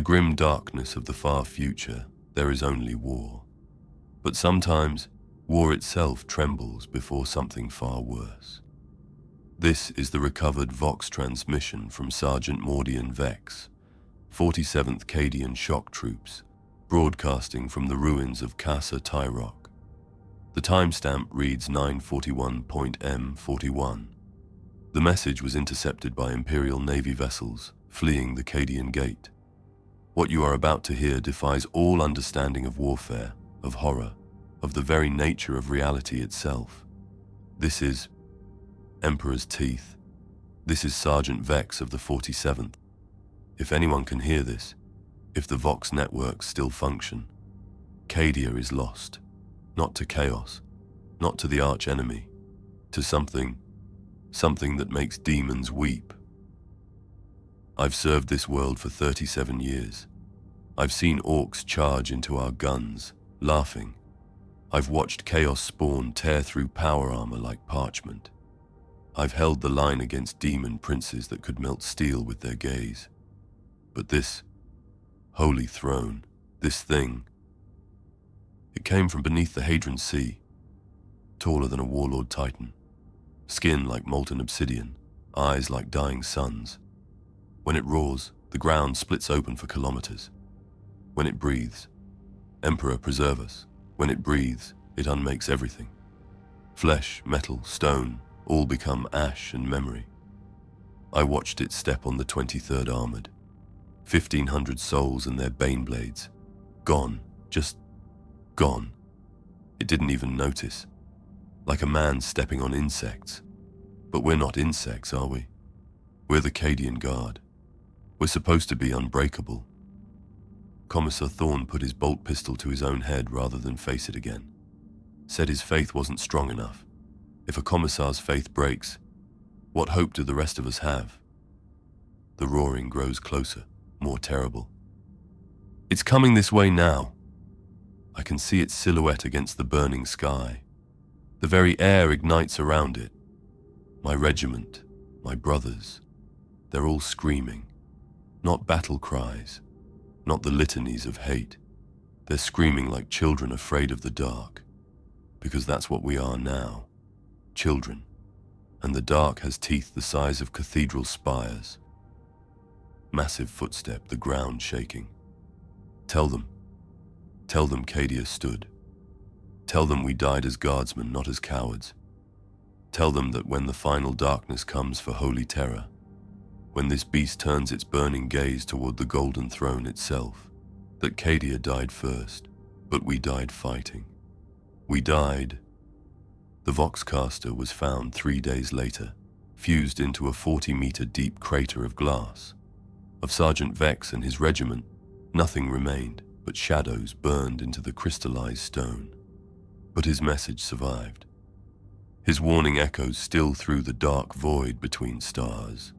grim darkness of the far future, there is only war. But sometimes, war itself trembles before something far worse. This is the recovered Vox transmission from Sergeant Mordian Vex, 47th Cadian Shock Troops, broadcasting from the ruins of Casa Tyrock. The timestamp reads 9:41.M41. The message was intercepted by Imperial Navy vessels fleeing the Cadian Gate. What you are about to hear defies all understanding of warfare, of horror, of the very nature of reality itself. This is Emperor's Teeth. This is Sergeant Vex of the 47th. If anyone can hear this, if the Vox networks still function, Cadia is lost, not to chaos, not to the arch-enemy, to something that makes demons weep. I've served this world for 37 years. I've seen orcs charge into our guns, laughing. I've watched chaos spawn tear through power armor like parchment. I've held the line against demon princes that could melt steel with their gaze. But this holy throne, this thing, it came from beneath the Hadron Sea, taller than a warlord titan, skin like molten obsidian, eyes like dying suns. When it roars, the ground splits open for kilometers. When it breathes, Emperor preserve us, when it breathes, it unmakes everything. Flesh, metal, stone, all become ash and memory. I watched it step on the 23rd Armored. 1,500 souls and their bane blades. Gone, just gone. It didn't even notice. Like a man stepping on insects. But we're not insects, are we? We're the Cadian Guard. We're supposed to be unbreakable. Commissar Thorne put his bolt pistol to his own head rather than face it again. Said his faith wasn't strong enough. If a commissar's faith breaks, what hope do the rest of us have? The roaring grows closer, more terrible. It's coming this way now. I can see its silhouette against the burning sky. The very air ignites around it. My regiment, my brothers, they're all screaming. Not battle cries, not the litanies of hate. They're screaming like children afraid of the dark. Because that's what we are now. Children. And the dark has teeth the size of cathedral spires. Massive footstep, the ground shaking. Tell them Cadia stood. Tell them we died as guardsmen, not as cowards. Tell them that when the final darkness comes for holy terror, when this beast turns its burning gaze toward the golden throne itself, that Cadia died first, but we died fighting. We died. The Voxcaster was found 3 days later, fused into a 40-meter deep crater of glass. Of Sergeant Vex and his regiment, nothing remained but shadows burned into the crystallized stone. But his message survived. His warning echoes still through the dark void between stars.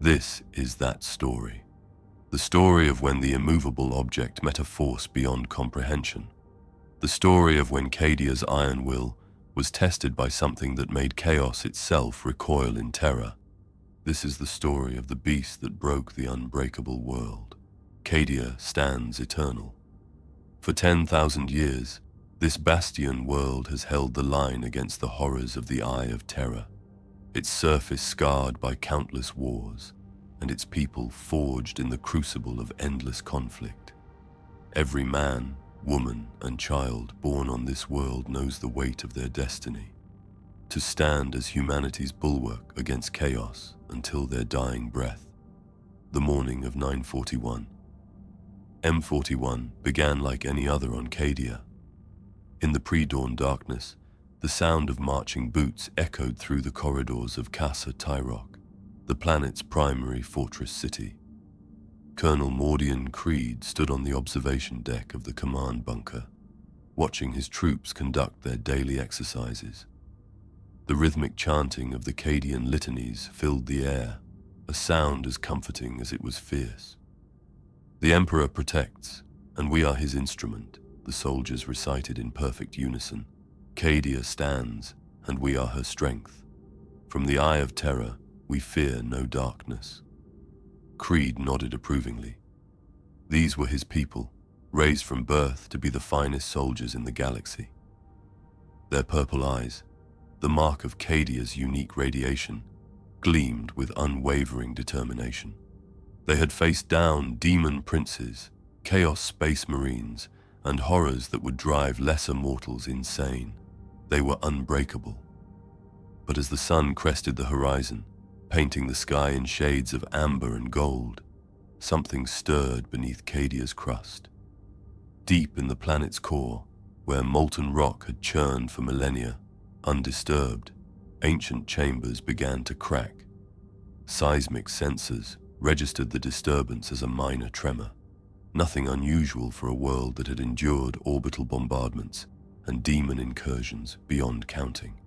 This is that story. The story of when the immovable object met a force beyond comprehension. The story of when Cadia's iron will was tested by something that made chaos itself recoil in terror. This is the story of the beast that broke the unbreakable world. Cadia stands eternal. For 10,000 years, this bastion world has held the line against the horrors of the Eye of Terror, its surface scarred by countless wars, and its people forged in the crucible of endless conflict. Every man, woman, and child born on this world knows the weight of their destiny, to stand as humanity's bulwark against chaos until their dying breath. The morning of 941. M41 began like any other on Cadia. In the pre-dawn darkness, the sound of marching boots echoed through the corridors of Casa Tyrock, the planet's primary fortress city. Colonel Mordian Creed stood on the observation deck of the command bunker, watching his troops conduct their daily exercises. The rhythmic chanting of the Cadian litanies filled the air, a sound as comforting as it was fierce. The Emperor protects, and we are his instrument, the soldiers recited in perfect unison. Cadia stands, and we are her strength. From the Eye of Terror, we fear no darkness. Creed nodded approvingly. These were his people, raised from birth to be the finest soldiers in the galaxy. Their purple eyes, the mark of Cadia's unique radiation, gleamed with unwavering determination. They had faced down demon princes, chaos space marines, and horrors that would drive lesser mortals insane. They were unbreakable. But as the sun crested the horizon, painting the sky in shades of amber and gold, something stirred beneath Cadia's crust. Deep in the planet's core, where molten rock had churned for millennia, undisturbed, ancient chambers began to crack. Seismic sensors registered the disturbance as a minor tremor, nothing unusual for a world that had endured orbital bombardments and demon incursions beyond counting.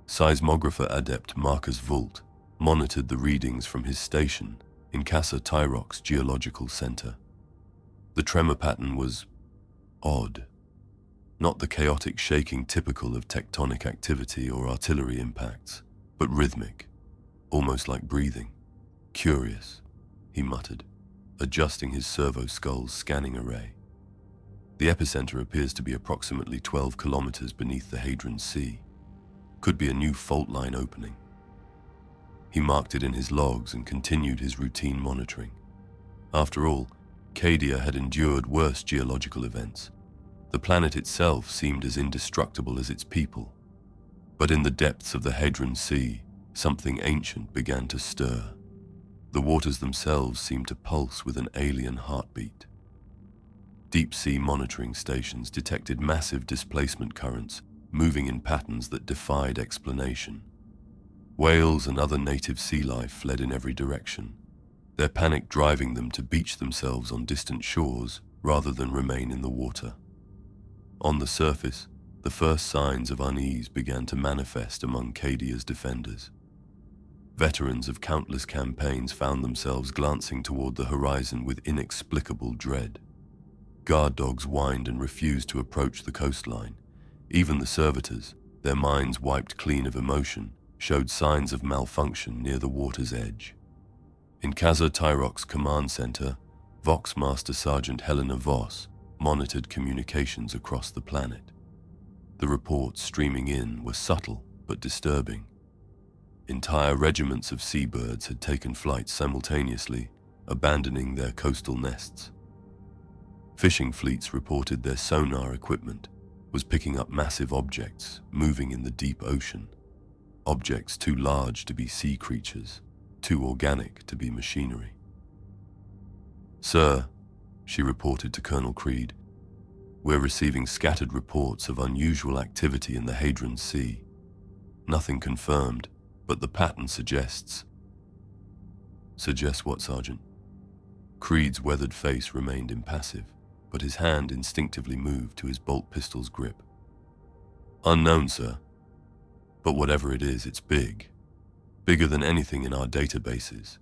Seismographer adept Marcus Vult monitored the readings from his station in Casa Tyrock's geological center. The tremor pattern was odd, not the chaotic shaking typical of tectonic activity or artillery impacts, but rhythmic, almost like breathing. Curious, he muttered, adjusting his servo skull's scanning array. The epicenter appears to be approximately 12 kilometers beneath the Hadron Sea. Could be a new fault line opening. He marked it in his logs and continued his routine monitoring. After all, Cadia had endured worse geological events. The planet itself seemed as indestructible as its people. But in the depths of the Hadron Sea, something ancient began to stir. The waters themselves seemed to pulse with an alien heartbeat. Deep-sea monitoring stations detected massive displacement currents moving in patterns that defied explanation. Whales and other native sea life fled in every direction, their panic driving them to beach themselves on distant shores rather than remain in the water. On the surface, the first signs of unease began to manifest among Cadia's defenders. Veterans of countless campaigns found themselves glancing toward the horizon with inexplicable dread. Guard dogs whined and refused to approach the coastline. Even the servitors, their minds wiped clean of emotion, showed signs of malfunction near the water's edge. In Casa Tyrock's command center, Vox Master Sergeant Helena Voss monitored communications across the planet. The reports streaming in were subtle but disturbing. Entire regiments of seabirds had taken flight simultaneously, abandoning their coastal nests. Fishing fleets reported their sonar equipment was picking up massive objects moving in the deep ocean. Objects too large to be sea creatures, too organic to be machinery. "Sir," she reported to Colonel Creed, "we're receiving scattered reports of unusual activity in the Hadron Sea. Nothing confirmed, but the pattern suggests..." "Suggests what, Sergeant?" Creed's weathered face remained impassive, but his hand instinctively moved to his bolt pistol's grip. "Unknown, sir. But whatever it is, it's big. Bigger than anything in our databases."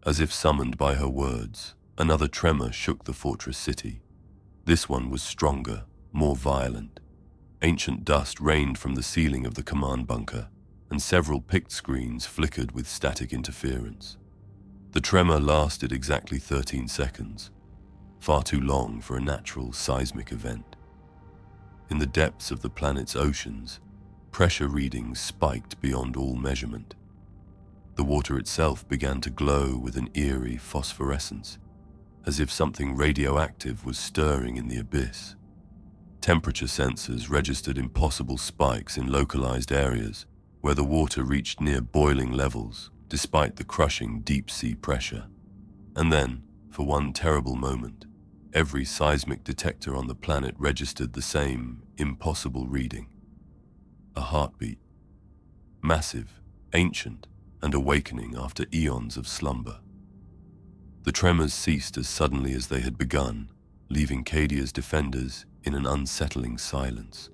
As if summoned by her words, another tremor shook the fortress city. This one was stronger, more violent. Ancient dust rained from the ceiling of the command bunker, and several pict screens flickered with static interference. The tremor lasted exactly 13 seconds, far too long for a natural seismic event. In the depths of the planet's oceans, pressure readings spiked beyond all measurement. The water itself began to glow with an eerie phosphorescence, as if something radioactive was stirring in the abyss. Temperature sensors registered impossible spikes in localized areas where the water reached near boiling levels, despite the crushing deep-sea pressure. And then, for one terrible moment, every seismic detector on the planet registered the same impossible reading. A heartbeat. Massive, ancient, and awakening after eons of slumber. The tremors ceased as suddenly as they had begun, leaving Cadia's defenders in an unsettling silence.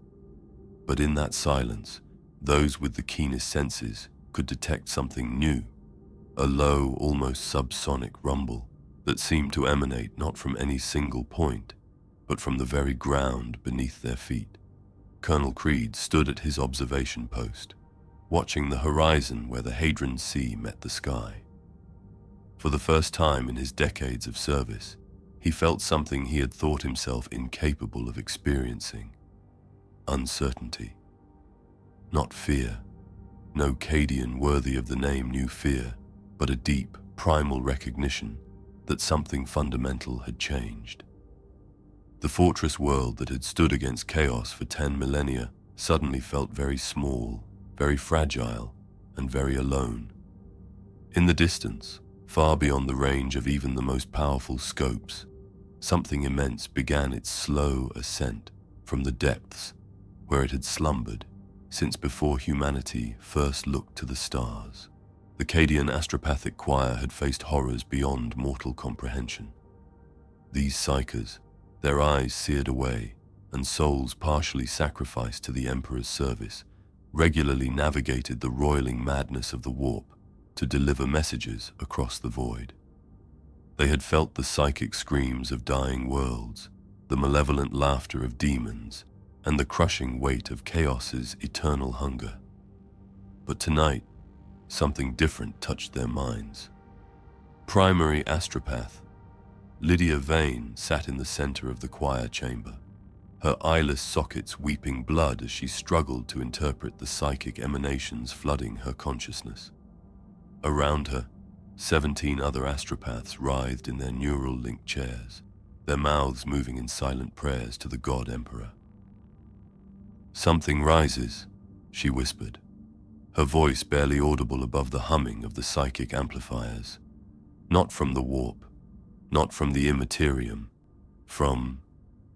But in that silence, those with the keenest senses could detect something new, a low, almost subsonic rumble that seemed to emanate not from any single point, but from the very ground beneath their feet. Colonel Creed stood at his observation post, watching the horizon where the Hadron Sea met the sky. For the first time in his decades of service, he felt something he had thought himself incapable of experiencing: uncertainty. Not fear. No Cadian worthy of the name knew fear, but a deep, primal recognition that something fundamental had changed. The fortress world that had stood against chaos for 10 millennia suddenly felt very small, very fragile, and very alone. In the distance, far beyond the range of even the most powerful scopes, something immense began its slow ascent from the depths where it had slumbered since before humanity first looked to the stars. The Cadian astropathic choir had faced horrors beyond mortal comprehension. These psychers, their eyes seared away and souls partially sacrificed to the Emperor's service, regularly navigated the roiling madness of the warp to deliver messages across the void. They had felt the psychic screams of dying worlds, the malevolent laughter of demons, and the crushing weight of chaos's eternal hunger. But tonight, something different touched their minds. Primary astropath Lydia Vane sat in the center of the choir chamber, her eyeless sockets weeping blood as she struggled to interpret the psychic emanations flooding her consciousness. Around her, 17 other astropaths writhed in their neural-linked chairs, their mouths moving in silent prayers to the God Emperor. "Something rises," she whispered, her voice barely audible above the humming of the psychic amplifiers. Not from the warp, not from the immaterium, from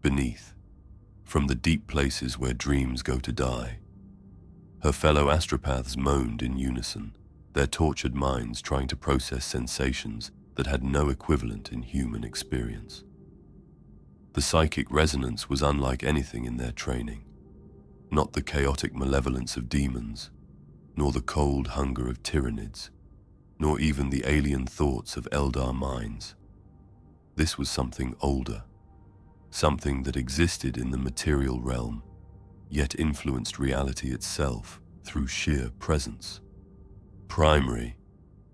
beneath, from the deep places where dreams go to die. Her fellow astropaths moaned in unison, their tortured minds trying to process sensations that had no equivalent in human experience. The psychic resonance was unlike anything in their training, not the chaotic malevolence of demons, nor the cold hunger of tyrannids, nor even the alien thoughts of Eldar minds. This was something older, something that existed in the material realm, yet influenced reality itself through sheer presence. "Primary,"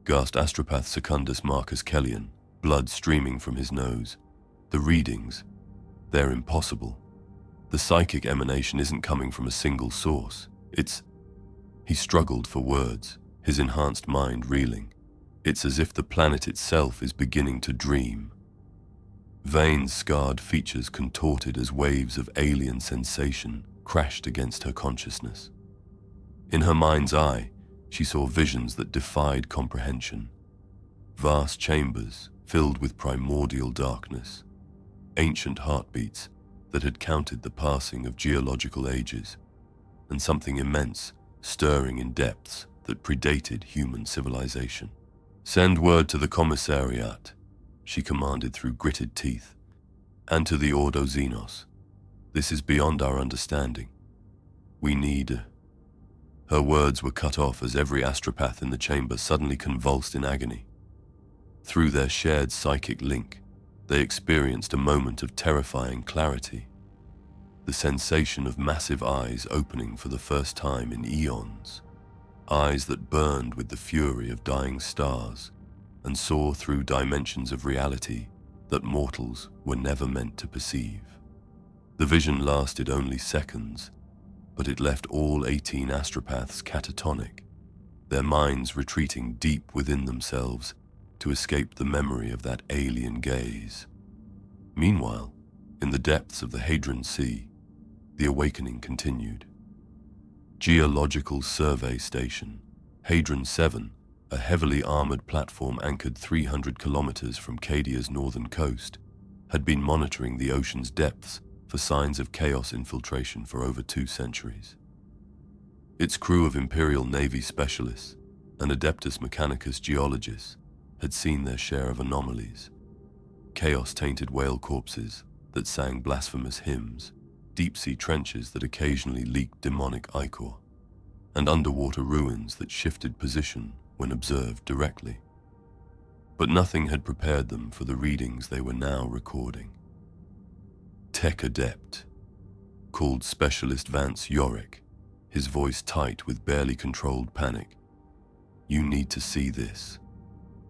gasped astropath Secundus Marcus Kellion, blood streaming from his nose. "The readings, they're impossible. The psychic emanation isn't coming from a single source. It's..." He struggled for words, his enhanced mind reeling. "It's as if the planet itself is beginning to dream." Vane's scarred features contorted as waves of alien sensation crashed against her consciousness. In her mind's eye, she saw visions that defied comprehension. Vast chambers filled with primordial darkness, ancient heartbeats that had counted the passing of geological ages, and something immense stirring in depths that predated human civilization. "Send word to the commissariat," she commanded through gritted teeth, "and to the Ordo Xenos. This is beyond our understanding. We need..." Her words were cut off as every astropath in the chamber suddenly convulsed in agony. Through their shared psychic link, they experienced a moment of terrifying clarity. The sensation of massive eyes opening for the first time in eons. Eyes that burned with the fury of dying stars and saw through dimensions of reality that mortals were never meant to perceive. The vision lasted only seconds, but it left all 18 astropaths catatonic, their minds retreating deep within themselves to escape the memory of that alien gaze. Meanwhile, in the depths of the Hadron Sea, the awakening continued. Geological Survey Station, Hadron 7, a heavily armored platform anchored 300 kilometers from Cadia's northern coast, had been monitoring the ocean's depths for signs of chaos infiltration for over 2 centuries. Its crew of Imperial Navy specialists and Adeptus Mechanicus geologists had seen their share of anomalies: chaos-tainted whale corpses that sang blasphemous hymns, deep-sea trenches that occasionally leaked demonic ichor, and underwater ruins that shifted position when observed directly. But nothing had prepared them for the readings they were now recording. Tech Adept, called Specialist Vance Yorick, his voice tight with barely controlled panic. "You need to see this.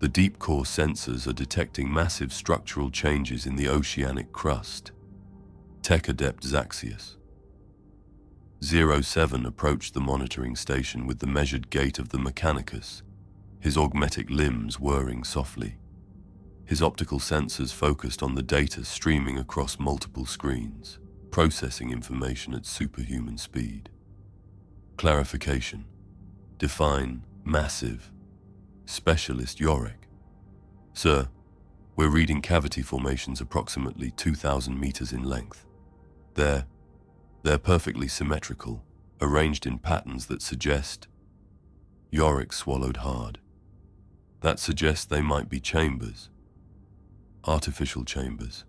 The deep core sensors are detecting massive structural changes in the oceanic crust. Tech Adept Zaxius 07 approached the monitoring station with the measured gait of the Mechanicus, his augmetic limbs whirring softly. His optical sensors focused on the data streaming across multiple screens, processing information at superhuman speed. Clarification. Define massive. Specialist Yorick. Sir, we're reading cavity formations approximately 2,000 meters in length. They're perfectly symmetrical, arranged in patterns that suggest... Yorick swallowed hard. That suggests they might be chambers. Artificial chambers.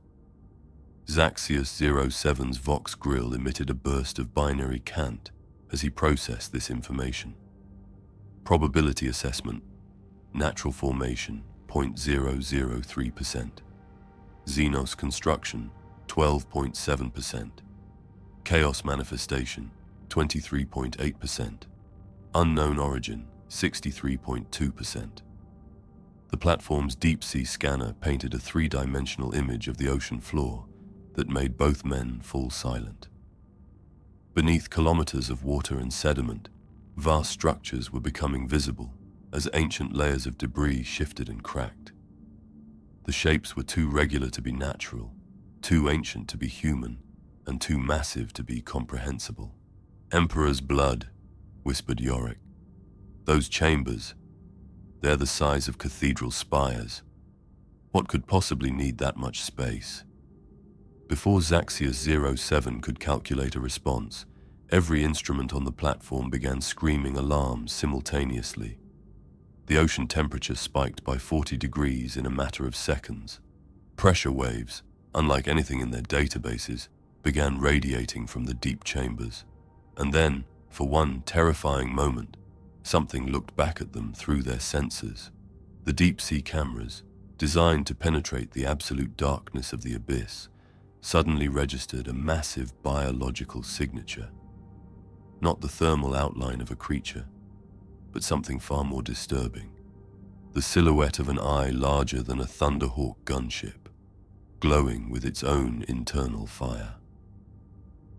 Zaxius 07's Vox grill emitted a burst of binary cant as he processed this information. Probability assessment. Natural formation, 0.003%. Xenos construction, 12.7%. Chaos manifestation, 23.8%. Unknown origin, 63.2%. The platform's deep-sea scanner painted a three-dimensional image of the ocean floor that made both men fall silent. Beneath kilometers of water and sediment, vast structures were becoming visible as ancient layers of debris shifted and cracked. The shapes were too regular to be natural, too ancient to be human, and too massive to be comprehensible. Emperor's blood, whispered Yorick. Those chambers, they're the size of cathedral spires. What could possibly need that much space? Before Zaxius 07 could calculate a response, every instrument on the platform began screaming alarms simultaneously. The ocean temperature spiked by 40 degrees in a matter of seconds. Pressure waves, unlike anything in their databases, began radiating from the deep chambers. And then, for one terrifying moment, something looked back at them through their sensors. The deep-sea cameras, designed to penetrate the absolute darkness of the abyss, suddenly registered a massive biological signature. Not the thermal outline of a creature, but something far more disturbing. The silhouette of an eye larger than a Thunderhawk gunship, glowing with its own internal fire.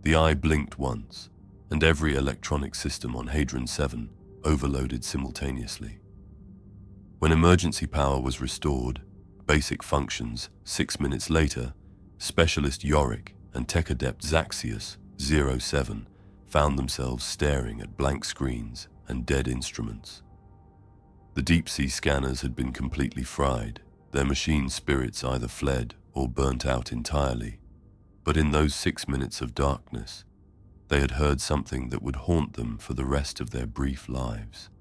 The eye blinked once, and every electronic system on Hadron 7 overloaded simultaneously. When emergency power was restored, basic functions, 6 minutes later, Specialist Yorick and Tech Adept Zaxius 07 found themselves staring at blank screens and dead instruments. The deep-sea scanners had been completely fried, their machine spirits either fled or burnt out entirely. But in those 6 minutes of darkness, they had heard something that would haunt them for the rest of their brief lives.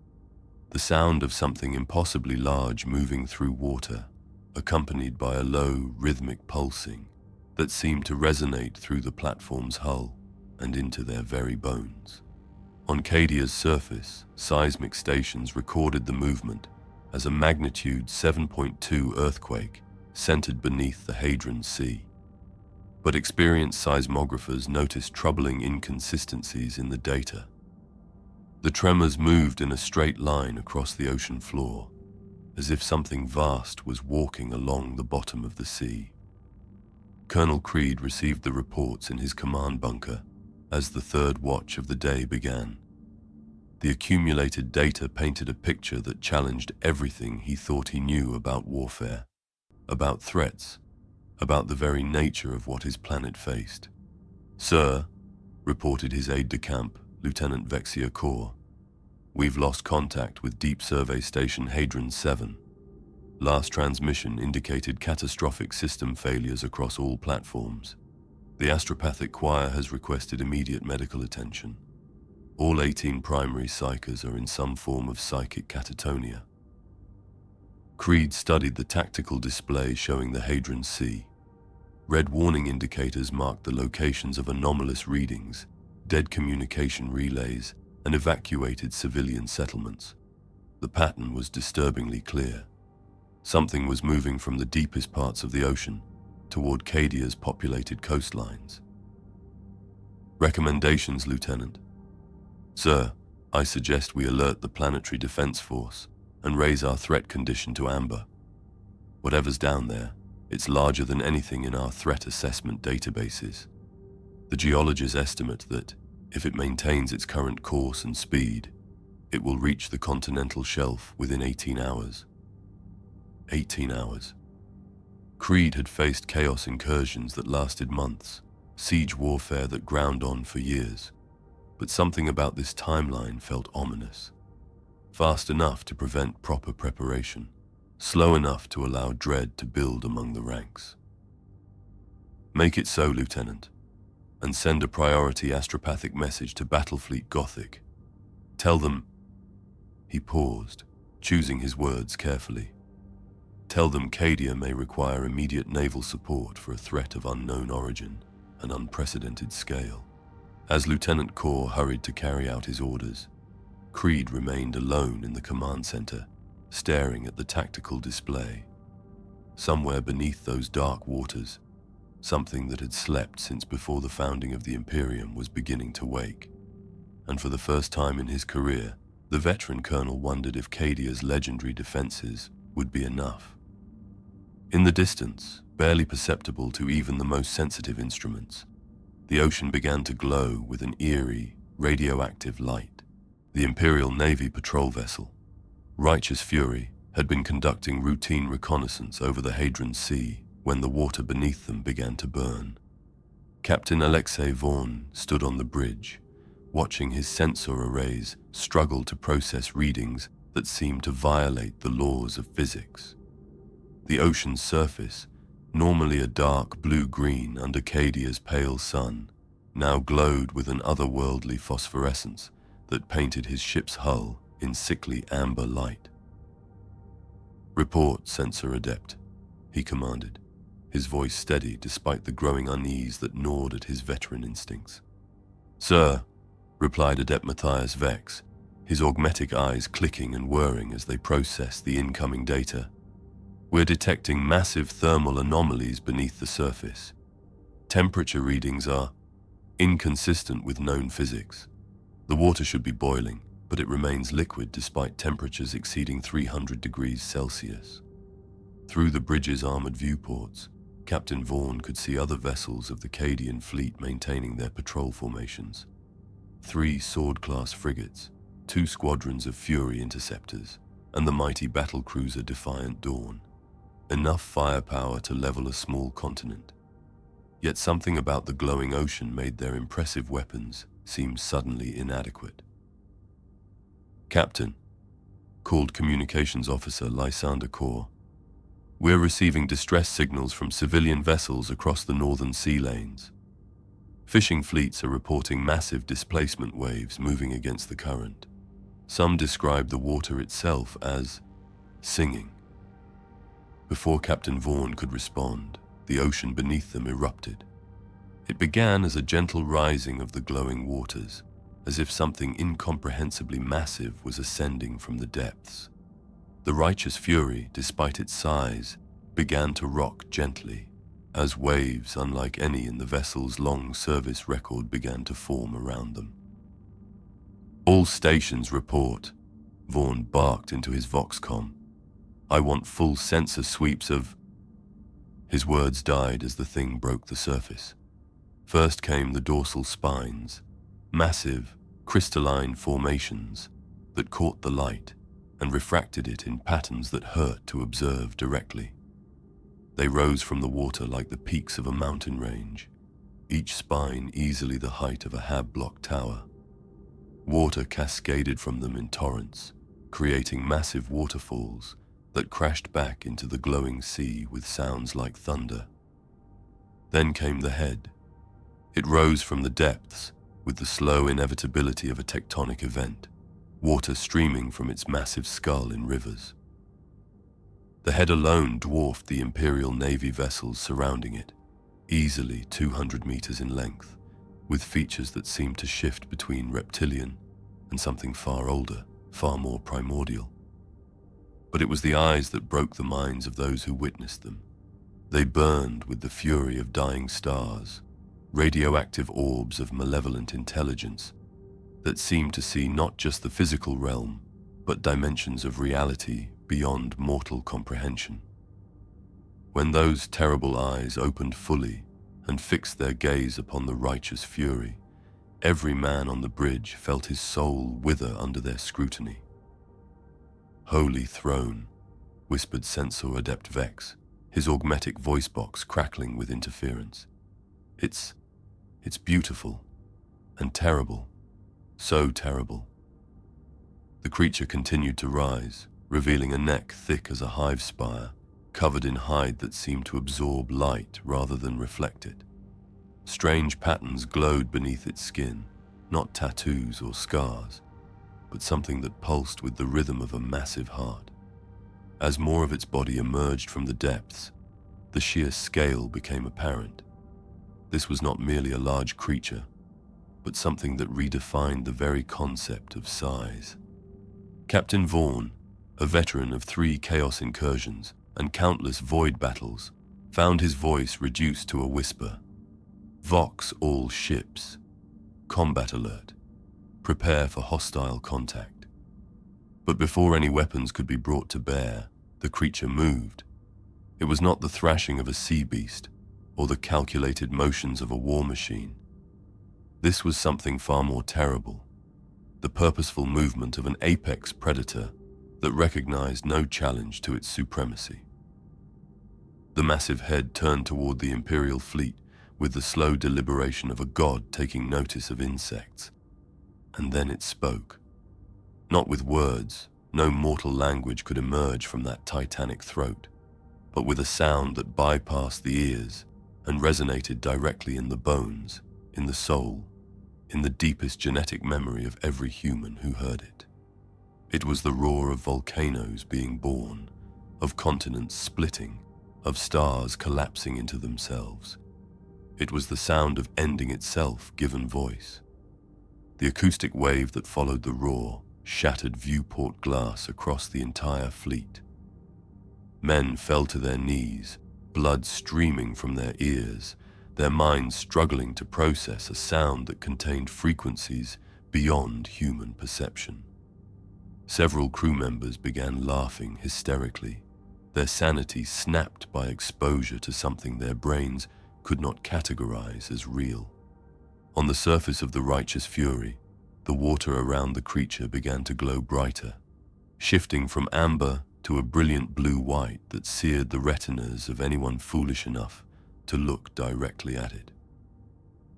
The sound of something impossibly large moving through water, accompanied by a low, rhythmic pulsing that seemed to resonate through the platform's hull and into their very bones. On Cadia's surface, seismic stations recorded the movement as a magnitude 7.2 earthquake centered beneath the Hadron Sea. But experienced seismographers noticed troubling inconsistencies in the data. The tremors moved in a straight line across the ocean floor, as if something vast was walking along the bottom of the sea. Colonel Creed received the reports in his command bunker as the third watch of the day began. The accumulated data painted a picture that challenged everything he thought he knew about warfare, about threats, about the very nature of what his planet faced. "Sir," reported his aide-de-camp, Lieutenant Vexia Kor, "we've lost contact with Deep Survey Station Hadron 7. Last transmission indicated catastrophic system failures across all platforms. The astropathic choir has requested immediate medical attention. All 18 primary psychers are in some form of psychic catatonia." Creed studied the tactical display showing the Hadron Sea. Red warning indicators marked the locations of anomalous readings, dead communication relays, and evacuated civilian settlements. The pattern was disturbingly clear. Something was moving from the deepest parts of the ocean toward Cadia's populated coastlines. "Recommendations, Lieutenant." "Sir, I suggest we alert the Planetary Defense Force and raise our threat condition to amber. Whatever's down there, it's larger than anything in our threat assessment databases. The geologists estimate that, if it maintains its current course and speed, it will reach the continental shelf within 18 hours. 18 hours. Creed had faced chaos incursions that lasted months, siege warfare that ground on for years. But something about this timeline felt ominous. Fast enough to prevent proper preparation, slow enough to allow dread to build among the ranks. Make it so, Lieutenant, and send a priority astropathic message to Battlefleet Gothic. Tell them... He paused, choosing his words carefully. Tell them Cadia may require immediate naval support for a threat of unknown origin and unprecedented scale. As Lieutenant Corps hurried to carry out his orders, Creed remained alone in the command center, staring at the tactical display. Somewhere beneath those dark waters, something that had slept since before the founding of the Imperium was beginning to wake. And for the first time in his career, the veteran colonel wondered if Cadia's legendary defenses would be enough. In the distance, barely perceptible to even the most sensitive instruments, the ocean began to glow with an eerie, radioactive light. The Imperial Navy patrol vessel, Righteous Fury, had been conducting routine reconnaissance over the Hadron Sea when the water beneath them began to burn. Captain Alexei Vaughn stood on the bridge, watching his sensor arrays struggle to process readings that seemed to violate the laws of physics. The ocean's surface, normally a dark blue-green under Cadia's pale sun, now glowed with an otherworldly phosphorescence that painted his ship's hull in sickly amber light. "Report, Sensor Adept," he commanded, his voice steady despite the growing unease that gnawed at his veteran instincts. "Sir," replied Adept Matthias Vex, his augmetic eyes clicking and whirring as they processed the incoming data. "We're detecting massive thermal anomalies beneath the surface. Temperature readings are inconsistent with known physics. The water should be boiling, but it remains liquid despite temperatures exceeding 300 degrees Celsius." Through the bridge's armored viewports, Captain Vaughn could see other vessels of the Cadian fleet maintaining their patrol formations. 3 sword-class frigates, 2 squadrons of Fury interceptors, and the mighty battlecruiser Defiant Dawn. Enough firepower to level a small continent. Yet something about the glowing ocean made their impressive weapons seem suddenly inadequate. "Captain," called Communications Officer Lysander Corps, "we're receiving distress signals from civilian vessels across the northern sea lanes. Fishing fleets are reporting massive displacement waves moving against the current. Some describe the water itself as singing." Before Captain Vaughn could respond, the ocean beneath them erupted. It began as a gentle rising of the glowing waters, as if something incomprehensibly massive was ascending from the depths. The Righteous Fury, despite its size, began to rock gently, as waves unlike any in the vessel's long service record began to form around them. "All stations report," Vaughn barked into his Voxcom. "I want full sensor sweeps of..." His words died as the thing broke the surface. First came the dorsal spines, massive, crystalline formations that caught the light and refracted it in patterns that hurt to observe directly. They rose from the water like the peaks of a mountain range, each spine easily the height of a hab-block tower. Water cascaded from them in torrents, creating massive waterfalls that crashed back into the glowing sea with sounds like thunder. Then came the head. It rose from the depths with the slow inevitability of a tectonic event, water streaming from its massive skull in rivers. The head alone dwarfed the Imperial Navy vessels surrounding it, easily 200 meters in length, with features that seemed to shift between reptilian and something far older, far more primordial. But it was the eyes that broke the minds of those who witnessed them. They burned with the fury of dying stars, radioactive orbs of malevolent intelligence that seemed to see not just the physical realm, but dimensions of reality beyond mortal comprehension. When those terrible eyes opened fully and fixed their gaze upon the righteous fury, every man on the bridge felt his soul wither under their scrutiny. "Holy throne," whispered Censor Adept Vex, his augmetic voice box crackling with interference. It's beautiful and terrible, so terrible." The creature continued to rise, revealing a neck thick as a hive spire, covered in hide that seemed to absorb light rather than reflect it. Strange patterns glowed beneath its skin, not tattoos or scars, but something that pulsed with the rhythm of a massive heart. As more of its body emerged from the depths, the sheer scale became apparent. This was not merely a large creature, but something that redefined the very concept of size. Captain Vaughn, a veteran of 3 chaos incursions and countless void battles, found his voice reduced to a whisper. "Vox all ships. Combat alert. Prepare for hostile contact." But before any weapons could be brought to bear, the creature moved. It was not the thrashing of a sea beast or the calculated motions of a war machine. This was something far more terrible, the purposeful movement of an apex predator that recognized no challenge to its supremacy. The massive head turned toward the Imperial fleet with the slow deliberation of a god taking notice of insects. And then it spoke. Not with words, no mortal language could emerge from that titanic throat, but with a sound that bypassed the ears and resonated directly in the bones, in the soul, in the deepest genetic memory of every human who heard it. It was the roar of volcanoes being born, of continents splitting, of stars collapsing into themselves. It was the sound of ending itself given voice. The acoustic wave that followed the roar shattered viewport glass across the entire fleet. Men fell to their knees, blood streaming from their ears, their minds struggling to process a sound that contained frequencies beyond human perception. Several crew members began laughing hysterically, their sanity snapped by exposure to something their brains could not categorize as real. On the surface of the righteous fury, the water around the creature began to glow brighter, shifting from amber to a brilliant blue-white that seared the retinas of anyone foolish enough to look directly at it.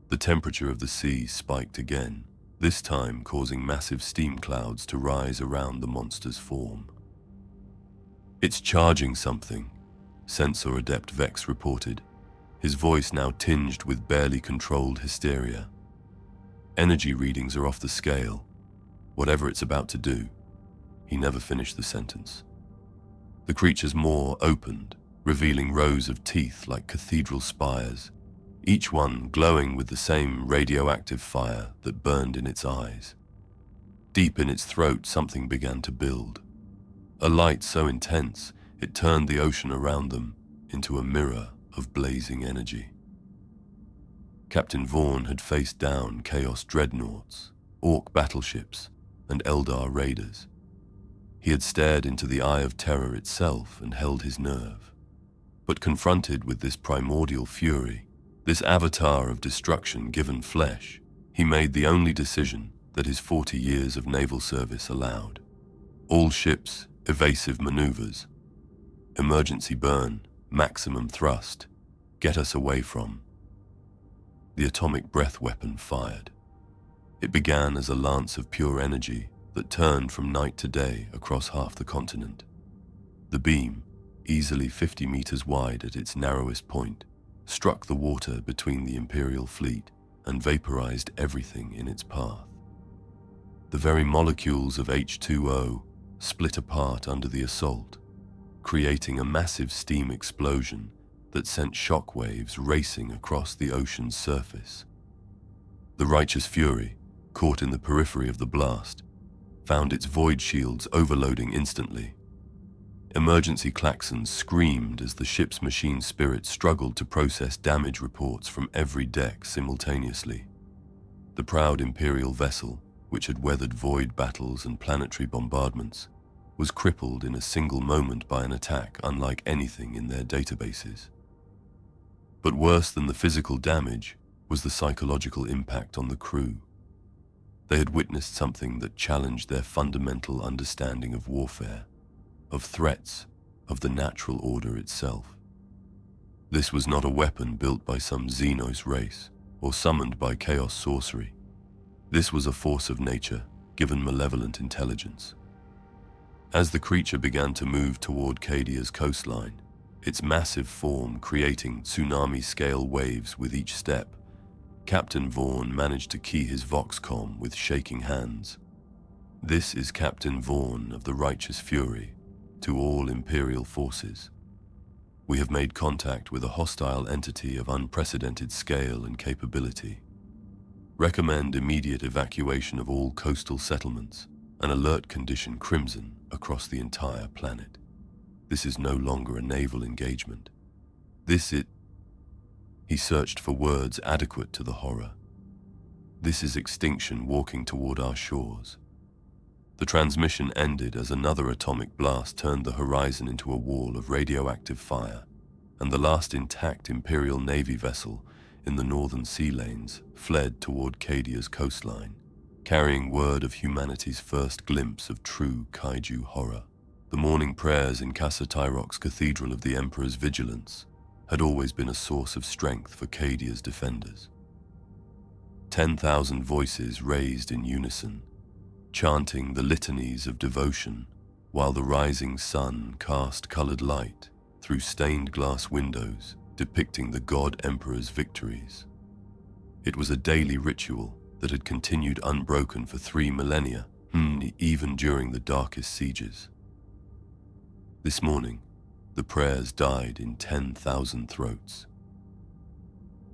The temperature of the sea spiked again, this time causing massive steam clouds to rise around the monster's form. "It's charging something," Censor Adept Vex reported, his voice now tinged with barely controlled hysteria. "Energy readings are off the scale. Whatever it's about to do." He never finished the sentence. The creature's maw opened, revealing rows of teeth like cathedral spires, each one glowing with the same radioactive fire that burned in its eyes. Deep in its throat, something began to build. A light so intense, it turned the ocean around them into a mirror of blazing energy. Captain Vaughn had faced down Chaos dreadnoughts, Orc battleships, and Eldar raiders. He had stared into the Eye of Terror itself and held his nerve. But confronted with this primordial fury, this avatar of destruction given flesh, he made the only decision that his 40 years of naval service allowed. All ships, evasive maneuvers. Emergency burn, maximum thrust. Get us away from. The atomic breath weapon fired. It began as a lance of pure energy that turned from night to day across half the continent. The beam, easily 50 meters wide at its narrowest point, struck the water between the Imperial fleet and vaporized everything in its path. The very molecules of H2O split apart under the assault, creating a massive steam explosion that sent shockwaves racing across the ocean's surface. The righteous fury, caught in the periphery of the blast, found its void shields overloading instantly. Emergency klaxons screamed as the ship's machine spirit struggled to process damage reports from every deck simultaneously. The proud Imperial vessel, which had weathered void battles and planetary bombardments, was crippled in a single moment by an attack unlike anything in their databases. But worse than the physical damage was the psychological impact on the crew. They had witnessed something that challenged their fundamental understanding of warfare, of threats, of the natural order itself. This was not a weapon built by some Xenos race or summoned by chaos sorcery. This was a force of nature, given malevolent intelligence. As the creature began to move toward Cadia's coastline, its massive form creating tsunami-scale waves with each step, Captain Vaughn managed to key his Voxcom with shaking hands. "This is Captain Vaughn of the Righteous Fury, to all Imperial forces. We have made contact with a hostile entity of unprecedented scale and capability. Recommend immediate evacuation of all coastal settlements, an alert condition crimson across the entire planet. This is no longer a naval engagement. He searched for words adequate to the horror. This is extinction walking toward our shores." The transmission ended as another atomic blast turned the horizon into a wall of radioactive fire, and the last intact Imperial Navy vessel in the northern sea lanes fled toward Cadia's coastline, carrying word of humanity's first glimpse of true kaiju horror. The morning prayers in Casa Tyrok's Cathedral of the Emperor's Vigilance had always been a source of strength for Cadia's defenders. 10,000 voices raised in unison, chanting the litanies of devotion, while the rising sun cast colored light through stained glass windows depicting the God Emperor's victories. It was a daily ritual that had continued unbroken for 3 millennia, even during the darkest sieges. This morning, the prayers died in 10,000 throats.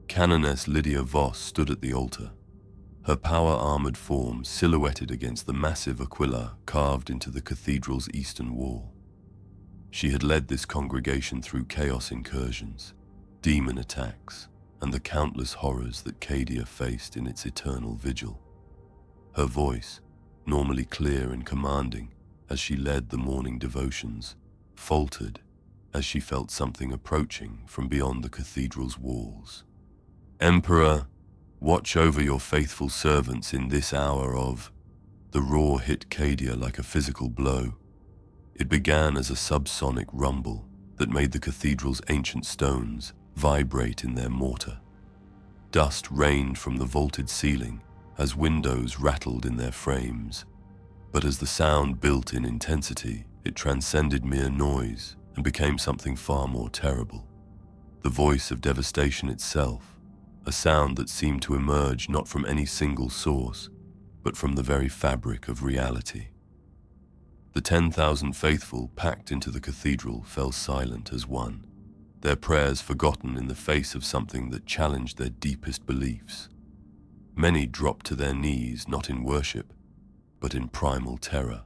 Canoness Lydia Voss stood at the altar, her power-armored form silhouetted against the massive aquila carved into the cathedral's eastern wall. She had led this congregation through chaos incursions, demon attacks, and the countless horrors that Cadia faced in its eternal vigil. Her voice, normally clear and commanding as she led the morning devotions, faltered as she felt something approaching from beyond the cathedral's walls. "Emperor, watch over your faithful servants in this hour of..." The roar hit Cadia like a physical blow. It began as a subsonic rumble that made the cathedral's ancient stones vibrate in their mortar. Dust rained from the vaulted ceiling as windows rattled in their frames, but as the sound built in intensity, it transcended mere noise and became something far more terrible. The voice of devastation itself, a sound that seemed to emerge not from any single source, but from the very fabric of reality. The 10,000 faithful packed into the cathedral fell silent as one, their prayers forgotten in the face of something that challenged their deepest beliefs. Many dropped to their knees not in worship, but in primal terror,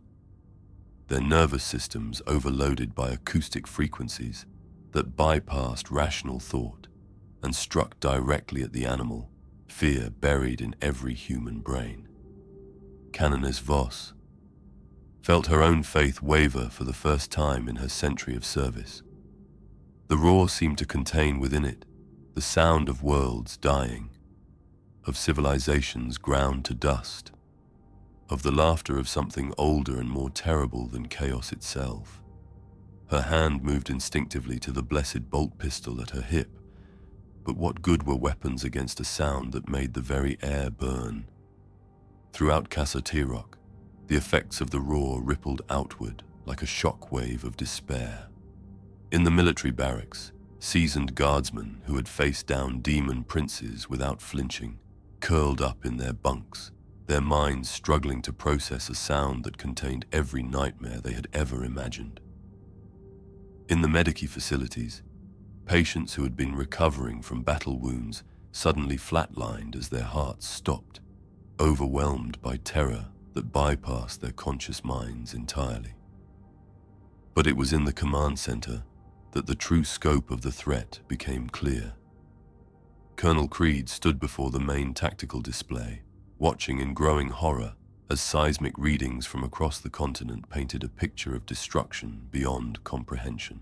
their nervous systems overloaded by acoustic frequencies that bypassed rational thought and struck directly at the animal, fear buried in every human brain. Canoness Voss felt her own faith waver for the first time in her century of service. The roar seemed to contain within it the sound of worlds dying, of civilizations ground to dust, of the laughter of something older and more terrible than chaos itself. Her hand moved instinctively to the blessed bolt pistol at her hip, but what good were weapons against a sound that made the very air burn? Throughout Casa Tyrok, the effects of the roar rippled outward like a shock wave of despair. In the military barracks, seasoned guardsmen who had faced down demon princes without flinching, curled up in their bunks, their minds struggling to process a sound that contained every nightmare they had ever imagined. In the medici facilities, patients who had been recovering from battle wounds suddenly flatlined as their hearts stopped, overwhelmed by terror that bypassed their conscious minds entirely. But it was in the command center that the true scope of the threat became clear. Colonel Creed stood before the main tactical display, watching in growing horror as seismic readings from across the continent painted a picture of destruction beyond comprehension.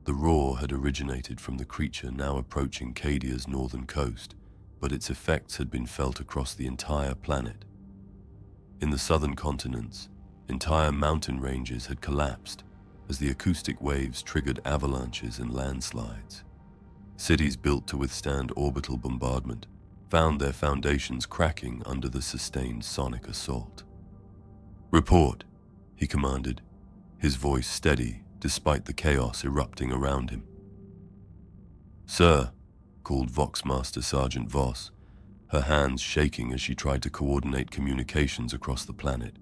The roar had originated from the creature now approaching Cadia's northern coast, but its effects had been felt across the entire planet. In the southern continents, entire mountain ranges had collapsed as the acoustic waves triggered avalanches and landslides. Cities built to withstand orbital bombardment found their foundations cracking under the sustained sonic assault. "Report," he commanded, his voice steady despite the chaos erupting around him. "Sir," called Voxmaster Sergeant Voss, her hands shaking as she tried to coordinate communications across the planet.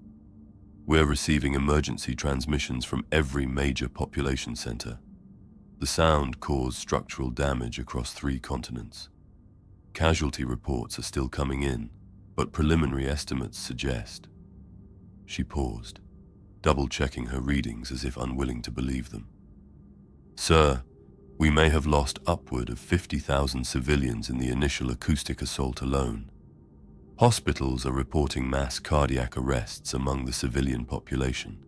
"We're receiving emergency transmissions from every major population center. The sound caused structural damage across 3 continents. Casualty reports are still coming in, but preliminary estimates suggest." She paused, double-checking her readings as if unwilling to believe them. "Sir, we may have lost upward of 50,000 civilians in the initial acoustic assault alone. Hospitals are reporting mass cardiac arrests among the civilian population.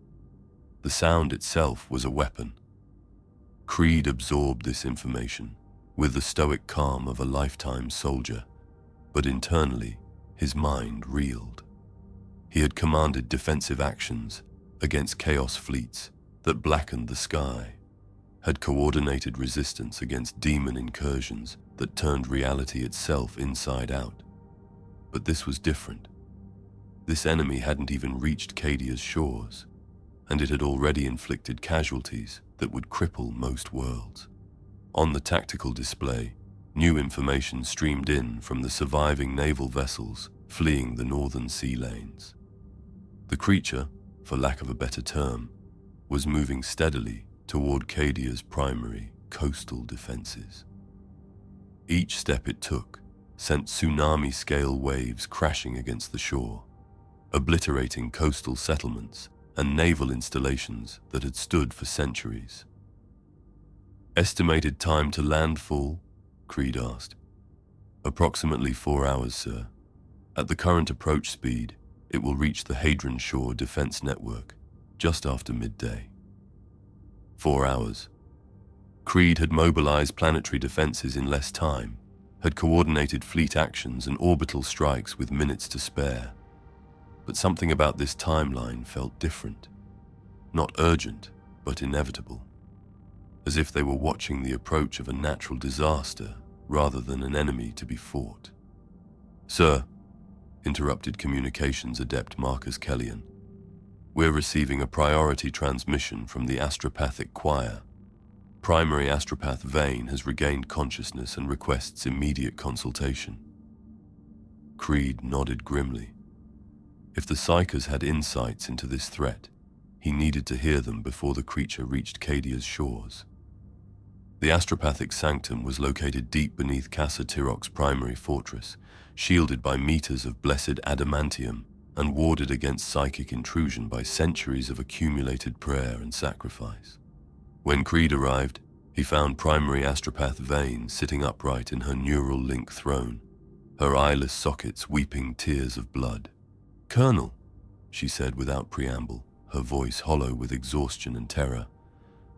The sound itself was a weapon." Creed absorbed this information with the stoic calm of a lifetime soldier, but internally, his mind reeled. He had commanded defensive actions against chaos fleets that blackened the sky, had coordinated resistance against demon incursions that turned reality itself inside out. But this was different. This enemy hadn't even reached Cadia's shores, and it had already inflicted casualties that would cripple most worlds. On the tactical display, new information streamed in from the surviving naval vessels fleeing the northern sea lanes. The creature, for lack of a better term, was moving steadily toward Cadia's primary coastal defenses. Each step it took sent tsunami-scale waves crashing against the shore, obliterating coastal settlements and naval installations that had stood for centuries. "Estimated time to landfall?" Creed asked. "Approximately 4 hours, sir. At the current approach speed, it will reach the Hadron Shore defense network just after midday." 4 hours. Creed had mobilized planetary defenses in less time, had coordinated fleet actions and orbital strikes with minutes to spare. But something about this timeline felt different. Not urgent, but inevitable. As if they were watching the approach of a natural disaster rather than an enemy to be fought. "Sir," interrupted communications adept Marcus Kellian, "we're receiving a priority transmission from the astropathic choir. Primary astropath Vane has regained consciousness and requests immediate consultation." Creed nodded grimly. If the Psychers had insights into this threat, he needed to hear them before the creature reached Cadia's shores. The astropathic sanctum was located deep beneath Casa Tirok's primary fortress, shielded by meters of blessed adamantium and warded against psychic intrusion by centuries of accumulated prayer and sacrifice. When Creed arrived, he found primary astropath Vane sitting upright in her neural link throne, her eyeless sockets weeping tears of blood. "Colonel," she said without preamble, her voice hollow with exhaustion and terror,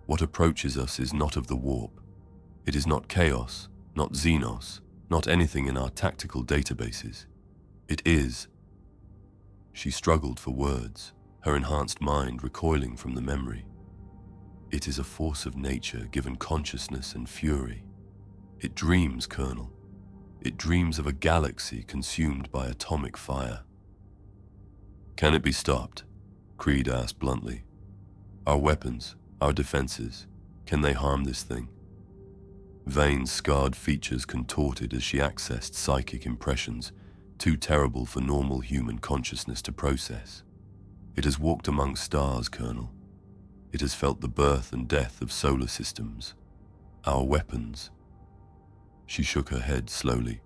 "what approaches us is not of the warp. It is not chaos, not Xenos, not anything in our tactical databases. It is..." She struggled for words, her enhanced mind recoiling from the memory. "It is a force of nature given consciousness and fury. It dreams, Colonel. It dreams of a galaxy consumed by atomic fire." "Can it be stopped?" Creed asked bluntly. "Our weapons, our defenses, can they harm this thing?" Vane's scarred features contorted as she accessed psychic impressions, too terrible for normal human consciousness to process. "It has walked among stars, Colonel. It has felt the birth and death of solar systems. Our weapons..." She shook her head slowly.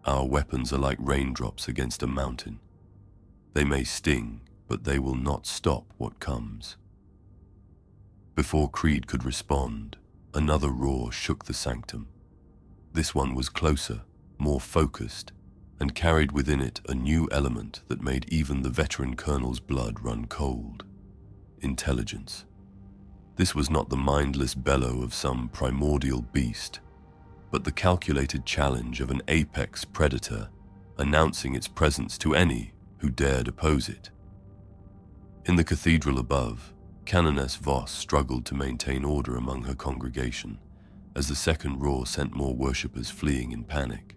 "Our weapons are like raindrops against a mountain. They may sting, but they will not stop what comes." Before Creed could respond, another roar shook the sanctum. This one was closer, more focused, and carried within it a new element that made even the veteran colonel's blood run cold: intelligence. This was not the mindless bellow of some primordial beast, but the calculated challenge of an apex predator announcing its presence to any who dared oppose it. In the cathedral above, Canoness Voss struggled to maintain order among her congregation as the second roar sent more worshippers fleeing in panic.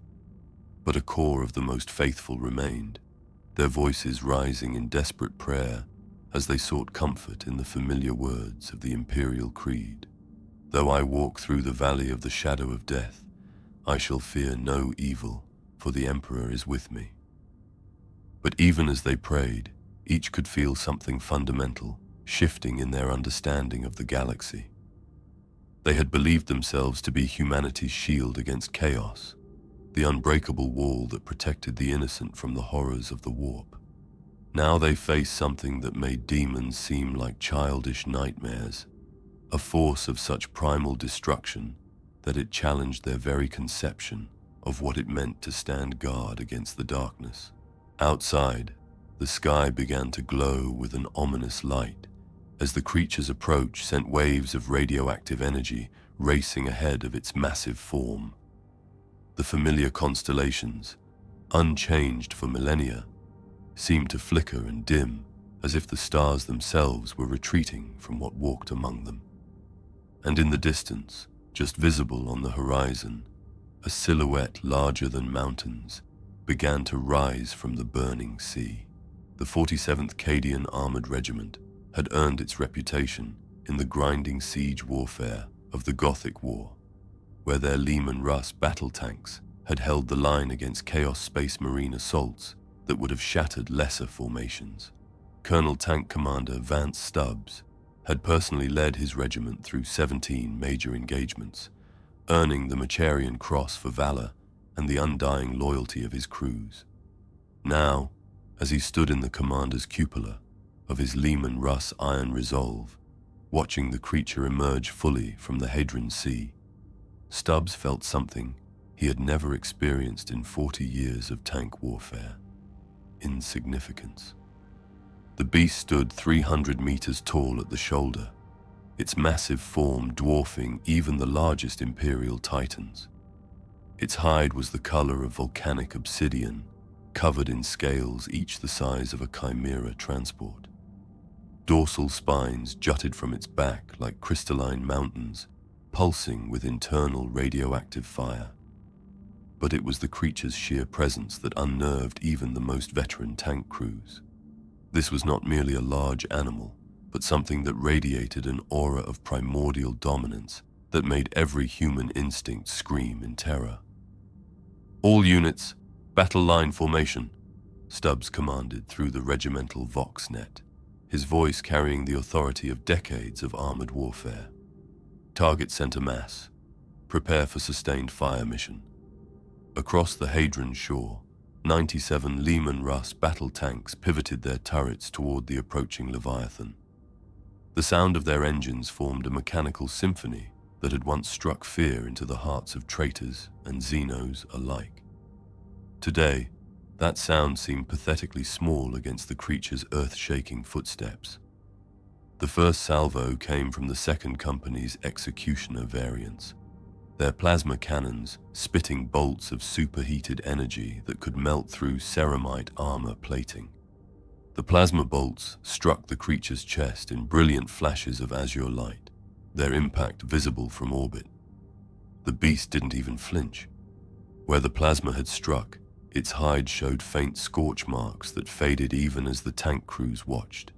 But a core of the most faithful remained, their voices rising in desperate prayer as they sought comfort in the familiar words of the imperial creed. Though I walk through the valley of the shadow of death, I shall fear no evil, for the Emperor is with me. But even as they prayed, each could feel something fundamental shifting in their understanding of the galaxy. They had believed themselves to be humanity's shield against chaos, the unbreakable wall that protected the innocent from the horrors of the warp. Now they faced something that made demons seem like childish nightmares, a force of such primal destruction that it challenged their very conception of what it meant to stand guard against the darkness. Outside, the sky began to glow with an ominous light as the creature's approach sent waves of radioactive energy racing ahead of its massive form. The familiar constellations, unchanged for millennia, seemed to flicker and dim as if the stars themselves were retreating from what walked among them. And in the distance, just visible on the horizon, a silhouette larger than mountains began to rise from the burning sea. The 47th Cadian Armored Regiment had earned its reputation in the grinding siege warfare of the Gothic War, where their Lehman Russ battle tanks had held the line against Chaos Space Marine assaults that would have shattered lesser formations. Colonel Tank Commander Vance Stubbs had personally led his regiment through 17 major engagements, earning the Macharian Cross for valor and the undying loyalty of his crews. Now, as he stood in the commander's cupola of his Lehman Russ iron resolve, watching the creature emerge fully from the Hadron Sea, Stubbs felt something he had never experienced in 40 years of tank warfare: insignificance. The beast stood 300 meters tall at the shoulder, its massive form dwarfing even the largest Imperial Titans. Its hide was the color of volcanic obsidian, covered in scales each the size of a chimera transport. Dorsal spines jutted from its back like crystalline mountains, pulsing with internal radioactive fire. But it was the creature's sheer presence that unnerved even the most veteran tank crews. This was not merely a large animal, but something that radiated an aura of primordial dominance that made every human instinct scream in terror. "All units, battle line formation," Stubbs commanded through the regimental Voxnet, his voice carrying the authority of decades of armored warfare. "Target center mass. Prepare for sustained fire mission." Across the Hadron shore, 97 Lehman Russ battle tanks pivoted their turrets toward the approaching Leviathan. The sound of their engines formed a mechanical symphony that had once struck fear into the hearts of traitors and Xenos alike. Today, that sound seemed pathetically small against the creature's earth-shaking footsteps. The first salvo came from the second company's Executioner variants, their plasma cannons spitting bolts of superheated energy that could melt through ceramite armor plating. The plasma bolts struck the creature's chest in brilliant flashes of azure light, their impact visible from orbit. The beast didn't even flinch. Where the plasma had struck, its hide showed faint scorch marks that faded even as the tank crews watched.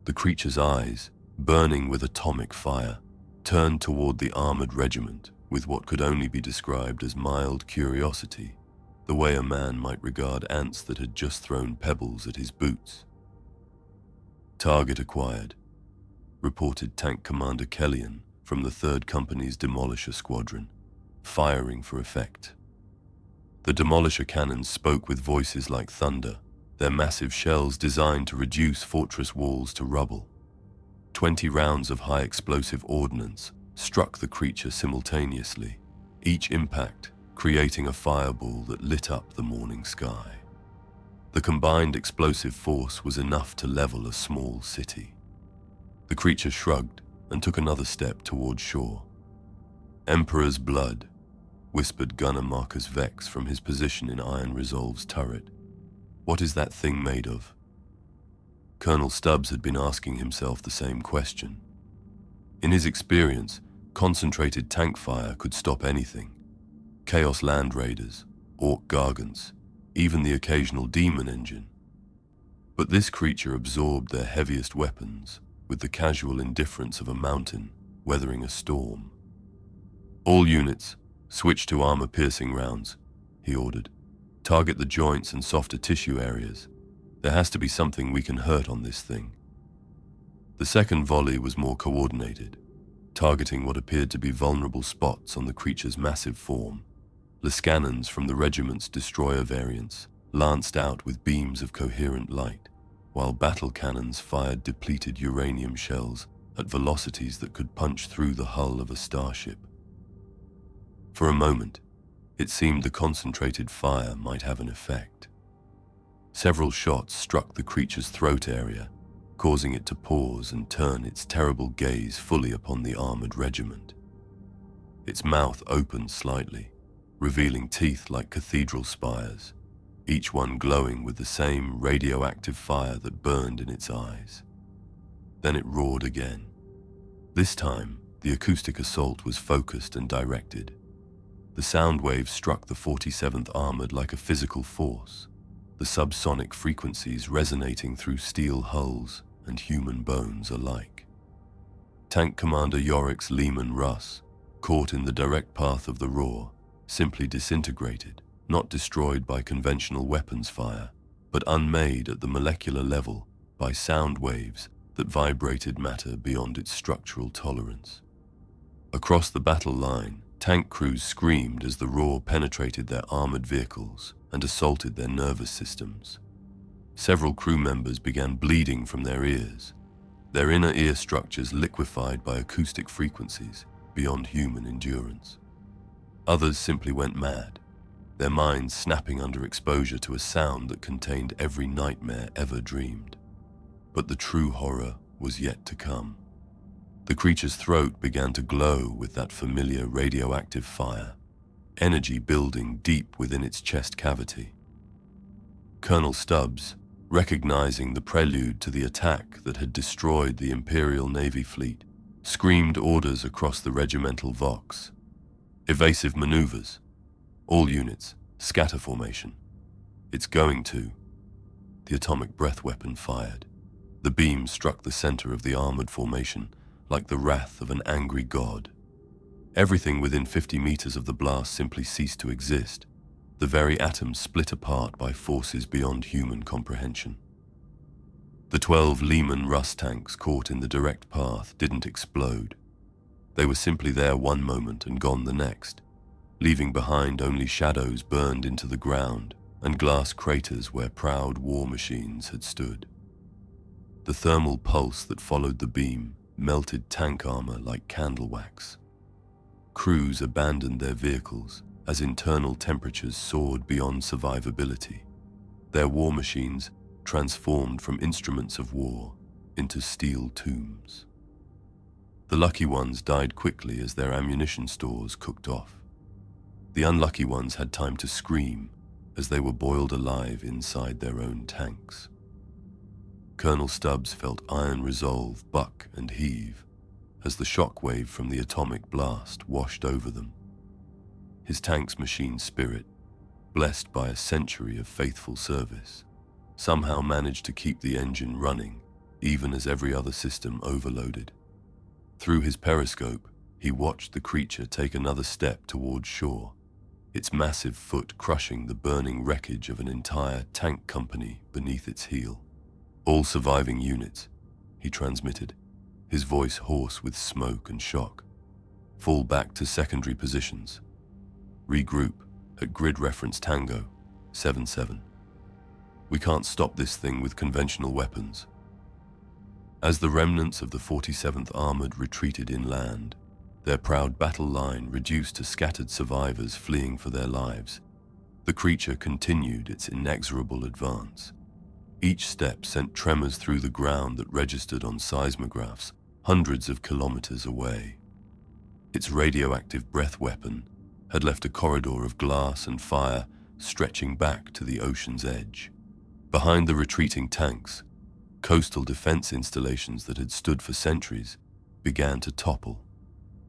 The creature's eyes, burning with atomic fire, turned toward the armored regiment with what could only be described as mild curiosity, the way a man might regard ants that had just thrown pebbles at his boots. "Target acquired," reported Tank Commander Kellyan from the 3rd Company's Demolisher Squadron, firing for effect. The Demolisher cannons spoke with voices like thunder, their massive shells designed to reduce fortress walls to rubble. 20 rounds of high-explosive ordnance struck the creature simultaneously, each impact creating a fireball that lit up the morning sky. The combined explosive force was enough to level a small city. The creature shrugged and took another step toward shore. "Emperor's blood," whispered Gunner Marcus Vex from his position in Iron Resolve's turret. "What is that thing made of?" Colonel Stubbs had been asking himself the same question. In his experience, concentrated tank fire could stop anything. Chaos Land Raiders, Orc Gargants, even the occasional demon engine. But this creature absorbed their heaviest weapons with the casual indifference of a mountain weathering a storm. "All units, switch to armor-piercing rounds," he ordered. "Target the joints and softer tissue areas. There has to be something we can hurt on this thing." The second volley was more coordinated, targeting what appeared to be vulnerable spots on the creature's massive form. Lascannons from the regiment's destroyer variants lanced out with beams of coherent light, while battle cannons fired depleted uranium shells at velocities that could punch through the hull of a starship. For a moment, it seemed the concentrated fire might have an effect. Several shots struck the creature's throat area, causing it to pause and turn its terrible gaze fully upon the armored regiment. Its mouth opened slightly, revealing teeth like cathedral spires, each one glowing with the same radioactive fire that burned in its eyes. Then it roared again. This time, the acoustic assault was focused and directed. The sound waves struck the 47th Armored like a physical force, the subsonic frequencies resonating through steel hulls and human bones alike. Tank Commander Yorick's Lehman Russ, caught in the direct path of the roar, simply disintegrated, not destroyed by conventional weapons fire, but unmade at the molecular level by sound waves that vibrated matter beyond its structural tolerance. Across the battle line, tank crews screamed as the roar penetrated their armored vehicles and assaulted their nervous systems. Several crew members began bleeding from their ears, their inner ear structures liquefied by acoustic frequencies beyond human endurance. Others simply went mad, their minds snapping under exposure to a sound that contained every nightmare ever dreamed. But the true horror was yet to come. The creature's throat began to glow with that familiar radioactive fire, energy building deep within its chest cavity. Colonel Stubbs, recognizing the prelude to the attack that had destroyed the Imperial Navy fleet, screamed orders across the regimental vox. "Evasive maneuvers. All units, scatter formation. It's going to." The atomic breath weapon fired. The beam struck the center of the armored formation like the wrath of an angry god. Everything within 50 meters of the blast simply ceased to exist, the very atoms split apart by forces beyond human comprehension. The 12 Lehman Russ tanks caught in the direct path didn't explode. They were simply there one moment and gone the next, leaving behind only shadows burned into the ground and glass craters where proud war machines had stood. The thermal pulse that followed the beam melted tank armor like candle wax. Crews abandoned their vehicles as internal temperatures soared beyond survivability. Their war machines transformed from instruments of war into steel tombs. The lucky ones died quickly as their ammunition stores cooked off. The unlucky ones had time to scream as they were boiled alive inside their own tanks. Colonel Stubbs felt iron resolve buck and heave as the shockwave from the atomic blast washed over them. His tank's machine spirit, blessed by a century of faithful service, somehow managed to keep the engine running even as every other system overloaded. Through his periscope, he watched the creature take another step toward shore, its massive foot crushing the burning wreckage of an entire tank company beneath its heel. "All surviving units," he transmitted, his voice hoarse with smoke and shock. "Fall back to secondary positions. Regroup at grid reference Tango 77. We can't stop this thing with conventional weapons." As the remnants of the 47th Armored retreated inland, their proud battle line reduced to scattered survivors fleeing for their lives. The creature continued its inexorable advance. Each step sent tremors through the ground that registered on seismographs hundreds of kilometers away. Its radioactive breath weapon had left a corridor of glass and fire stretching back to the ocean's edge. Behind the retreating tanks, coastal defense installations that had stood for centuries began to topple.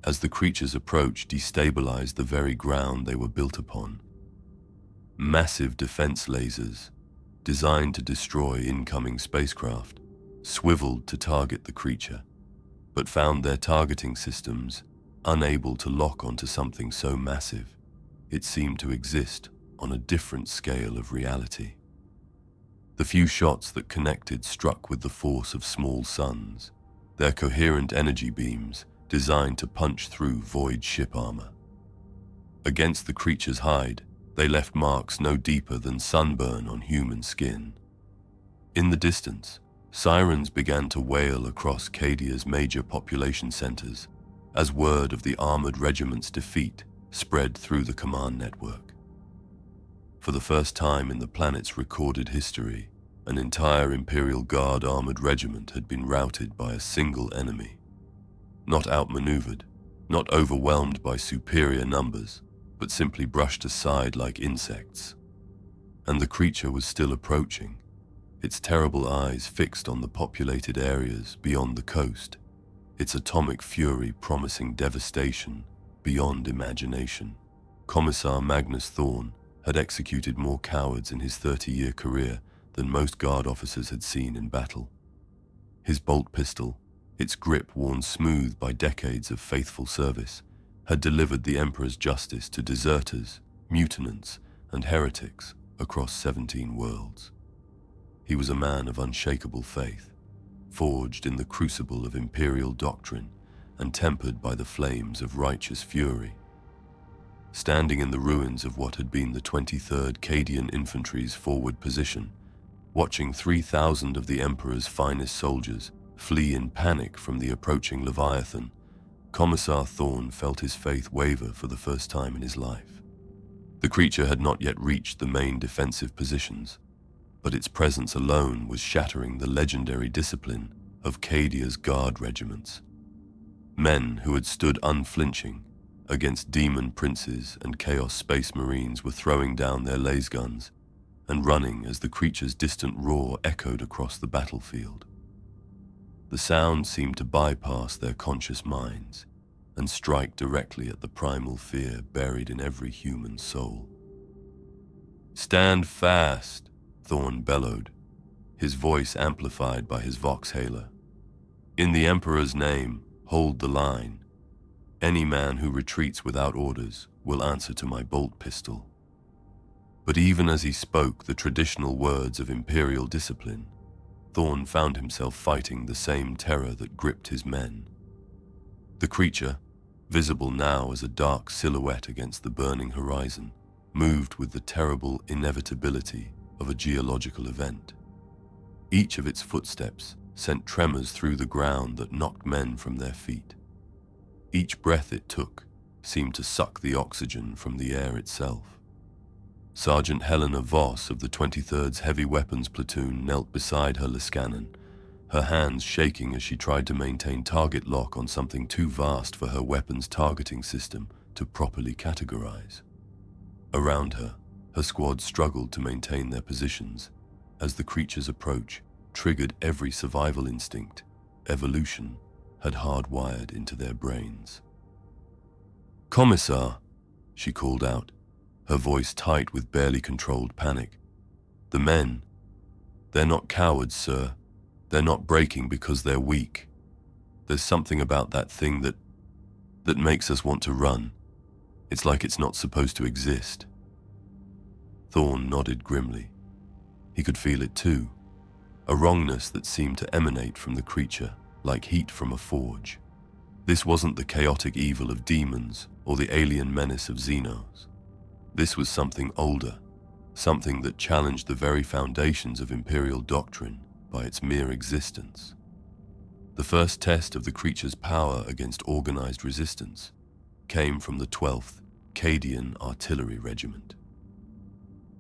As the creature's approach destabilized the very ground they were built upon. Massive defense lasers, designed to destroy incoming spacecraft, swiveled to target the creature, but found their targeting systems unable to lock onto something so massive. It seemed to exist on a different scale of reality. The few shots that connected struck with the force of small suns, their coherent energy beams designed to punch through void ship armor. Against the creature's hide, they left marks no deeper than sunburn on human skin. In the distance, sirens began to wail across Cadia's major population centers as word of the armored regiment's defeat spread through the command network. For the first time in the planet's recorded history, an entire Imperial Guard armored regiment had been routed by a single enemy. Not outmaneuvered, not overwhelmed by superior numbers, but simply brushed aside like insects. And the creature was still approaching, its terrible eyes fixed on the populated areas beyond the coast, its atomic fury promising devastation beyond imagination. Commissar Magnus Thorn had executed more cowards in his 30-year career than most guard officers had seen in battle. His bolt pistol, its grip worn smooth by decades of faithful service, had delivered the Emperor's justice to deserters, mutinants, and heretics across 17 worlds. He was a man of unshakable faith, forged in the crucible of imperial doctrine and tempered by the flames of righteous fury. Standing in the ruins of what had been the 23rd Cadian Infantry's forward position, watching 3,000 of the Emperor's finest soldiers flee in panic from the approaching Leviathan, Commissar Thorn felt his faith waver for the first time in his life. The creature had not yet reached the main defensive positions, but its presence alone was shattering the legendary discipline of Cadia's guard regiments. Men who had stood unflinching against demon princes and chaos space marines were throwing down their laser guns and running as the creature's distant roar echoed across the battlefield. The sound seemed to bypass their conscious minds and strike directly at the primal fear buried in every human soul. "Stand fast," Thorn bellowed, his voice amplified by his voxhaler. "In the Emperor's name, hold the line. Any man who retreats without orders will answer to my bolt pistol." But even as he spoke the traditional words of imperial discipline, Thorn found himself fighting the same terror that gripped his men. The creature, visible now as a dark silhouette against the burning horizon, moved with the terrible inevitability of a geological event. Each of its footsteps sent tremors through the ground that knocked men from their feet. Each breath it took seemed to suck the oxygen from the air itself. Sergeant Helena Voss of the 23rd's Heavy Weapons Platoon knelt beside her Liskanen, her hands shaking as she tried to maintain target lock on something too vast for her weapons targeting system to properly categorize. Around her, her squad struggled to maintain their positions as the creature's approach triggered every survival instinct evolution had hardwired into their brains. "Commissar," she called out, her voice tight with barely controlled panic. "The men, they're not cowards, sir. They're not breaking because they're weak. There's something about that thing that makes us want to run. It's like it's not supposed to exist." Thorn nodded grimly. He could feel it too, a wrongness that seemed to emanate from the creature like heat from a forge. This wasn't the chaotic evil of demons or the alien menace of Xenos. This was something older, something that challenged the very foundations of imperial doctrine by its mere existence. The first test of the creature's power against organized resistance came from the 12th Cadian Artillery Regiment.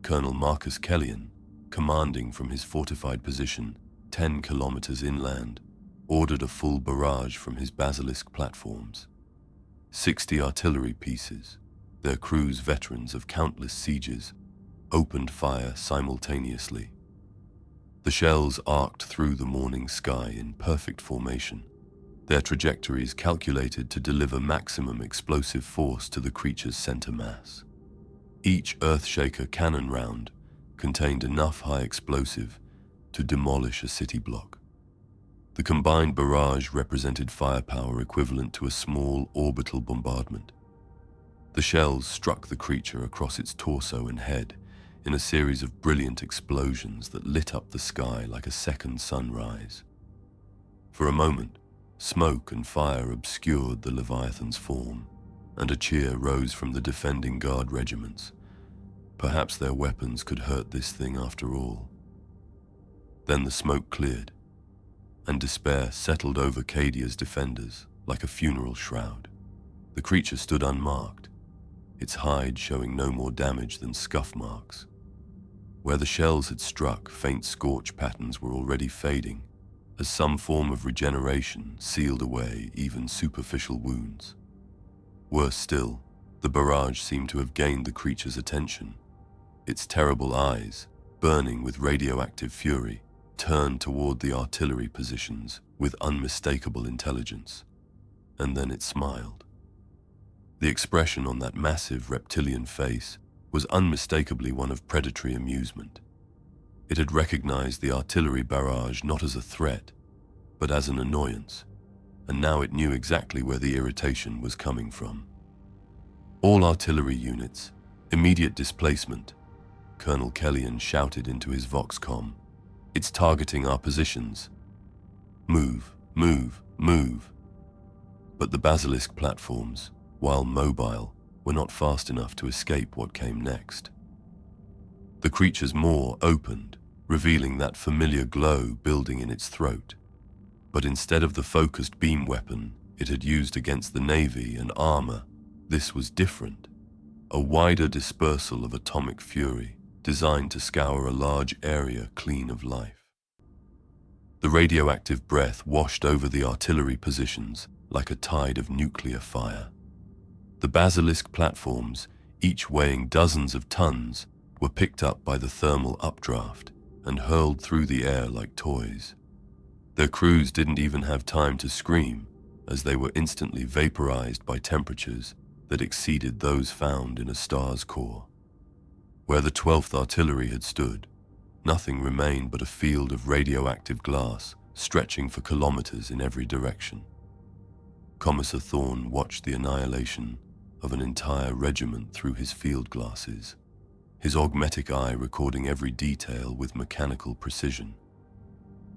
Colonel Marcus Kellion, commanding from his fortified position 10 kilometers inland, ordered a full barrage from his basilisk platforms. 60 artillery pieces, their crews veterans of countless sieges, opened fire simultaneously. The shells arced through the morning sky in perfect formation, their trajectories calculated to deliver maximum explosive force to the creature's center mass. Each Earthshaker cannon round contained enough high explosive to demolish a city block. The combined barrage represented firepower equivalent to a small orbital bombardment. The shells struck the creature across its torso and head in a series of brilliant explosions that lit up the sky like a second sunrise. For a moment, smoke and fire obscured the Leviathan's form, and a cheer rose from the defending guard regiments. Perhaps their weapons could hurt this thing after all. Then the smoke cleared, and despair settled over Cadia's defenders like a funeral shroud. The creature stood unmarked, its hide showing no more damage than scuff marks. Where the shells had struck, faint scorch patterns were already fading, as some form of regeneration sealed away even superficial wounds. Worse still, the barrage seemed to have gained the creature's attention. Its terrible eyes, burning with radioactive fury, turned toward the artillery positions with unmistakable intelligence. And then it smiled. The expression on that massive reptilian face was unmistakably one of predatory amusement. It had recognized the artillery barrage not as a threat, but as an annoyance, and now it knew exactly where the irritation was coming from. "All artillery units, immediate displacement," Colonel Kellion shouted into his Voxcom. "It's targeting our positions. Move, move, move." But the basilisk platforms, while mobile, were not fast enough to escape what came next. The creature's maw opened, revealing that familiar glow building in its throat. But instead of the focused beam weapon it had used against the Navy and armor, this was different. A wider dispersal of atomic fury, designed to scour a large area clean of life. The radioactive breath washed over the artillery positions like a tide of nuclear fire. The basilisk platforms, each weighing dozens of tons, were picked up by the thermal updraft and hurled through the air like toys. Their crews didn't even have time to scream, as they were instantly vaporized by temperatures that exceeded those found in a star's core. Where the 12th Artillery had stood, nothing remained but a field of radioactive glass stretching for kilometers in every direction. Commissar Thorne watched the annihilation of an entire regiment through his field glasses, his augmetic eye recording every detail with mechanical precision.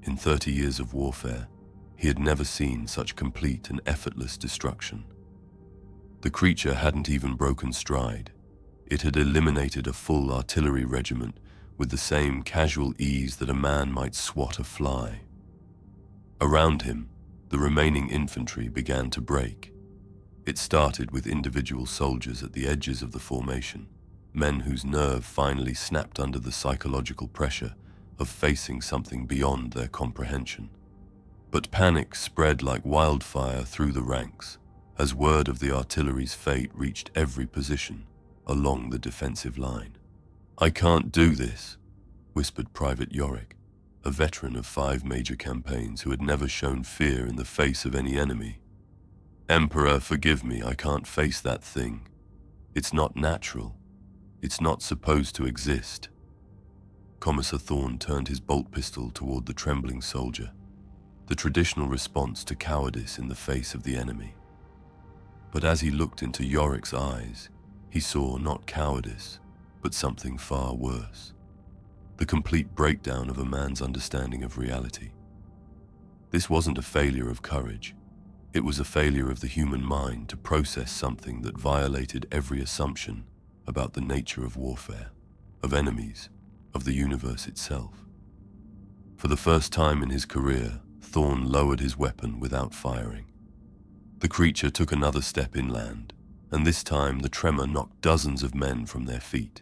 In 30 years of warfare, he had never seen such complete and effortless destruction. The creature hadn't even broken stride. It had eliminated a full artillery regiment with the same casual ease that a man might swat a fly. Around him, the remaining infantry began to break. It started with individual soldiers at the edges of the formation, men whose nerve finally snapped under the psychological pressure of facing something beyond their comprehension. But panic spread like wildfire through the ranks as word of the artillery's fate reached every position along the defensive line. "I can't do this," whispered Private Yorick, a veteran of 5 major campaigns who had never shown fear in the face of any enemy. "Emperor, forgive me, I can't face that thing. It's not natural. It's not supposed to exist." Commissar Thorne turned his bolt pistol toward the trembling soldier, the traditional response to cowardice in the face of the enemy. But as he looked into Yorick's eyes, he saw not cowardice, but something far worse. The complete breakdown of a man's understanding of reality. This wasn't a failure of courage. It was a failure of the human mind to process something that violated every assumption about the nature of warfare, of enemies, of the universe itself. For the first time in his career, Thorn lowered his weapon without firing. The creature took another step inland, and this time the tremor knocked dozens of men from their feet.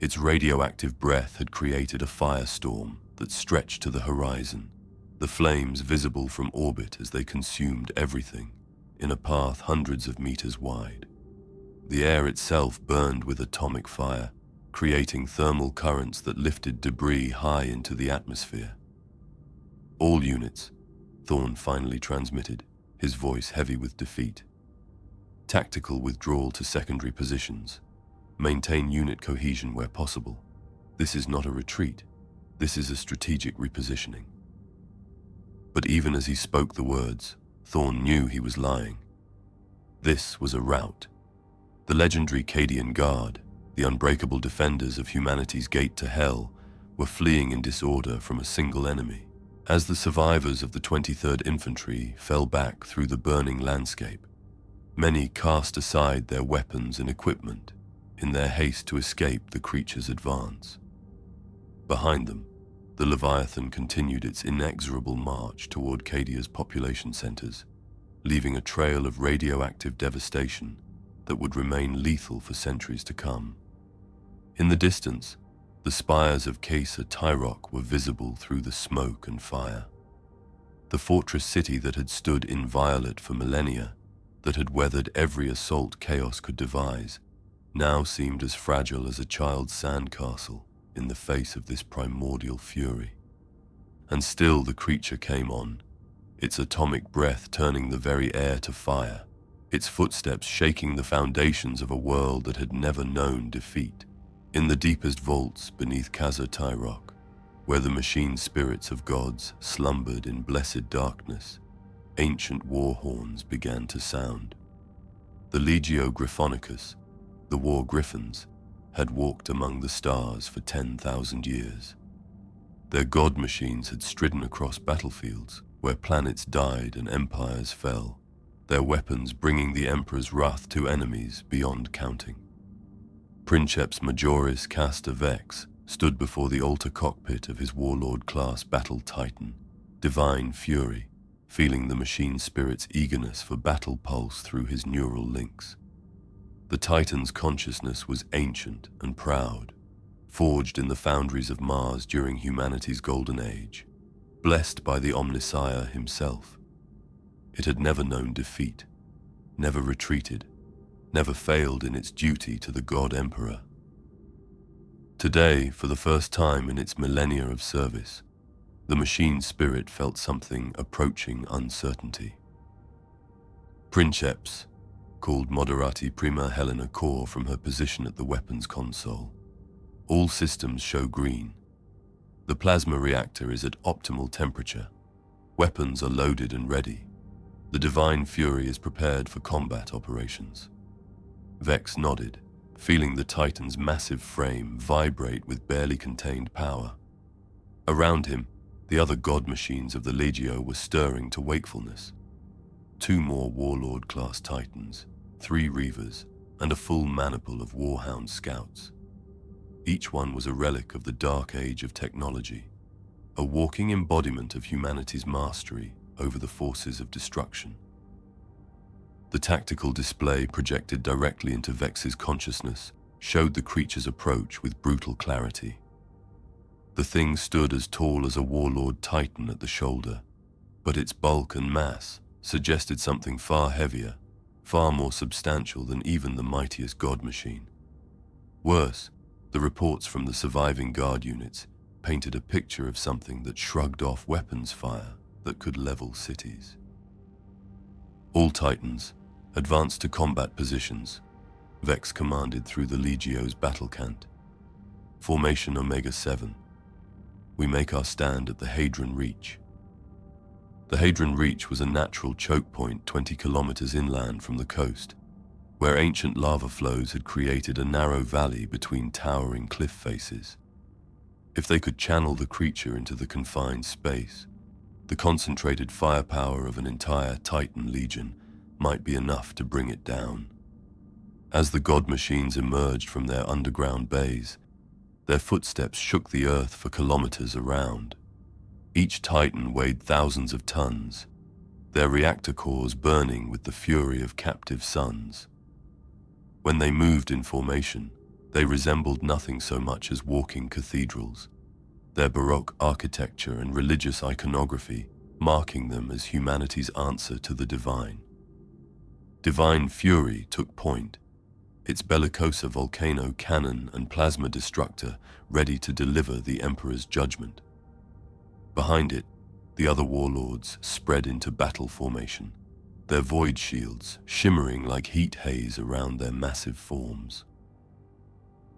Its radioactive breath had created a firestorm that stretched to the horizon, the flames visible from orbit as they consumed everything, in a path hundreds of meters wide. The air itself burned with atomic fire, creating thermal currents that lifted debris high into the atmosphere. "All units," Thorn finally transmitted, his voice heavy with defeat. "Tactical withdrawal to secondary positions. Maintain unit cohesion where possible. This is not a retreat. This is a strategic repositioning." But even as he spoke the words, Thorn knew he was lying. This was a rout. The legendary Cadian Guard, the unbreakable defenders of humanity's gate to hell, were fleeing in disorder from a single enemy. As the survivors of the 23rd Infantry fell back through the burning landscape, many cast aside their weapons and equipment in their haste to escape the creature's advance. Behind them, the Leviathan continued its inexorable march toward Cadia's population centers, leaving a trail of radioactive devastation that would remain lethal for centuries to come. In the distance, the spires of Caesar Tyrock were visible through the smoke and fire. The fortress city that had stood inviolate for millennia, that had weathered every assault chaos could devise, now seemed as fragile as a child's sandcastle in the face of this primordial fury. And still the creature came on, its atomic breath turning the very air to fire, its footsteps shaking the foundations of a world that had never known defeat. In the deepest vaults beneath Cadia Tyrock, where the machine spirits of gods slumbered in blessed darkness, ancient war horns began to sound. The Legio Griffonicus, the war griffins, had walked among the stars for 10,000 years. Their god machines had stridden across battlefields where planets died and empires fell, their weapons bringing the Emperor's wrath to enemies beyond counting. Princeps Majoris Castor Vex stood before the altar cockpit of his warlord-class battle titan, divine fury, feeling the machine spirit's eagerness for battle pulse through his neural links. The titan's consciousness was ancient and proud, forged in the foundries of Mars during humanity's golden age, blessed by the Omnissiah himself. It had never known defeat, never retreated, never failed in its duty to the God Emperor. Today, for the first time in its millennia of service, the machine spirit felt something approaching uncertainty. Princeps called Moderati Prima Helena Core from her position at the weapons console. All systems show green. The plasma reactor is at optimal temperature. Weapons are loaded and ready. The divine fury is prepared for combat operations. Vex nodded, feeling the Titan's massive frame vibrate with barely contained power. Around him, the other god machines of the Legio were stirring to wakefulness. 2 more warlord-class Titans, 3 Reavers, and a full maniple of Warhound scouts. Each one was a relic of the dark age of technology, a walking embodiment of humanity's mastery over the forces of destruction. The tactical display projected directly into Vex's consciousness showed the creature's approach with brutal clarity. The thing stood as tall as a warlord titan at the shoulder, but its bulk and mass suggested something far heavier, far more substantial than even the mightiest god machine. Worse, the reports from the surviving guard units painted a picture of something that shrugged off weapons fire that could level cities. All Titans, advance to combat positions, Vex commanded through the Legio's battle cant. Formation Omega 7. We make our stand at the Hadron Reach. The Hadron Reach was a natural choke point 20 kilometers inland from the coast, where ancient lava flows had created a narrow valley between towering cliff faces. If they could channel the creature into the confined space, the concentrated firepower of an entire Titan legion might be enough to bring it down. As the god machines emerged from their underground bays, their footsteps shook the earth for kilometers around. Each Titan weighed thousands of tons, their reactor cores burning with the fury of captive suns. When they moved in formation, they resembled nothing so much as walking cathedrals, their Baroque architecture and religious iconography marking them as humanity's answer to the divine. Divine fury took point, its bellicosa volcano cannon and plasma destructor ready to deliver the Emperor's judgment. Behind it, the other warlords spread into battle formation, their void shields shimmering like heat haze around their massive forms.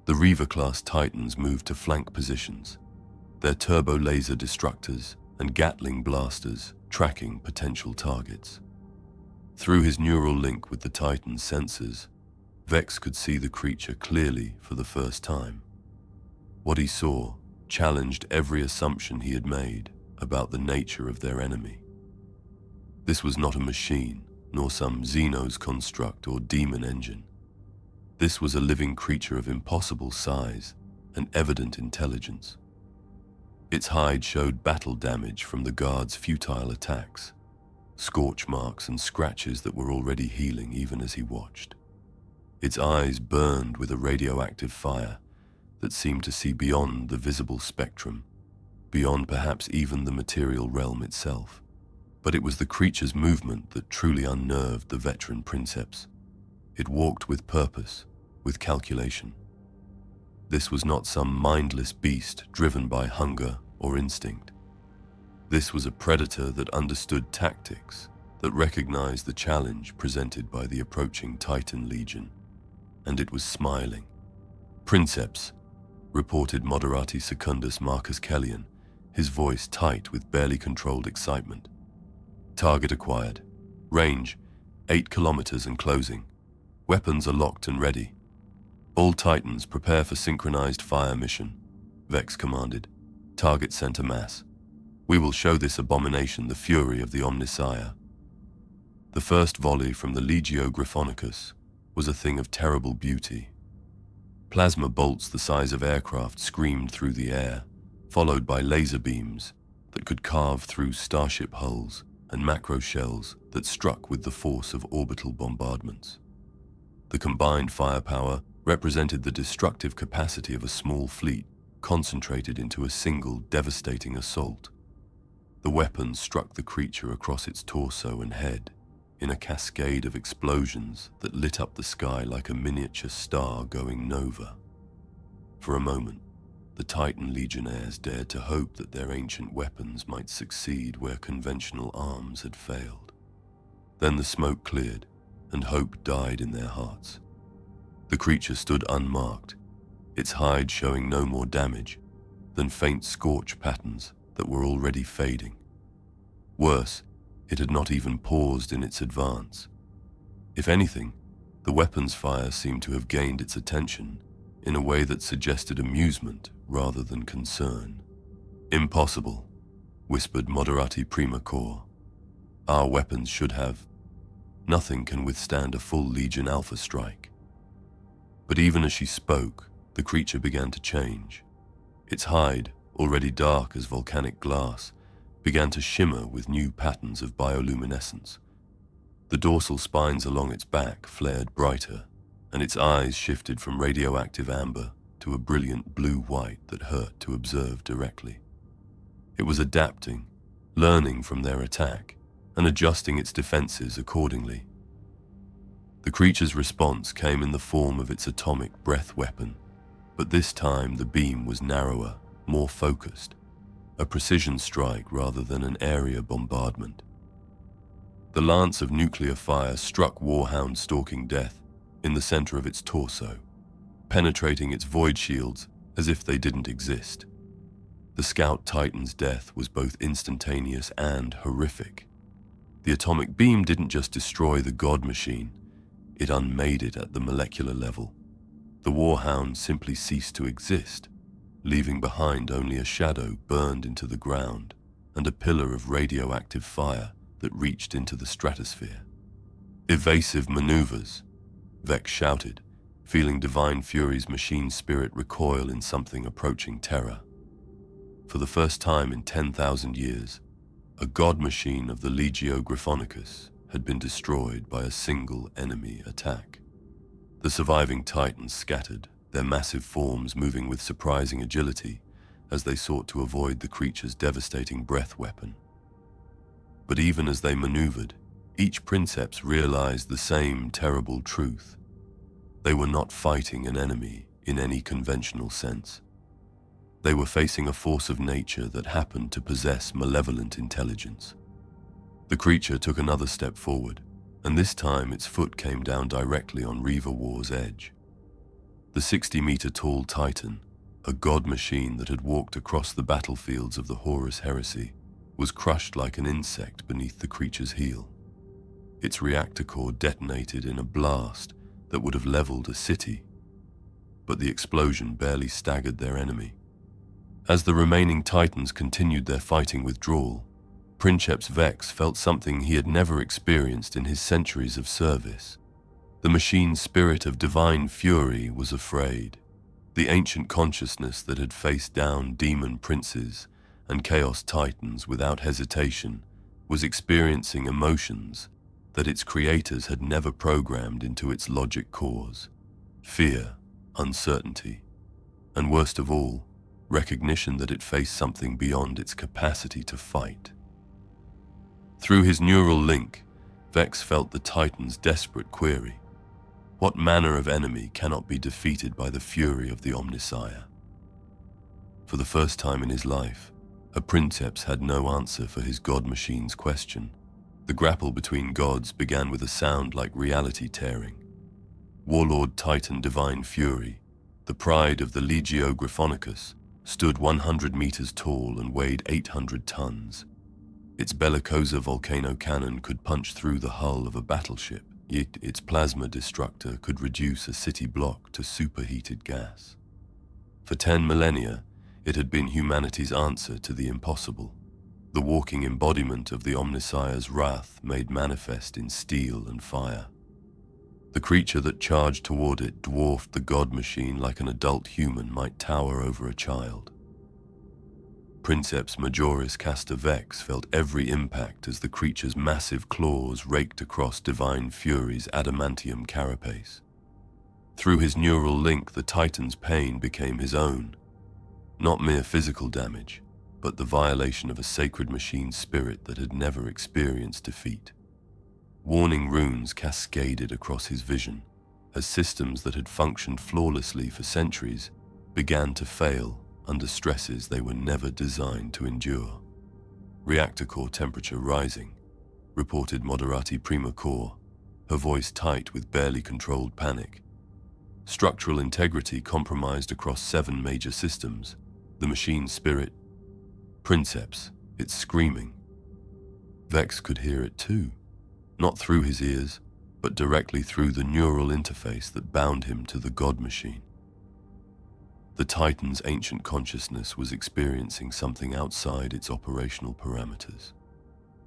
The Reaver-class Titans moved to flank positions, their turbo laser destructors and Gatling blasters tracking potential targets. Through his neural link with the Titan's sensors, Vex could see the creature clearly for the first time. What he saw challenged every assumption he had made about the nature of their enemy. This was not a machine, nor some Xenos construct or demon engine. This was a living creature of impossible size and evident intelligence. Its hide showed battle damage from the guards' futile attacks, scorch marks and scratches that were already healing even as he watched. Its eyes burned with a radioactive fire that seemed to see beyond the visible spectrum, beyond perhaps even the material realm itself. But it was the creature's movement that truly unnerved the veteran princeps. It walked with purpose, with calculation. This was not some mindless beast driven by hunger or instinct. This was a predator that understood tactics, that recognized the challenge presented by the approaching Titan Legion. And it was smiling. "Princeps," reported Moderati Secundus Marcus Kellian, his voice tight with barely controlled excitement. "Target acquired. Range, 8 kilometers and closing. Weapons are locked and ready. All Titans prepare for synchronized fire mission," Vex commanded. "Target center mass. We will show this abomination the fury of the Omnissiah." The first volley from the Legio Gryphonicus was a thing of terrible beauty. Plasma bolts the size of aircraft screamed through the air, followed by laser beams that could carve through starship hulls and macro shells that struck with the force of orbital bombardments. The combined firepower represented the destructive capacity of a small fleet concentrated into a single devastating assault. The weapons struck the creature across its torso and head in a cascade of explosions that lit up the sky like a miniature star going nova. For a moment, the Titan legionnaires dared to hope that their ancient weapons might succeed where conventional arms had failed. Then the smoke cleared, and hope died in their hearts. The creature stood unmarked, its hide showing no more damage than faint scorch patterns that were already fading. Worse, it had not even paused in its advance. If anything, the weapon's fire seemed to have gained its attention in a way that suggested amusement rather than concern. "Impossible," whispered Moderati Prima Corps. "Our weapons should have. Nothing can withstand a full Legion Alpha strike." But even as she spoke, the creature began to change. Its hide, already dark as volcanic glass, began to shimmer with new patterns of bioluminescence. The dorsal spines along its back flared brighter, and its eyes shifted from radioactive amber to a brilliant blue-white that hurt to observe directly. It was adapting, learning from their attack, and adjusting its defenses accordingly. The creature's response came in the form of its atomic breath weapon, but this time the beam was narrower, more focused, a precision strike rather than an area bombardment. The lance of nuclear fire struck Warhound stalking death in the center of its torso, penetrating its void shields as if they didn't exist. The Scout Titan's death was both instantaneous and horrific. The atomic beam didn't just destroy the God machine, it unmade it at the molecular level. The Warhound simply ceased to exist, leaving behind only a shadow burned into the ground and a pillar of radioactive fire that reached into the stratosphere. "Evasive maneuvers," Vex shouted, feeling Divine Fury's machine spirit recoil in something approaching terror. For For the first time in 10,000 years, a god machine of the Legio Gryphonicus had been destroyed by a single enemy attack. The surviving titans scattered, their massive forms moving with surprising agility as they sought to avoid the creature's devastating breath weapon. But even as they maneuvered, each princeps realized the same terrible truth. They were not fighting an enemy in any conventional sense. They were facing a force of nature that happened to possess malevolent intelligence. The creature took another step forward, and this time its foot came down directly on Reaver War's edge. The 60-meter-tall Titan, a god machine that had walked across the battlefields of the Horus Heresy, was crushed like an insect beneath the creature's heel. Its reactor core detonated in a blast that would have leveled a city, but the explosion barely staggered their enemy. As the remaining Titans continued their fighting withdrawal, Princeps Vex felt something he had never experienced in his centuries of service. The machine's spirit of divine fury was afraid. The ancient consciousness that had faced down demon princes and chaos titans without hesitation was experiencing emotions that its creators had never programmed into its logic cores: fear, uncertainty, and worst of all, recognition that it faced something beyond its capacity to fight. Through his neural link, Vex felt the Titan's desperate query: what manner of enemy cannot be defeated by the fury of the Omnissiah? For the first time in his life, a princeps had no answer for his god machine's question. The grapple between gods began with a sound like reality tearing. Warlord Titan Divine Fury, the pride of the Legio Gryphonicus, stood 100 meters tall and weighed 800 tons. Its bellicosa volcano cannon could punch through the hull of a battleship, yet its plasma destructor could reduce a city block to superheated gas. For 10 millennia, it had been humanity's answer to the impossible, the walking embodiment of the Omnissiah's wrath made manifest in steel and fire. The creature that charged toward it dwarfed the god machine like an adult human might tower over a child. Princeps Majoris Castor Vex felt every impact as the creature's massive claws raked across Divine Fury's adamantium carapace. Through his neural link, the Titan's pain became his own. Not mere physical damage, but the violation of a sacred machine's spirit that had never experienced defeat. Warning runes cascaded across his vision as systems that had functioned flawlessly for centuries began to fail under stresses they were never designed to endure. Reactor core temperature rising, reported Moderati Prima Core, her voice tight with barely controlled panic. Structural integrity compromised across 7 major systems. The machine's spirit, Princeps, it's screaming. Vex could hear it too, not through his ears, but directly through the neural interface that bound him to the god machine. The Titan's ancient consciousness was experiencing something outside its operational parameters.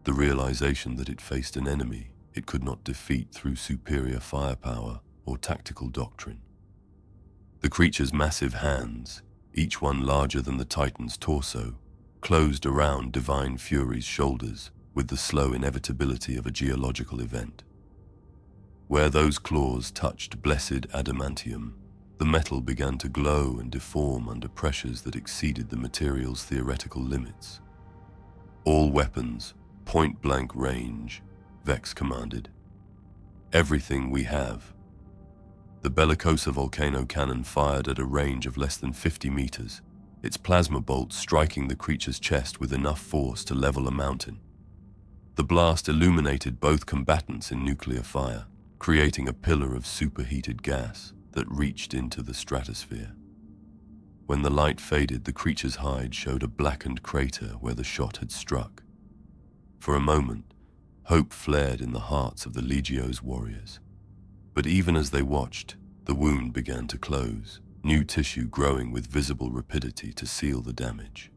The realization that it faced an enemy it could not defeat through superior firepower or tactical doctrine. The creature's massive hands, each one larger than the Titan's torso, closed around Divine Fury's shoulders with the slow inevitability of a geological event. Where those claws touched blessed adamantium, the metal began to glow and deform under pressures that exceeded the material's theoretical limits. All weapons, point-blank range, Vex commanded. Everything we have. The bellicosa volcano cannon fired at a range of less than 50 meters, its plasma bolts striking the creature's chest with enough force to level a mountain. The blast illuminated both combatants in nuclear fire, creating a pillar of superheated gas that reached into the stratosphere. When the light faded, the creature's hide showed a blackened crater where the shot had struck. For a moment, hope flared in the hearts of the Legio's warriors. But even as they watched, the wound began to close, new tissue growing with visible rapidity to seal the damage.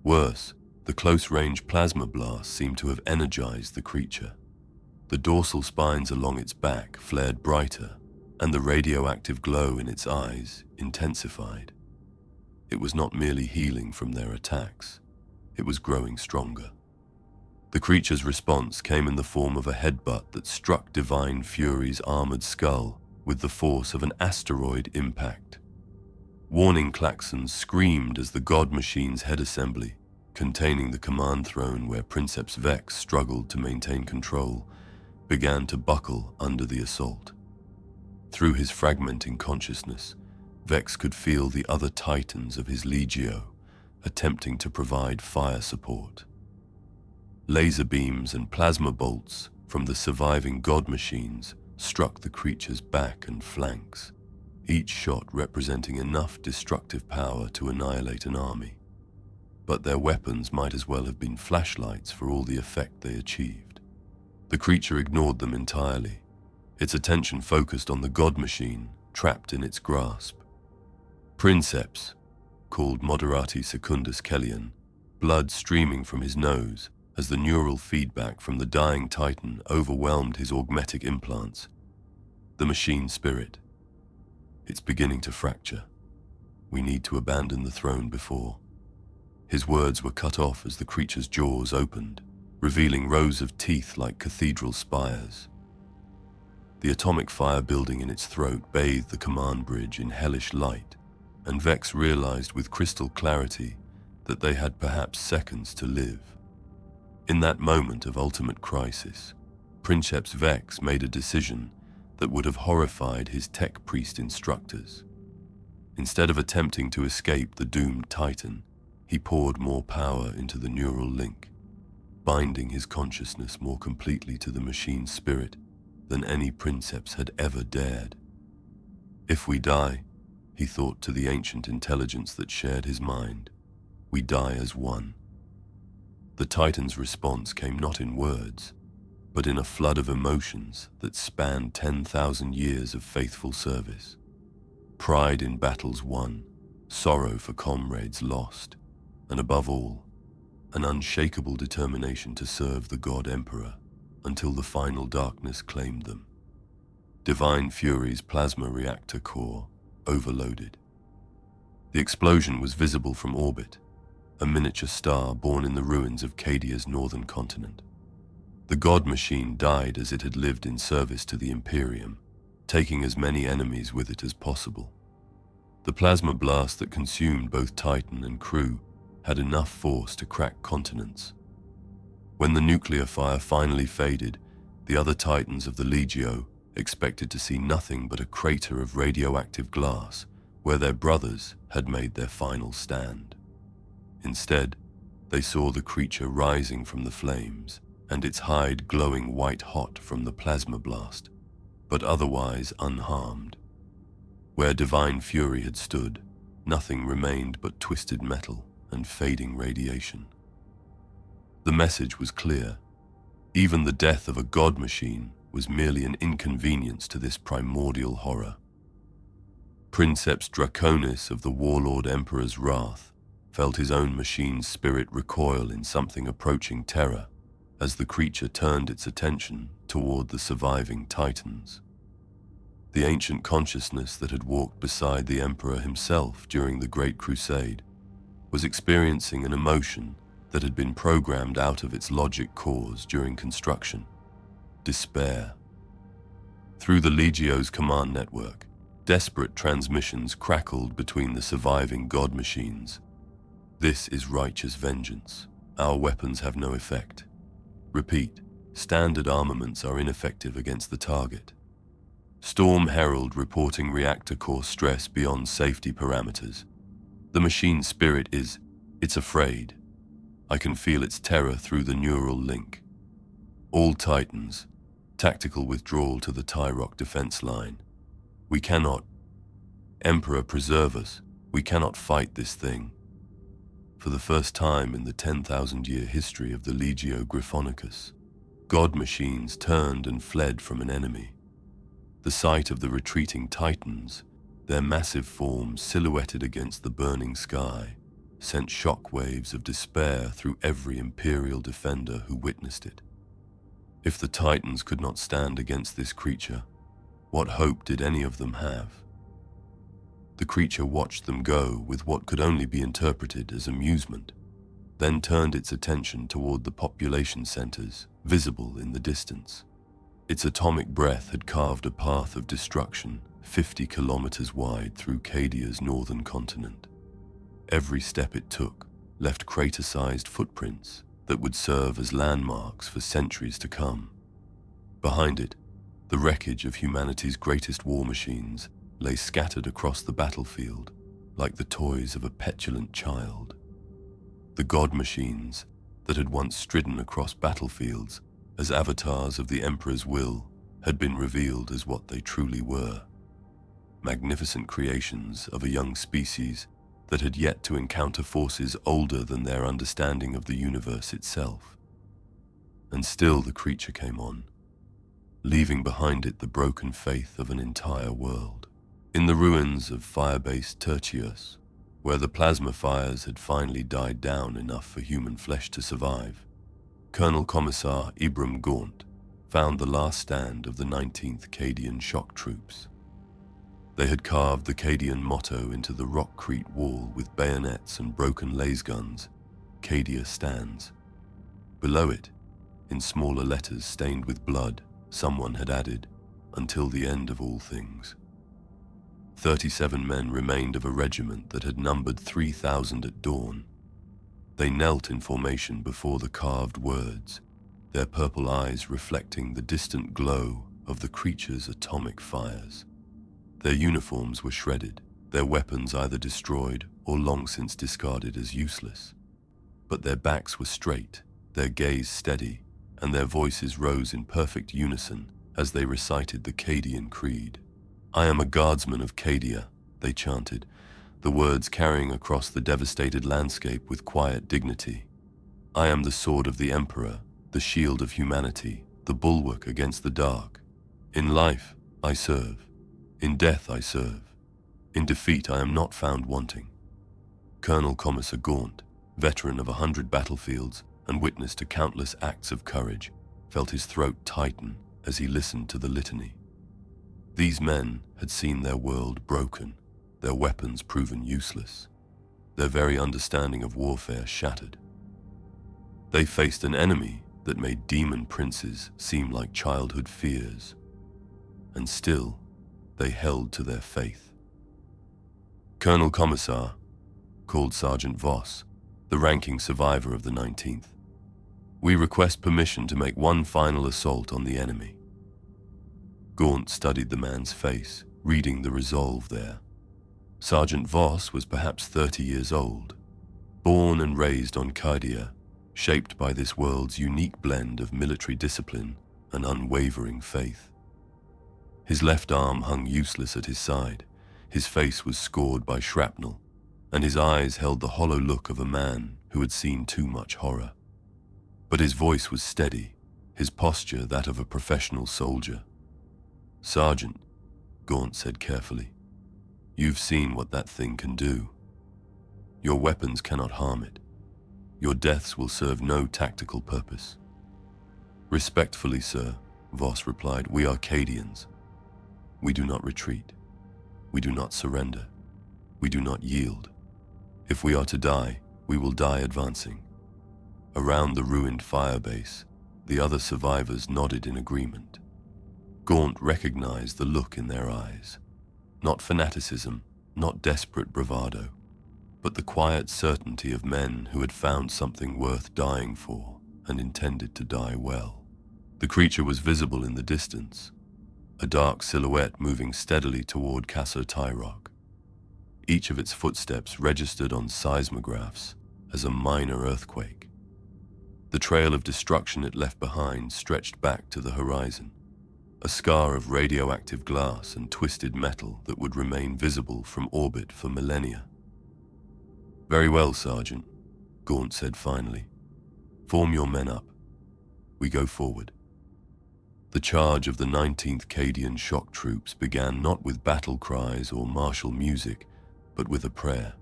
Worse, the close-range plasma blast seemed to have energized the creature. The dorsal spines along its back flared brighter, and the radioactive glow in its eyes intensified. It was not merely healing from their attacks, it was growing stronger. The creature's response came in the form of a headbutt that struck Divine Fury's armored skull with the force of an asteroid impact. Warning klaxons screamed as the God Machine's head assembly, containing the command throne where Princeps Vex struggled to maintain control, began to buckle under the assault. Through his fragmenting consciousness, Vex could feel the other titans of his legio attempting to provide fire support. Laser beams and plasma bolts from the surviving God Machines struck the creature's back and flanks, each shot representing enough destructive power to annihilate an army. But their weapons might as well have been flashlights for all the effect they achieved. The creature ignored them entirely, its attention focused on the God Machine trapped in its grasp. Princeps, called Moderati Secundus Kellian, blood streaming from his nose as the neural feedback from the dying titan overwhelmed his augmetic implants. The machine spirit. It's beginning to fracture. We need to abandon the throne before. His words were cut off as the creature's jaws opened, revealing rows of teeth like cathedral spires. The atomic fire building in its throat bathed the command bridge in hellish light, and Vex realized with crystal clarity that they had perhaps seconds to live. In that moment of ultimate crisis, Princeps Vex made a decision that would have horrified his tech priest instructors. Instead of attempting to escape the doomed titan, he poured more power into the neural link, binding his consciousness more completely to the machine's spirit than any Princeps had ever dared. If we die, he thought to the ancient intelligence that shared his mind, we die as one. The Titan's response came not in words, but in a flood of emotions that spanned 10,000 years of faithful service. Pride in battles won, sorrow for comrades lost, and above all, an unshakable determination to serve the God Emperor until the final darkness claimed them. Divine Fury's plasma reactor core overloaded. The explosion was visible from orbit, a miniature star born in the ruins of Cadia's northern continent. The God Machine died as it had lived in service to the Imperium, taking as many enemies with it as possible. The plasma blast that consumed both Titan and crew had enough force to crack continents. When the nuclear fire finally faded, the other Titans of the Legio expected to see nothing but a crater of radioactive glass where their brothers had made their final stand. Instead, they saw the creature rising from the flames and its hide glowing white-hot from the plasma blast, but otherwise unharmed. Where Divine Fury had stood, nothing remained but twisted metal and fading radiation. The message was clear. Even the death of a God Machine was merely an inconvenience to this primordial horror. Princeps Draconis of the Warlord Emperor's wrath felt his own machine's spirit recoil in something approaching terror as the creature turned its attention toward the surviving Titans. The ancient consciousness that had walked beside the Emperor himself during the Great Crusade was experiencing an emotion that had been programmed out of its logic cores during construction: despair. Through the Legio's command network, desperate transmissions crackled between the surviving God Machines. This is righteous vengeance. Our weapons have no effect. Repeat, standard armaments are ineffective against the target. Storm Herald reporting reactor core stress beyond safety parameters. The machine's spirit it's afraid. I can feel its terror through the neural link. All Titans, tactical withdrawal to the Tyrock defense line. We cannot. Emperor, preserve us. We cannot fight this thing. For the first time in the 10,000-year history of the Legio Gryphonicus, God Machines turned and fled from an enemy. The sight of the retreating Titans, their massive forms silhouetted against the burning sky, sent shockwaves of despair through every Imperial defender who witnessed it. If the Titans could not stand against this creature, what hope did any of them have? The creature watched them go with what could only be interpreted as amusement, then turned its attention toward the population centers, visible in the distance. Its atomic breath had carved a path of destruction 50 kilometers wide through Cadia's northern continent. Every step it took left crater-sized footprints that would serve as landmarks for centuries to come. Behind it, the wreckage of humanity's greatest war machines lay scattered across the battlefield like the toys of a petulant child. The god machines that had once stridden across battlefields as avatars of the Emperor's will had been revealed as what they truly were: magnificent creations of a young species that had yet to encounter forces older than their understanding of the universe itself. And still the creature came on, leaving behind it the broken faith of an entire world. In the ruins of Firebase Tertius, where the plasma fires had finally died down enough for human flesh to survive, Colonel Commissar Ibram Gaunt found the last stand of the 19th Cadian shock troops. They had carved the Cadian motto into the rockcrete wall with bayonets and broken laser guns. Cadia stands. Below it, in smaller letters stained with blood, someone had added, "Until the end of all things." 37 men remained of a regiment that had numbered 3,000 at dawn. They knelt in formation before the carved words, their purple eyes reflecting the distant glow of the creature's atomic fires. Their uniforms were shredded, their weapons either destroyed or long since discarded as useless. But their backs were straight, their gaze steady, and their voices rose in perfect unison as they recited the Cadian creed. "I am a guardsman of Cadia," they chanted, the words carrying across the devastated landscape with quiet dignity. "I am the sword of the Emperor, the shield of humanity, the bulwark against the dark. In life, I serve. In death, I serve. In defeat, I am not found wanting." Colonel Commissar Gaunt, veteran of 100 battlefields and witness to countless acts of courage, felt his throat tighten as he listened to the litany. These men had seen their world broken, their weapons proven useless, their very understanding of warfare shattered. They faced an enemy that made demon princes seem like childhood fears, and still they held to their faith. "Colonel Commissar," called Sergeant Voss, the ranking survivor of the 19th, "we request permission to make one final assault on the enemy." Gaunt studied the man's face, reading the resolve there. Sergeant Voss was perhaps 30 years old, born and raised on Cadia, shaped by this world's unique blend of military discipline and unwavering faith. His left arm hung useless at his side, his face was scored by shrapnel, and his eyes held the hollow look of a man who had seen too much horror. But his voice was steady, his posture that of a professional soldier. "Sergeant," Gaunt said carefully, "you've seen what that thing can do. Your weapons cannot harm it. Your deaths will serve no tactical purpose." "Respectfully, sir," Voss replied, "we are Cadians. We do not retreat. We do not surrender. We do not yield. If we are to die, we will die advancing." Around the ruined firebase, the other survivors nodded in agreement. Gaunt recognized the look in their eyes. Not fanaticism, not desperate bravado, but the quiet certainty of men who had found something worth dying for and intended to die well. The creature was visible in the distance, a dark silhouette moving steadily toward Casso Tyrock. Each of its footsteps registered on seismographs as a minor earthquake. The trail of destruction it left behind stretched back to the horizon, a scar of radioactive glass and twisted metal that would remain visible from orbit for millennia. "Very well, Sergeant," Gaunt said finally. "Form your men up. We go forward." The charge of the 19th Cadian shock troops began not with battle cries or martial music, but with a prayer.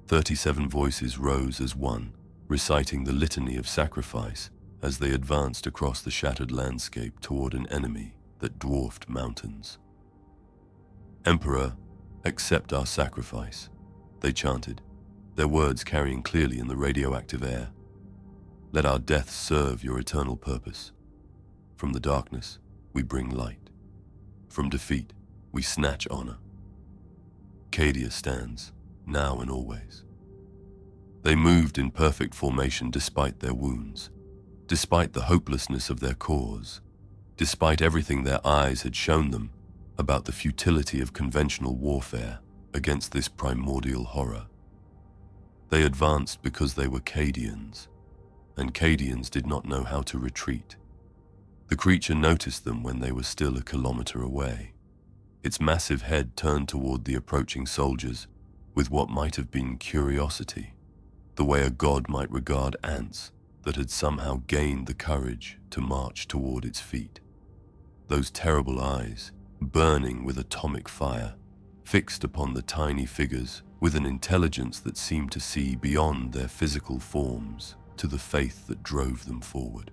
37 voices rose as one, reciting the litany of sacrifice as they advanced across the shattered landscape toward an enemy that dwarfed mountains. "Emperor, "Accept our sacrifice," they chanted, their words carrying clearly in the radioactive air. "Let our death serve your eternal purpose. From the darkness, we bring light. From defeat, we snatch honor." Cadia stands, now and always. They moved in perfect formation despite their wounds, despite the hopelessness of their cause, despite everything their eyes had shown them about the futility of conventional warfare against this primordial horror. They advanced because they were Cadians, and Cadians did not know how to retreat. The creature noticed them when they were still a kilometer away. Its massive head turned toward the approaching soldiers with what might have been curiosity, the way a god might regard ants that had somehow gained the courage to march toward its feet. Those terrible eyes, burning with atomic fire, fixed upon the tiny figures with an intelligence that seemed to see beyond their physical forms to the faith that drove them forward.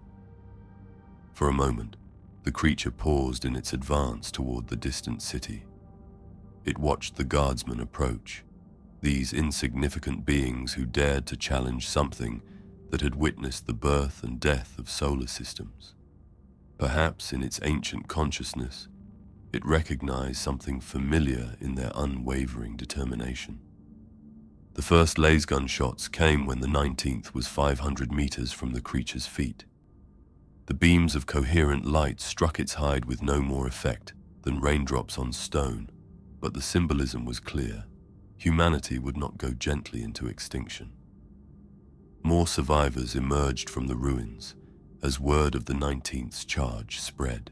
For a moment, the creature paused in its advance toward the distant city. It watched the guardsmen approach, these insignificant beings who dared to challenge something that had witnessed the birth and death of solar systems. Perhaps in its ancient consciousness, it recognized something familiar in their unwavering determination. The first laser shots came when the 19th was 500 meters from the creature's feet. The beams of coherent light struck its hide with no more effect than raindrops on stone, but the symbolism was clear. Humanity would not go gently into extinction. More survivors emerged from the ruins as word of the 19th's charge spread.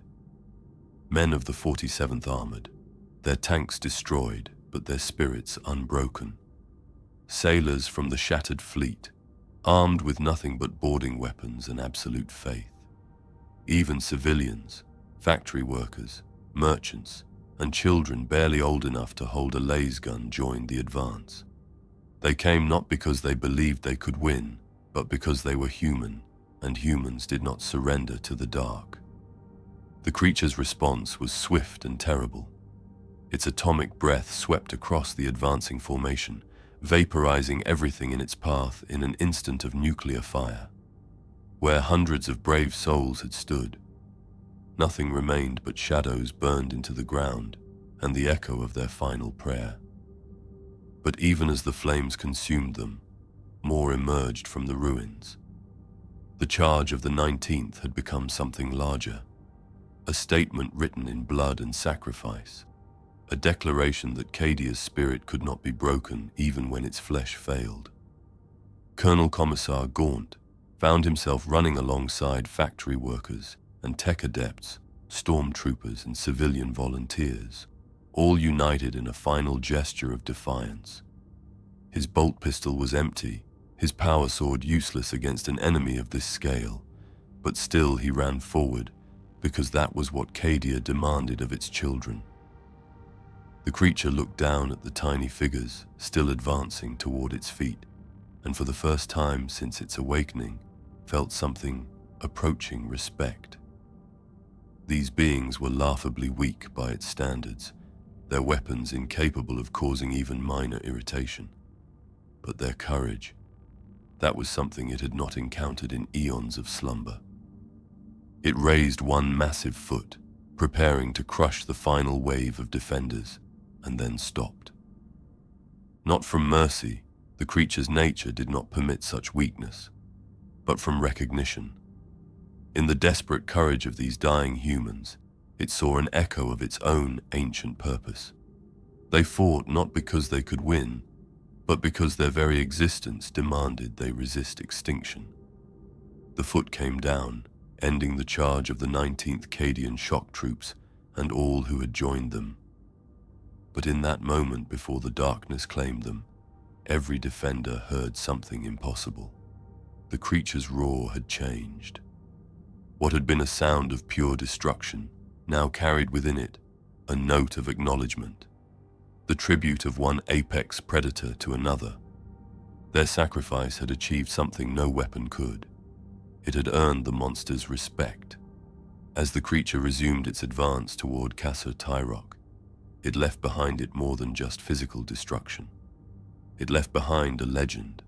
Men of the 47th Armored, their tanks destroyed but their spirits unbroken. Sailors from the shattered fleet, armed with nothing but boarding weapons and absolute faith. Even civilians, factory workers, merchants, and children barely old enough to hold a laser gun joined the advance. They came not because they believed they could win, but because they were human, and humans did not surrender to the dark. The creature's response was swift and terrible. Its atomic breath swept across the advancing formation, vaporizing everything in its path in an instant of nuclear fire. Where hundreds of brave souls had stood, nothing remained but shadows burned into the ground and the echo of their final prayer. But even as the flames consumed them, more emerged from the ruins. The charge of the 19th had become something larger, a statement written in blood and sacrifice, a declaration that Cadia's spirit could not be broken even when its flesh failed. Colonel Commissar Gaunt found himself running alongside factory workers and tech adepts, stormtroopers and civilian volunteers, all united in a final gesture of defiance. His bolt pistol was empty, his power sword useless against an enemy of this scale, but still he ran forward because that was what Cadia demanded of its children. The creature looked down at the tiny figures still advancing toward its feet, and for the first time since its awakening, felt something approaching respect. These beings were laughably weak by its standards, their weapons incapable of causing even minor irritation. But their courage, that was something it had not encountered in eons of slumber. It raised one massive foot, preparing to crush the final wave of defenders, and then stopped. Not from mercy, the creature's nature did not permit such weakness, but from recognition. In the desperate courage of these dying humans, it saw an echo of its own ancient purpose. They fought not because they could win, but because their very existence demanded they resist extinction. The foot came down, ending the charge of the 19th Cadian shock troops and all who had joined them. But in that moment before the darkness claimed them, every defender heard something impossible. The creature's roar had changed. What had been a sound of pure destruction now carried within it a note of acknowledgement, the tribute of one apex predator to another. Their sacrifice had achieved something no weapon could. It had earned the monster's respect. As the creature resumed its advance toward Casa Tyrok, it left behind it more than just physical destruction. It left behind a legend,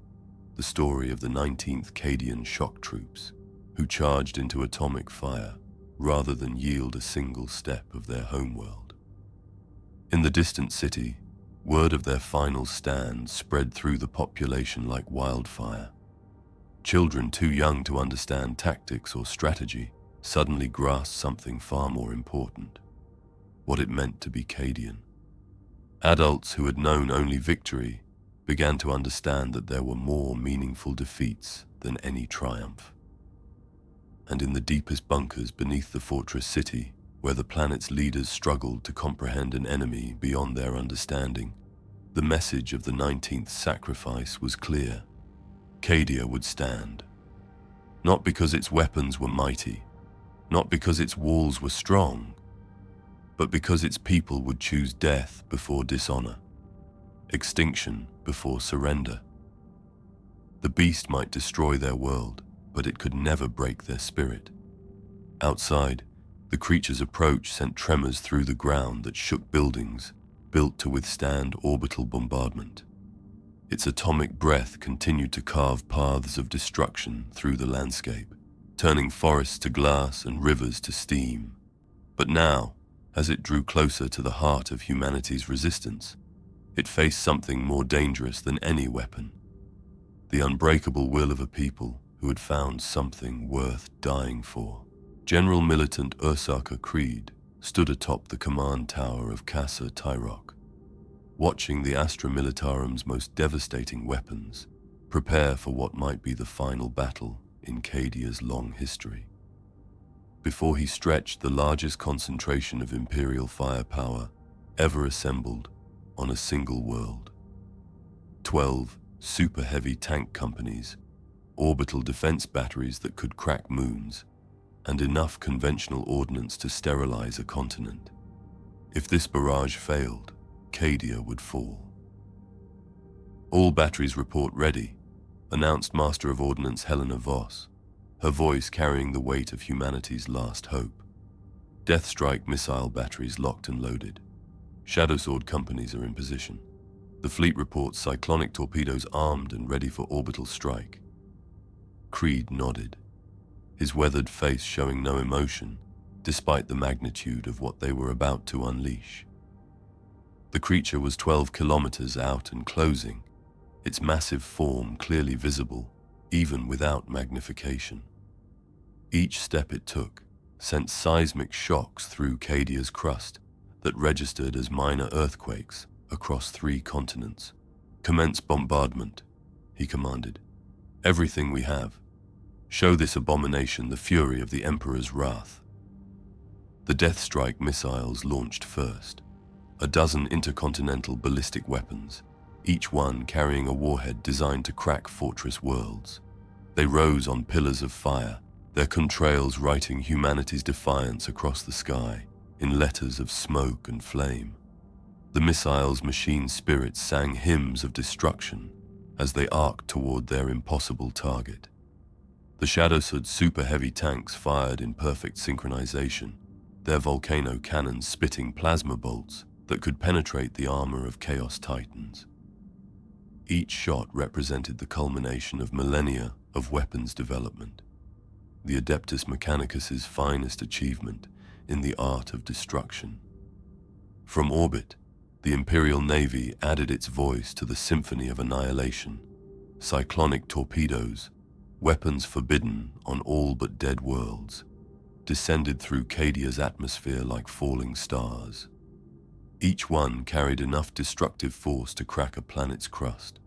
the story of the 19th Cadian shock troops, who charged into atomic fire rather than yield a single step of their homeworld. In the distant city, word of their final stand spread through the population like wildfire. Children too young to understand tactics or strategy suddenly grasped something far more important: what it meant to be Cadian. Adults who had known only victory began to understand that there were more meaningful defeats than any triumph. And in the deepest bunkers beneath the fortress city, where the planet's leaders struggled to comprehend an enemy beyond their understanding, the message of the 19th sacrifice was clear. Cadia would stand. Not because its weapons were mighty, not because its walls were strong, but because its people would choose death before dishonor, extinction before surrender. The beast might destroy their world, but it could never break their spirit. Outside, the creature's approach sent tremors through the ground that shook buildings built to withstand orbital bombardment. Its atomic breath continued to carve paths of destruction through the landscape, turning forests to glass and rivers to steam. But now, as it drew closer to the heart of humanity's resistance, it faced something more dangerous than any weapon: the unbreakable will of a people who had found something worth dying for. General Militant Ursaka Creed stood atop the command tower of Casa Tyrock, watching the Astra Militarum's most devastating weapons prepare for what might be the final battle in Cadia's long history. Before he stretched the largest concentration of Imperial firepower ever assembled on a single world. 12 super-heavy tank companies, orbital defense batteries that could crack moons, and enough conventional ordnance to sterilize a continent. If this barrage failed, Cadia would fall. "All batteries report ready," announced Master of Ordnance Helena Voss, her voice carrying the weight of humanity's last hope. Deathstrike missile batteries locked and loaded. Shadow Sword companies are in position. The fleet reports cyclonic torpedoes armed and ready for orbital strike. Creed nodded, his weathered face showing no emotion, despite the magnitude of what they were about to unleash. The creature was 12 kilometers out and closing, its massive form clearly visible, even without magnification. Each step it took sent seismic shocks through Cadia's crust that registered as minor earthquakes across 3 continents. "Commence bombardment," he commanded. "Everything we have. Show this abomination the fury of the Emperor's wrath." The Deathstrike missiles launched first, a dozen intercontinental ballistic weapons, each one carrying a warhead designed to crack fortress worlds. They rose on pillars of fire, their contrails writing humanity's defiance across the sky in letters of smoke and flame. The missiles' machine spirits sang hymns of destruction as they arced toward their impossible target. The Shadowsword super-heavy tanks fired in perfect synchronization, their volcano cannons spitting plasma bolts that could penetrate the armor of Chaos Titans. Each shot represented the culmination of millennia of weapons development, the Adeptus Mechanicus's finest achievement in the art of destruction. From orbit, the Imperial Navy added its voice to the symphony of annihilation. Cyclonic torpedoes, weapons forbidden on all but dead worlds, descended through Cadia's atmosphere like falling stars. Each one carried enough destructive force to crack a planet's crust,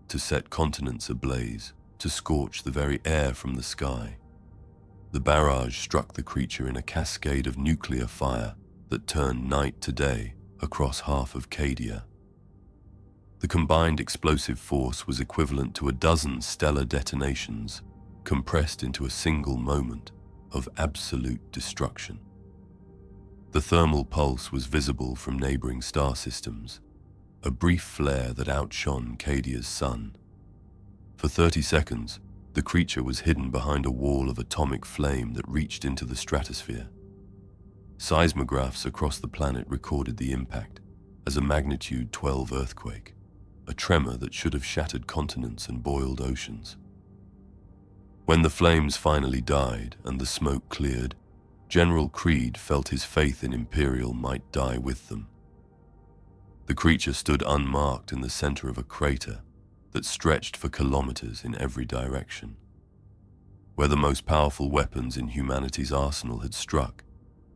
to set continents ablaze, to scorch the very air from the sky. The barrage struck the creature in a cascade of nuclear fire that turned night to day across half of Cadia. The combined explosive force was equivalent to a dozen stellar detonations, compressed into a single moment of absolute destruction. The thermal pulse was visible from neighboring star systems, a brief flare that outshone Cadia's sun. For 30 seconds, the creature was hidden behind a wall of atomic flame that reached into the stratosphere. Seismographs across the planet recorded the impact, as a magnitude 12 earthquake, a tremor that should have shattered continents and boiled oceans. When the flames finally died and the smoke cleared, General Creed felt his faith in Imperial might die with them. The creature stood unmarked in the center of a crater that stretched for kilometers in every direction. Where the most powerful weapons in humanity's arsenal had struck,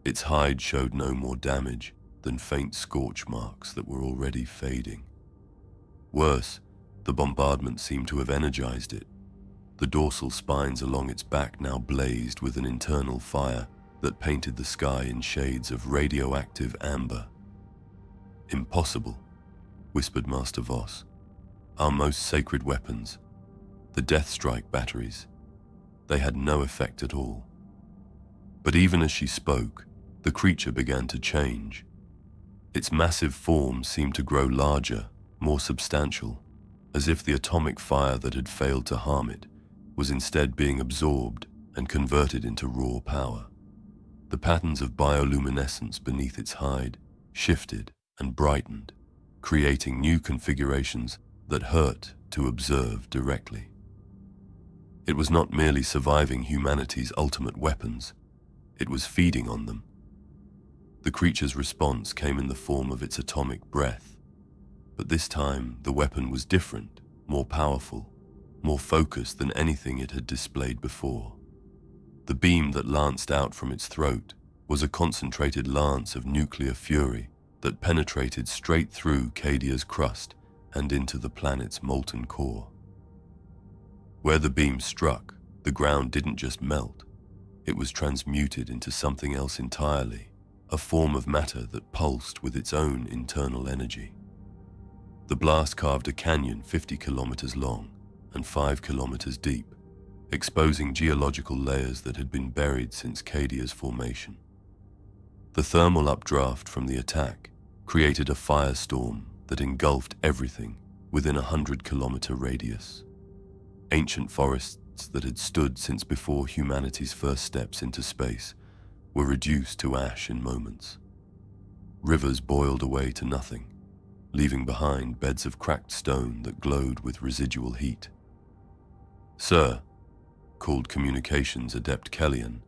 its hide showed no more damage than faint scorch marks that were already fading. Worse, the bombardment seemed to have energized it. The dorsal spines along its back now blazed with an internal fire that painted the sky in shades of radioactive amber. "Impossible," whispered Master Voss. "Our most sacred weapons, the Death Strike batteries, they had no effect at all." But even as she spoke, the creature began to change. Its massive form seemed to grow larger, more substantial, as if the atomic fire that had failed to harm it was instead being absorbed and converted into raw power. The patterns of bioluminescence beneath its hide shifted and brightened, creating new configurations that hurt to observe directly. It was not merely surviving humanity's ultimate weapons, it was feeding on them. The creature's response came in the form of its atomic breath, but this time the weapon was different, more powerful, more focused than anything it had displayed before. The beam that lanced out from its throat was a concentrated lance of nuclear fury that penetrated straight through Cadia's crust and into the planet's molten core. Where the beam struck, the ground didn't just melt, it was transmuted into something else entirely, a form of matter that pulsed with its own internal energy. The blast carved a canyon 50 kilometers long and 5 kilometers deep, exposing geological layers that had been buried since Cadia's formation. The thermal updraft from the attack created a firestorm that engulfed everything within a 100-kilometer radius. Ancient forests that had stood since before humanity's first steps into space were reduced to ash in moments. Rivers boiled away to nothing, leaving behind beds of cracked stone that glowed with residual heat. "Sir," called communications adept Kellion,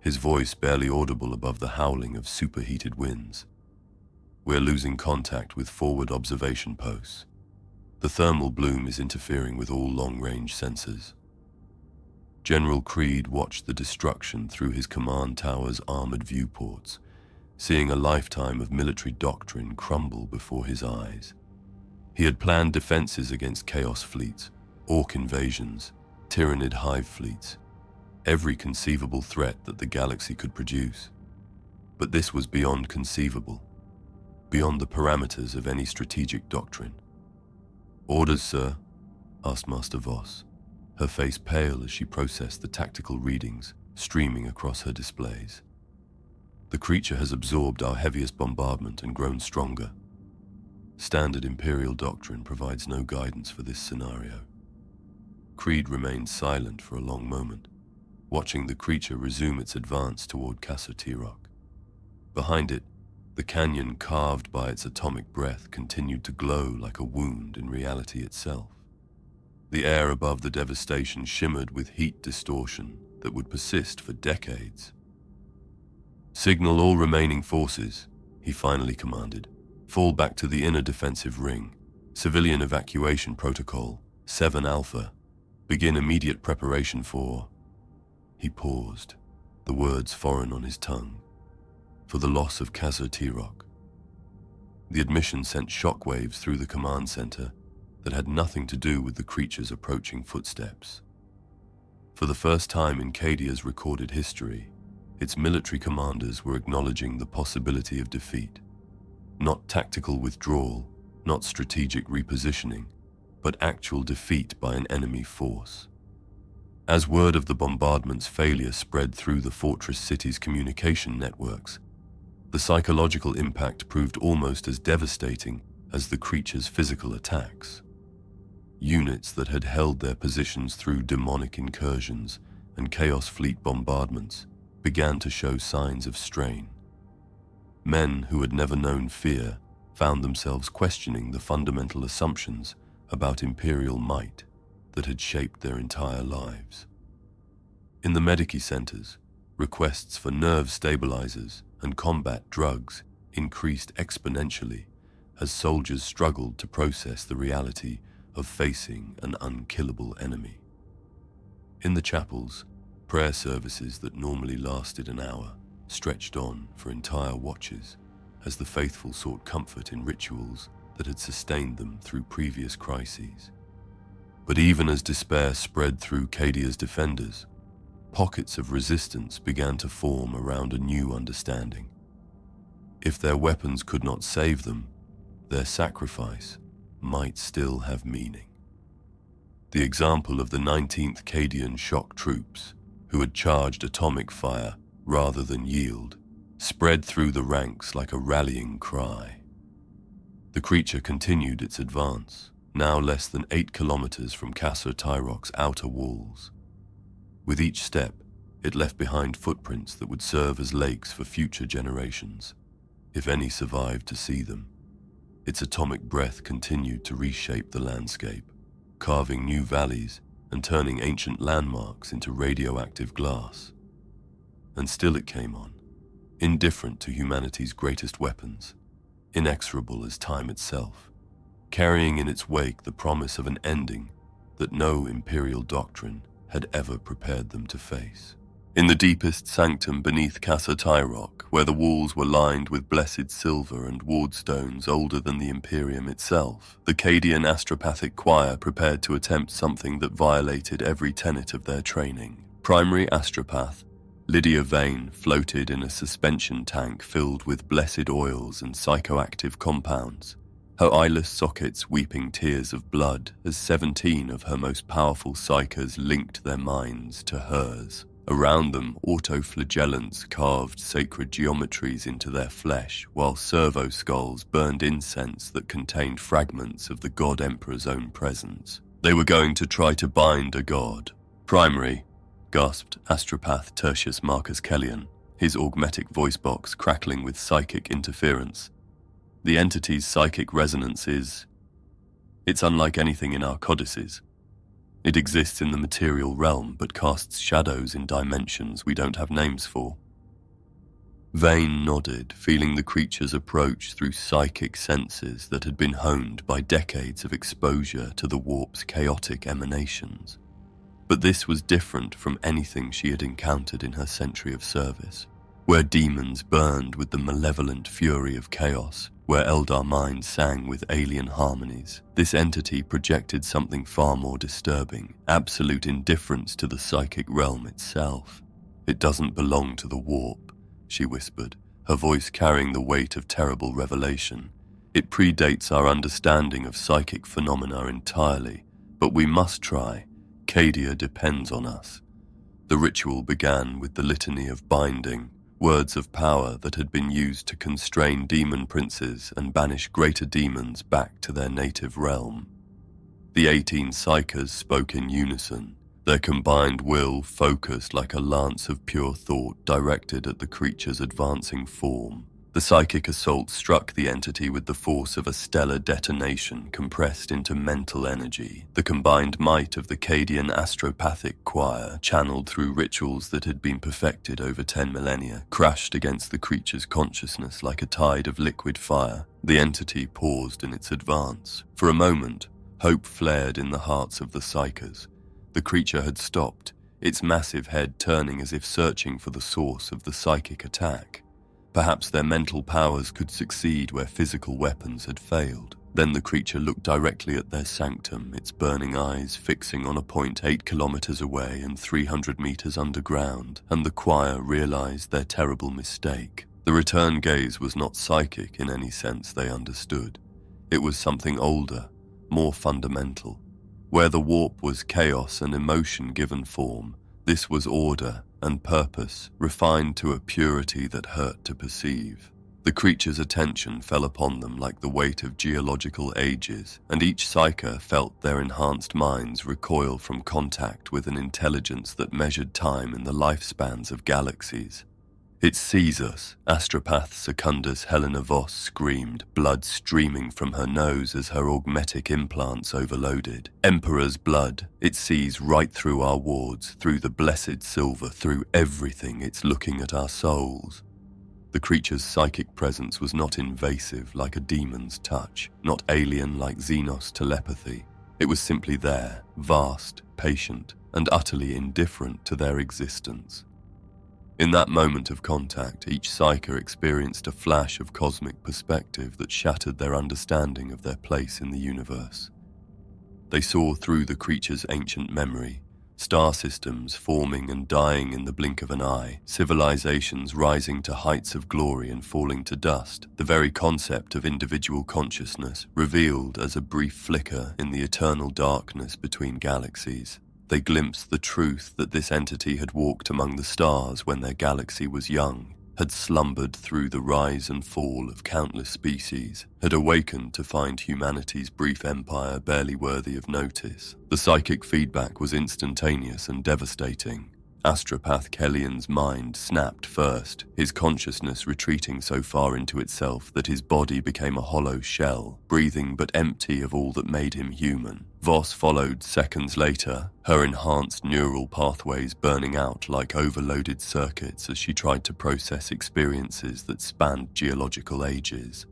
his voice barely audible above the howling of superheated winds. "We're losing contact with forward observation posts. The thermal bloom is interfering with all long-range sensors." General Creed watched the destruction through his command tower's armored viewports, seeing a lifetime of military doctrine crumble before his eyes. He had planned defenses against Chaos fleets, Orc invasions, Tyrannid hive fleets, every conceivable threat that the galaxy could produce. But this was beyond conceivable, beyond the parameters of any strategic doctrine. "Orders, sir?" asked Master Voss, her face pale as she processed the tactical readings streaming across her displays. "The creature has absorbed our heaviest bombardment and grown stronger. Standard Imperial doctrine provides no guidance for this scenario." Creed remained silent for a long moment, watching the creature resume its advance toward Casa Tirok. Behind it, the canyon carved by its atomic breath continued to glow like a wound in reality itself. The air above the devastation shimmered with heat distortion that would persist for decades. "Signal all remaining forces," he finally commanded. "Fall back to the inner defensive ring. Civilian evacuation protocol, 7 Alpha. Begin immediate preparation for..." He paused, the words foreign on his tongue. "For the loss of Casa Tirok." The admission sent shockwaves through the command center that had nothing to do with the creature's approaching footsteps. For the first time in Cadia's recorded history, its military commanders were acknowledging the possibility of defeat. Not tactical withdrawal, not strategic repositioning, but actual defeat by an enemy force. As word of the bombardment's failure spread through the fortress city's communication networks, the psychological impact proved almost as devastating as the creature's physical attacks. Units that had held their positions through demonic incursions and Chaos Fleet bombardments began to show signs of strain. Men who had never known fear found themselves questioning the fundamental assumptions about imperial might that had shaped their entire lives. In the medici centers, requests for nerve stabilizers and combat drugs increased exponentially as soldiers struggled to process the reality of facing an unkillable enemy. In the chapels, prayer services that normally lasted an hour stretched on for entire watches as the faithful sought comfort in rituals that had sustained them through previous crises. But even as despair spread through Cadia's defenders, pockets of resistance began to form around a new understanding. If their weapons could not save them, their sacrifice might still have meaning. The example of the 19th Cadian shock troops, who had charged atomic fire rather than yield, spread through the ranks like a rallying cry. The creature continued its advance, now less than 8 kilometers from Castor Tyrok's outer walls. With each step, it left behind footprints that would serve as lakes for future generations, if any survived to see them. Its atomic breath continued to reshape the landscape, carving new valleys and turning ancient landmarks into radioactive glass. And still it came on, indifferent to humanity's greatest weapons, inexorable as time itself, carrying in its wake the promise of an ending that no imperial doctrine had ever prepared them to face. In the deepest sanctum beneath Castor Tyrok, where the walls were lined with blessed silver and wardstones older than the Imperium itself, the Cadian astropathic choir prepared to attempt something that violated every tenet of their training. Primary astropath Lydia Vane floated in a suspension tank filled with blessed oils and psychoactive compounds, her eyeless sockets weeping tears of blood as 17 of her most powerful psychers linked their minds to hers. Around them, autoflagellants carved sacred geometries into their flesh, while servo skulls burned incense that contained fragments of the God Emperor's own presence. They were going to try to bind a god. Primary, gasped astropath Tertius Marcus Kellion, his augmetic voice box crackling with psychic interference. The entity's psychic resonance it's unlike anything in our codices. It exists in the material realm, but casts shadows in dimensions we don't have names for. Vane nodded, feeling the creature's approach through psychic senses that had been honed by decades of exposure to the warp's chaotic emanations. But this was different from anything she had encountered in her century of service, where demons burned with the malevolent fury of chaos, where Eldar minds sang with alien harmonies. This entity projected something far more disturbing, absolute indifference to the psychic realm itself. It doesn't belong to the warp, she whispered, her voice carrying the weight of terrible revelation. It predates our understanding of psychic phenomena entirely, but we must try. Cadia depends on us. The ritual began with the litany of binding, words of power that had been used to constrain demon princes and banish greater demons back to their native realm. The 18 psychers spoke in unison, their combined will focused like a lance of pure thought directed at the creature's advancing form. The psychic assault struck the entity with the force of a stellar detonation compressed into mental energy. The combined might of the Cadian astropathic choir, channeled through rituals that had been perfected over 10 millennia, crashed against the creature's consciousness like a tide of liquid fire. The entity paused in its advance. For a moment, hope flared in the hearts of the psychers. The creature had stopped, its massive head turning as if searching for the source of the psychic attack. Perhaps their mental powers could succeed where physical weapons had failed. Then the creature looked directly at their sanctum, its burning eyes fixing on a point 8 kilometers away and 300 meters underground, and the choir realized their terrible mistake. The return gaze was not psychic in any sense they understood. It was something older, more fundamental. Where the warp was chaos and emotion given form, this was order and purpose, refined to a purity that hurt to perceive. The creature's attention fell upon them like the weight of geological ages, and each psyker felt their enhanced minds recoil from contact with an intelligence that measured time in the lifespans of galaxies. "It sees us," Astropath Secundus Helena Voss screamed, blood streaming from her nose as her augmetic implants overloaded. "Emperor's blood. It sees right through our wards, through the blessed silver, through everything. It's looking at our souls." The creature's psychic presence was not invasive like a demon's touch, not alien like Xenos telepathy. It was simply there, vast, patient, and utterly indifferent to their existence. In that moment of contact, each psyker experienced a flash of cosmic perspective that shattered their understanding of their place in the universe. They saw through the creature's ancient memory, star systems forming and dying in the blink of an eye, civilizations rising to heights of glory and falling to dust, the very concept of individual consciousness revealed as a brief flicker in the eternal darkness between galaxies. They glimpsed the truth that this entity had walked among the stars when their galaxy was young, had slumbered through the rise and fall of countless species, had awakened to find humanity's brief empire barely worthy of notice. The psychic feedback was instantaneous and devastating. Astropath Kellyan's mind snapped first, his consciousness retreating so far into itself that his body became a hollow shell, breathing but empty of all that made him human. Voss followed seconds later, her enhanced neural pathways burning out like overloaded circuits as she tried to process experiences that spanned geological ages.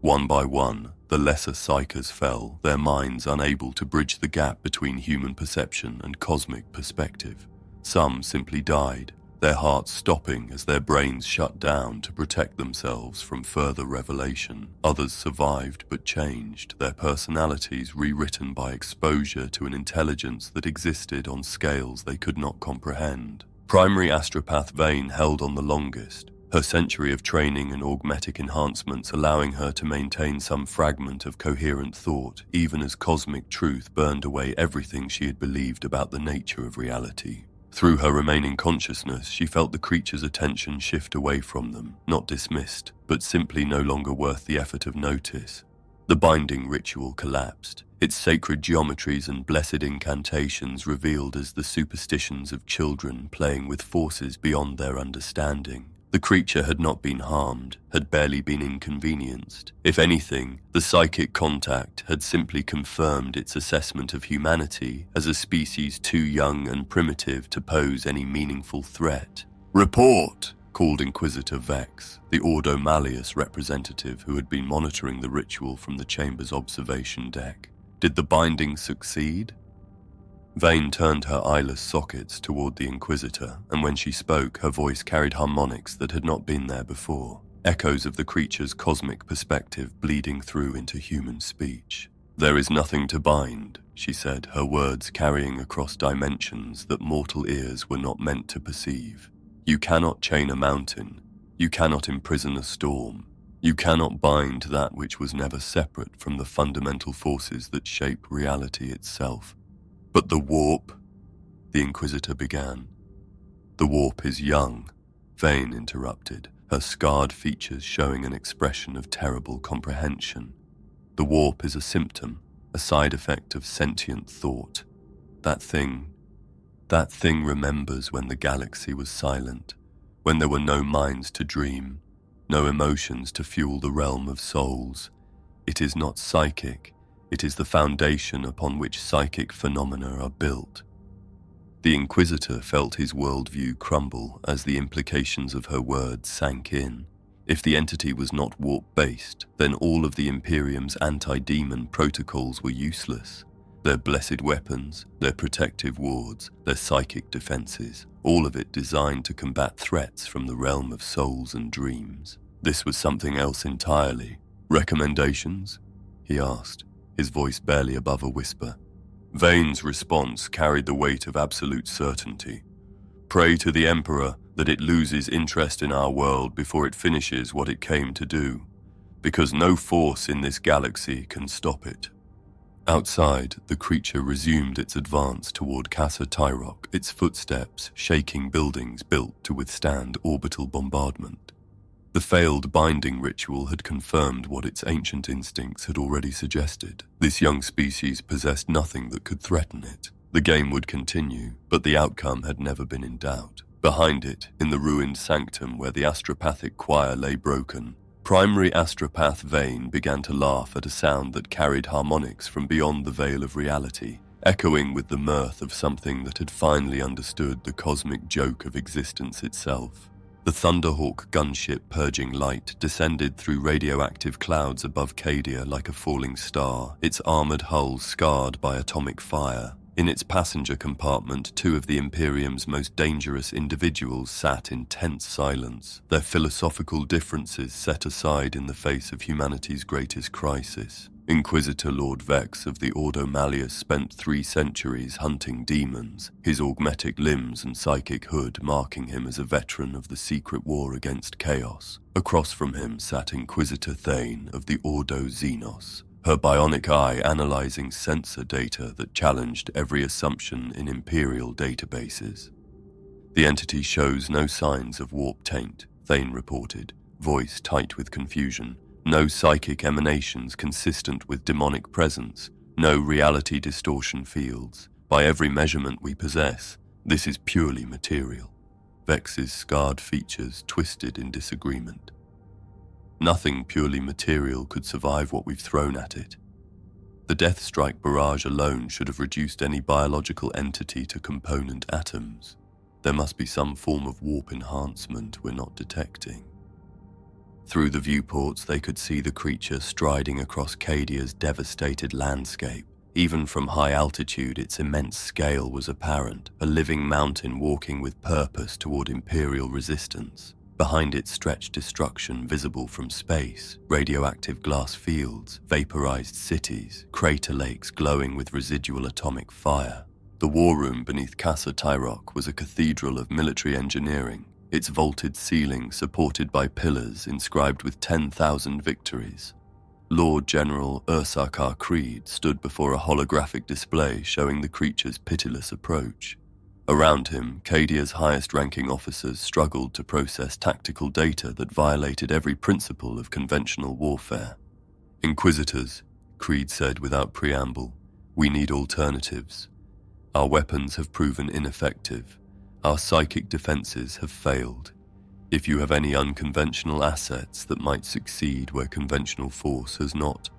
One by one, the lesser psychers fell, their minds unable to bridge the gap between human perception and cosmic perspective. Some simply died, their hearts stopping as their brains shut down to protect themselves from further revelation. Others survived but changed, their personalities rewritten by exposure to an intelligence that existed on scales they could not comprehend. Primary Astropath Vane held on the longest, her century of training and augmetic enhancements allowing her to maintain some fragment of coherent thought, even as cosmic truth burned away everything she had believed about the nature of reality. Through her remaining consciousness, she felt the creature's attention shift away from them, not dismissed, but simply no longer worth the effort of notice. The binding ritual collapsed, its sacred geometries and blessed incantations revealed as the superstitions of children playing with forces beyond their understanding. The creature had not been harmed, had barely been inconvenienced. If anything, the psychic contact had simply confirmed its assessment of humanity as a species too young and primitive to pose any meaningful threat. "Report!" called Inquisitor Vex, the Ordo Malleus representative who had been monitoring the ritual from the chamber's observation deck. Did the binding succeed? Vane turned her eyeless sockets toward the Inquisitor, and when she spoke, her voice carried harmonics that had not been there before, echoes of the creature's cosmic perspective bleeding through into human speech. "There is nothing to bind," she said, her words carrying across dimensions that mortal ears were not meant to perceive. "You cannot chain a mountain. You cannot imprison a storm. You cannot bind that which was never separate from the fundamental forces that shape reality itself." "But the warp," the Inquisitor began. "The warp is young," Vane interrupted, her scarred features showing an expression of terrible comprehension. "The warp is a symptom, a side effect of sentient thought. That thing remembers when the galaxy was silent, when there were no minds to dream, no emotions to fuel the realm of souls. It is not psychic. It is the foundation upon which psychic phenomena are built." The Inquisitor felt his worldview crumble as the implications of her words sank in. If the entity was not warp-based, then all of the Imperium's anti-demon protocols were useless. Their blessed weapons, their protective wards, their psychic defenses, all of it designed to combat threats from the realm of souls and dreams. This was something else entirely. "Recommendations?" he asked, his voice barely above a whisper. Vane's response carried the weight of absolute certainty. "Pray to the Emperor that it loses interest in our world before it finishes what it came to do, because no force in this galaxy can stop it." Outside, the creature resumed its advance toward Casa Tyrok, its footsteps shaking buildings built to withstand orbital bombardment. The failed binding ritual had confirmed what its ancient instincts had already suggested. This young species possessed nothing that could threaten it. The game would continue, but the outcome had never been in doubt. Behind it, in the ruined sanctum where the astropathic choir lay broken, primary astropath Vane began to laugh at a sound that carried harmonics from beyond the veil of reality, echoing with the mirth of something that had finally understood the cosmic joke of existence itself. The Thunderhawk gunship purging light descended through radioactive clouds above Cadia like a falling star, its armored hull scarred by atomic fire. In its passenger compartment, two of the Imperium's most dangerous individuals sat in tense silence, their philosophical differences set aside in the face of humanity's greatest crisis. Inquisitor Lord Vex of the Ordo Malleus spent 3 centuries hunting demons, his augmetic limbs and psychic hood marking him as a veteran of the secret war against chaos. Across from him sat Inquisitor Thane of the Ordo Xenos, her bionic eye analyzing sensor data that challenged every assumption in Imperial databases. The entity shows no signs of warp taint, Thane reported, voice tight with confusion. No psychic emanations consistent with demonic presence, no reality distortion fields. By every measurement we possess, this is purely material. Vex's scarred features twisted in disagreement. Nothing purely material could survive what we've thrown at it. The Deathstrike barrage alone should have reduced any biological entity to component atoms. There must be some form of warp enhancement we're not detecting. Through the viewports, they could see the creature striding across Cadia's devastated landscape. Even from high altitude, its immense scale was apparent, a living mountain walking with purpose toward Imperial resistance. Behind it stretched destruction visible from space, radioactive glass fields, vaporized cities, crater lakes glowing with residual atomic fire. The war room beneath Casa Tyrok was a cathedral of military engineering, its vaulted ceiling supported by pillars inscribed with 10,000 victories. Lord General Ursarkar Creed stood before a holographic display showing the creature's pitiless approach. Around him, Cadia's highest-ranking officers struggled to process tactical data that violated every principle of conventional warfare. "Inquisitors," Creed said without preamble, "we need alternatives. Our weapons have proven ineffective. Our psychic defenses have failed. If you have any unconventional assets that might succeed where conventional force has not."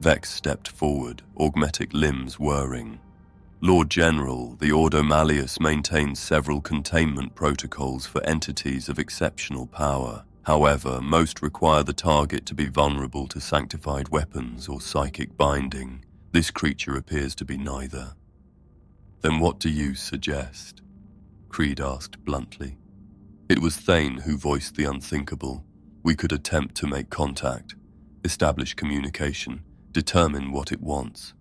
Vex stepped forward, augmetic limbs whirring. "Lord General, the Ordo Malleus maintains several containment protocols for entities of exceptional power. However, most require the target to be vulnerable to sanctified weapons or psychic binding. This creature appears to be neither." "Then what do you suggest?" Creed asked bluntly. It was Thane who voiced the unthinkable. "We could attempt to make contact, establish communication, determine what it wants."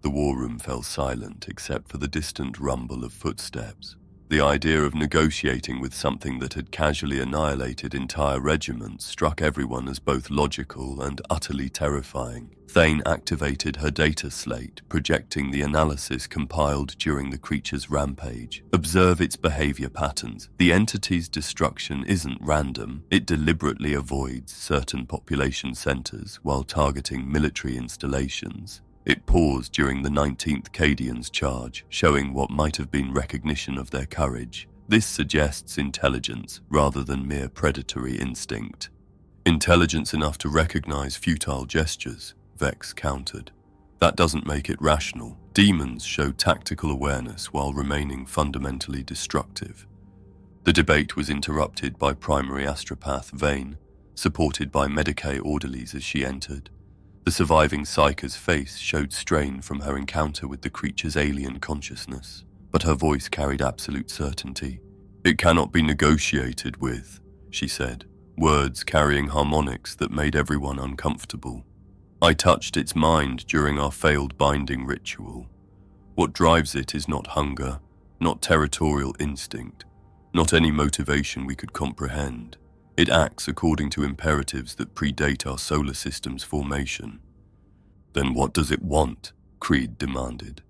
The war room fell silent except for the distant rumble of footsteps. The idea of negotiating with something that had casually annihilated entire regiments struck everyone as both logical and utterly terrifying. Thane activated her data slate, projecting the analysis compiled during the creature's rampage. "Observe its behavior patterns. The entity's destruction isn't random. It deliberately avoids certain population centers while targeting military installations." It paused during the 19th Cadian's charge, showing what might have been recognition of their courage. This suggests intelligence rather than mere predatory instinct. "Intelligence enough to recognize futile gestures," Vex countered. "That doesn't make it rational. Demons show tactical awareness while remaining fundamentally destructive." The debate was interrupted by primary astropath Vane, supported by Medicae orderlies as she entered. The surviving Psyker's face showed strain from her encounter with the creature's alien consciousness, but her voice carried absolute certainty. "It cannot be negotiated with," she said, words carrying harmonics that made everyone uncomfortable. "I touched its mind during our failed binding ritual. What drives it is not hunger, not territorial instinct, not any motivation we could comprehend. It acts according to imperatives that predate our solar system's formation." "Then what does it want?" Creed demanded.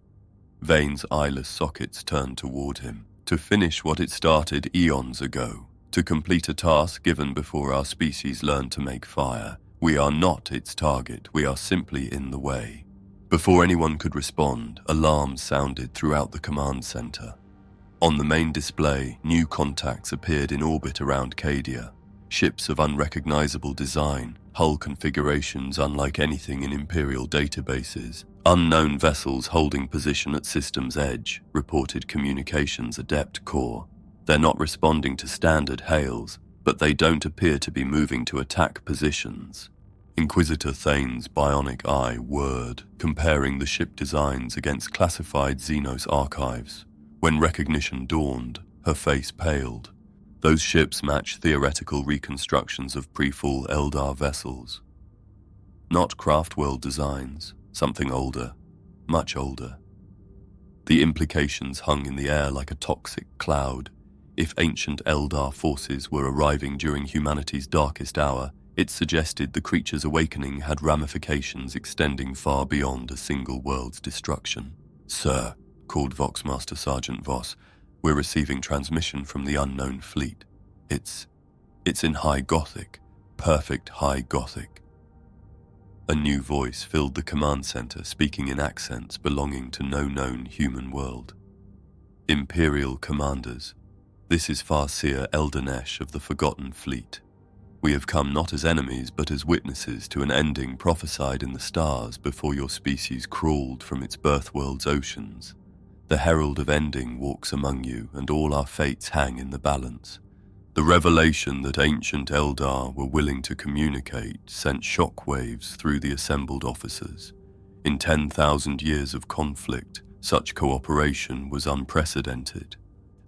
Vane's eyeless sockets turned toward him. "To finish what it started eons ago. To complete a task given before our species learned to make fire. We are not its target, we are simply in the way." Before anyone could respond, alarms sounded throughout the command center. On the main display, new contacts appeared in orbit around Cadia. Ships of unrecognizable design, hull configurations unlike anything in Imperial databases, unknown vessels holding position at system's edge, reported Communications Adept Corps. They're not responding to standard hails, but they don't appear to be moving to attack positions. Inquisitor Thane's bionic eye whirred, comparing the ship designs against classified Xenos archives. When recognition dawned, her face paled. Those ships match theoretical reconstructions of pre-fall Eldar vessels. Not Craftworld designs, something older, much older. The implications hung in the air like a toxic cloud. If ancient Eldar forces were arriving during humanity's darkest hour, it suggested the creature's awakening had ramifications extending far beyond a single world's destruction. "Sir," called Voxmaster Sergeant Voss, "we're receiving transmission from the unknown fleet. It's in High Gothic, perfect High Gothic." A new voice filled the command center, speaking in accents belonging to no known human world. "Imperial commanders, this is Farseer Eldanesh of the Forgotten Fleet. We have come not as enemies but as witnesses to an ending prophesied in the stars before your species crawled from its birthworld's oceans. The herald of ending walks among you, and all our fates hang in the balance. The revelation that ancient Eldar were willing to communicate sent shockwaves through the assembled officers. In 10,000 years of conflict, such cooperation was unprecedented.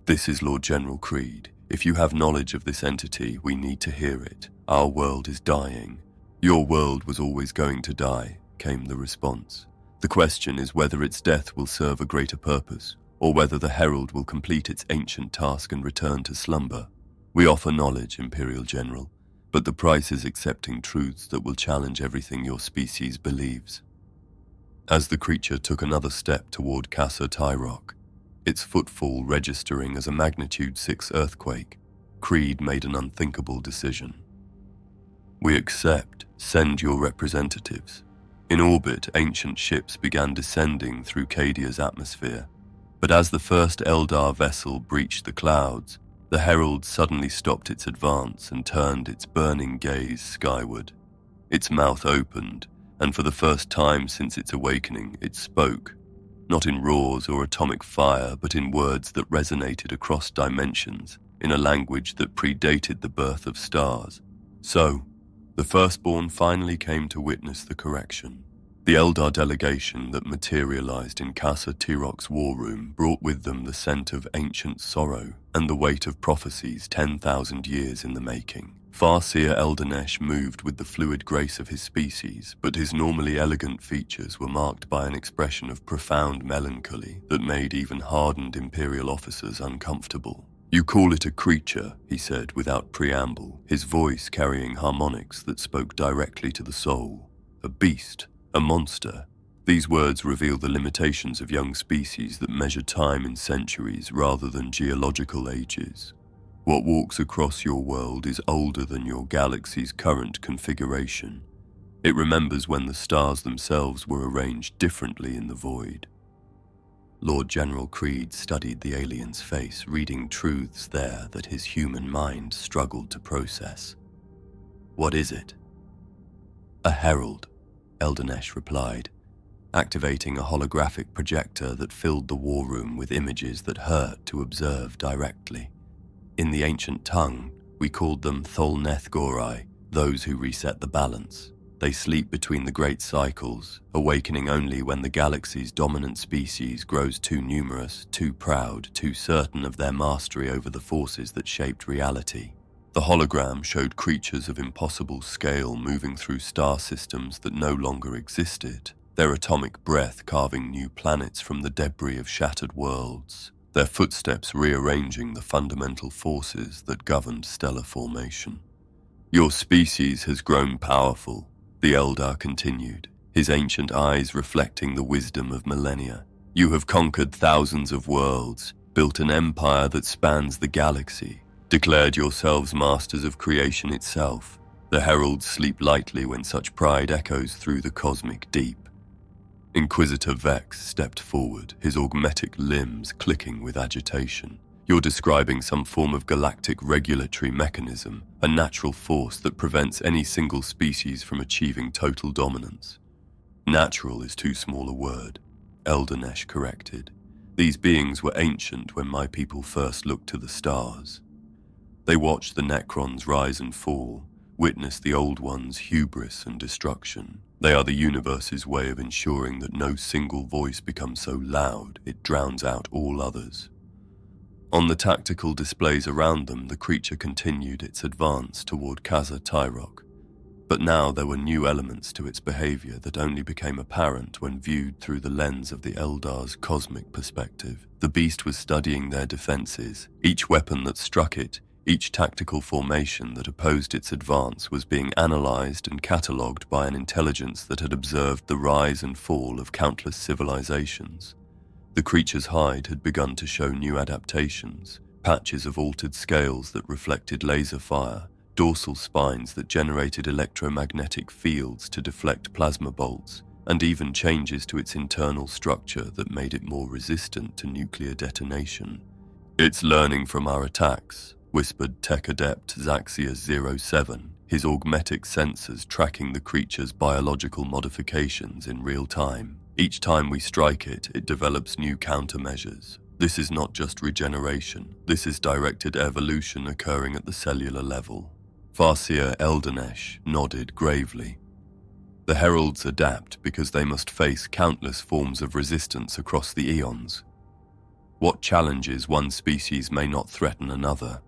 This is Lord General Creed. If you have knowledge of this entity, we need to hear it. Our world is dying. Your world was always going to die, came the response. The question is whether its death will serve a greater purpose, or whether the herald will complete its ancient task and return to slumber. We offer knowledge, Imperial General, but the price is accepting truths that will challenge everything your species believes." As the creature took another step toward Casa Tyrok, its footfall registering as a magnitude 6 earthquake, Creed made an unthinkable decision. "We accept. Send your representatives." In orbit, ancient ships began descending through Cadia's atmosphere, but as the first Eldar vessel breached the clouds, the herald suddenly stopped its advance and turned its burning gaze skyward. Its mouth opened, and for the first time since its awakening, it spoke, not in roars or atomic fire, but in words that resonated across dimensions, in a language that predated the birth of stars. So, the firstborn finally came to witness the correction. The Eldar delegation that materialized in Casa Tyrok's war room brought with them the scent of ancient sorrow and the weight of prophecies 10,000 years in the making. Farseer Eldanesh moved with the fluid grace of his species, but his normally elegant features were marked by an expression of profound melancholy that made even hardened Imperial officers uncomfortable. "You call it a creature," he said without preamble, his voice carrying harmonics that spoke directly to the soul. "A beast. A monster." These words reveal the limitations of young species that measure time in centuries rather than geological ages. What walks across your world is older than your galaxy's current configuration. It remembers when the stars themselves were arranged differently in the void. Lord General Creed studied the alien's face, reading truths there that his human mind struggled to process. "What is it?" "A herald," Eldanesh replied, activating a holographic projector that filled the war room with images that hurt to observe directly. In the ancient tongue, we called them Tholneth Gorai, those who reset the balance. They sleep between the great cycles, awakening only when the galaxy's dominant species grows too numerous, too proud, too certain of their mastery over the forces that shaped reality. The hologram showed creatures of impossible scale moving through star systems that no longer existed, their atomic breath carving new planets from the debris of shattered worlds, their footsteps rearranging the fundamental forces that governed stellar formation. "Your species has grown powerful," the Eldar continued, his ancient eyes reflecting the wisdom of millennia. "You have conquered thousands of worlds, built an empire that spans the galaxy, declared yourselves masters of creation itself. The heralds sleep lightly when such pride echoes through the cosmic deep." Inquisitor Vex stepped forward, his augmetic limbs clicking with agitation. You're describing some form of galactic regulatory mechanism, a natural force that prevents any single species from achieving total dominance. Natural is too small a word, Eldanesh corrected. These beings were ancient when my people first looked to the stars. They watched the Necrons rise and fall, witnessed the Old Ones' hubris and destruction. They are the universe's way of ensuring that no single voice becomes so loud it drowns out all others. On the tactical displays around them, the creature continued its advance toward Kaza Tyrok. But now there were new elements to its behavior that only became apparent when viewed through the lens of the Eldar's cosmic perspective. The beast was studying their defenses. Each weapon that struck it, each tactical formation that opposed its advance was being analyzed and catalogued by an intelligence that had observed the rise and fall of countless civilizations. The creature's hide had begun to show new adaptations, patches of altered scales that reflected laser fire, dorsal spines that generated electromagnetic fields to deflect plasma bolts, and even changes to its internal structure that made it more resistant to nuclear detonation. "It's learning from our attacks," whispered Tech Adept Zaxia07, his augmetic sensors tracking the creature's biological modifications in real time. "Each time we strike it, it develops new countermeasures. This is not just regeneration, this is directed evolution occurring at the cellular level." Farseer Eldanesh nodded gravely. The heralds adapt because they must face countless forms of resistance across the eons. What challenges one species may not threaten another.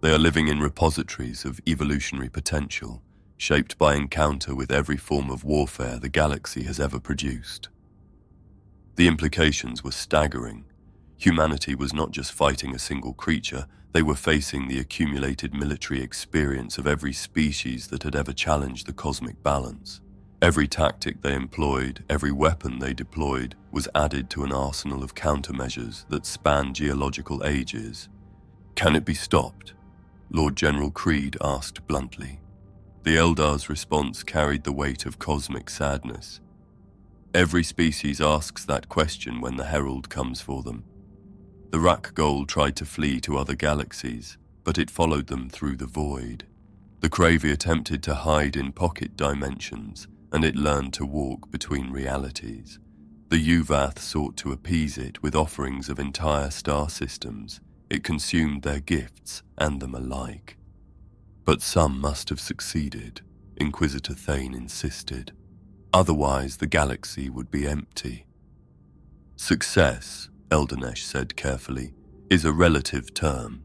They are living in repositories of evolutionary potential, shaped by encounter with every form of warfare the galaxy has ever produced. The implications were staggering. Humanity was not just fighting a single creature, they were facing the accumulated military experience of every species that had ever challenged the cosmic balance. Every tactic they employed, every weapon they deployed, was added to an arsenal of countermeasures that spanned geological ages. "Can it be stopped?" Lord General Creed asked bluntly. The Eldar's response carried the weight of cosmic sadness. Every species asks that question when the herald comes for them. The Rakgol tried to flee to other galaxies, but it followed them through the void. The Kravi attempted to hide in pocket dimensions, and it learned to walk between realities. The Yuvath sought to appease it with offerings of entire star systems. It consumed their gifts and them alike. But some must have succeeded, Inquisitor Thane insisted. Otherwise, the galaxy would be empty. "Success," Eldanesh said carefully, "is a relative term.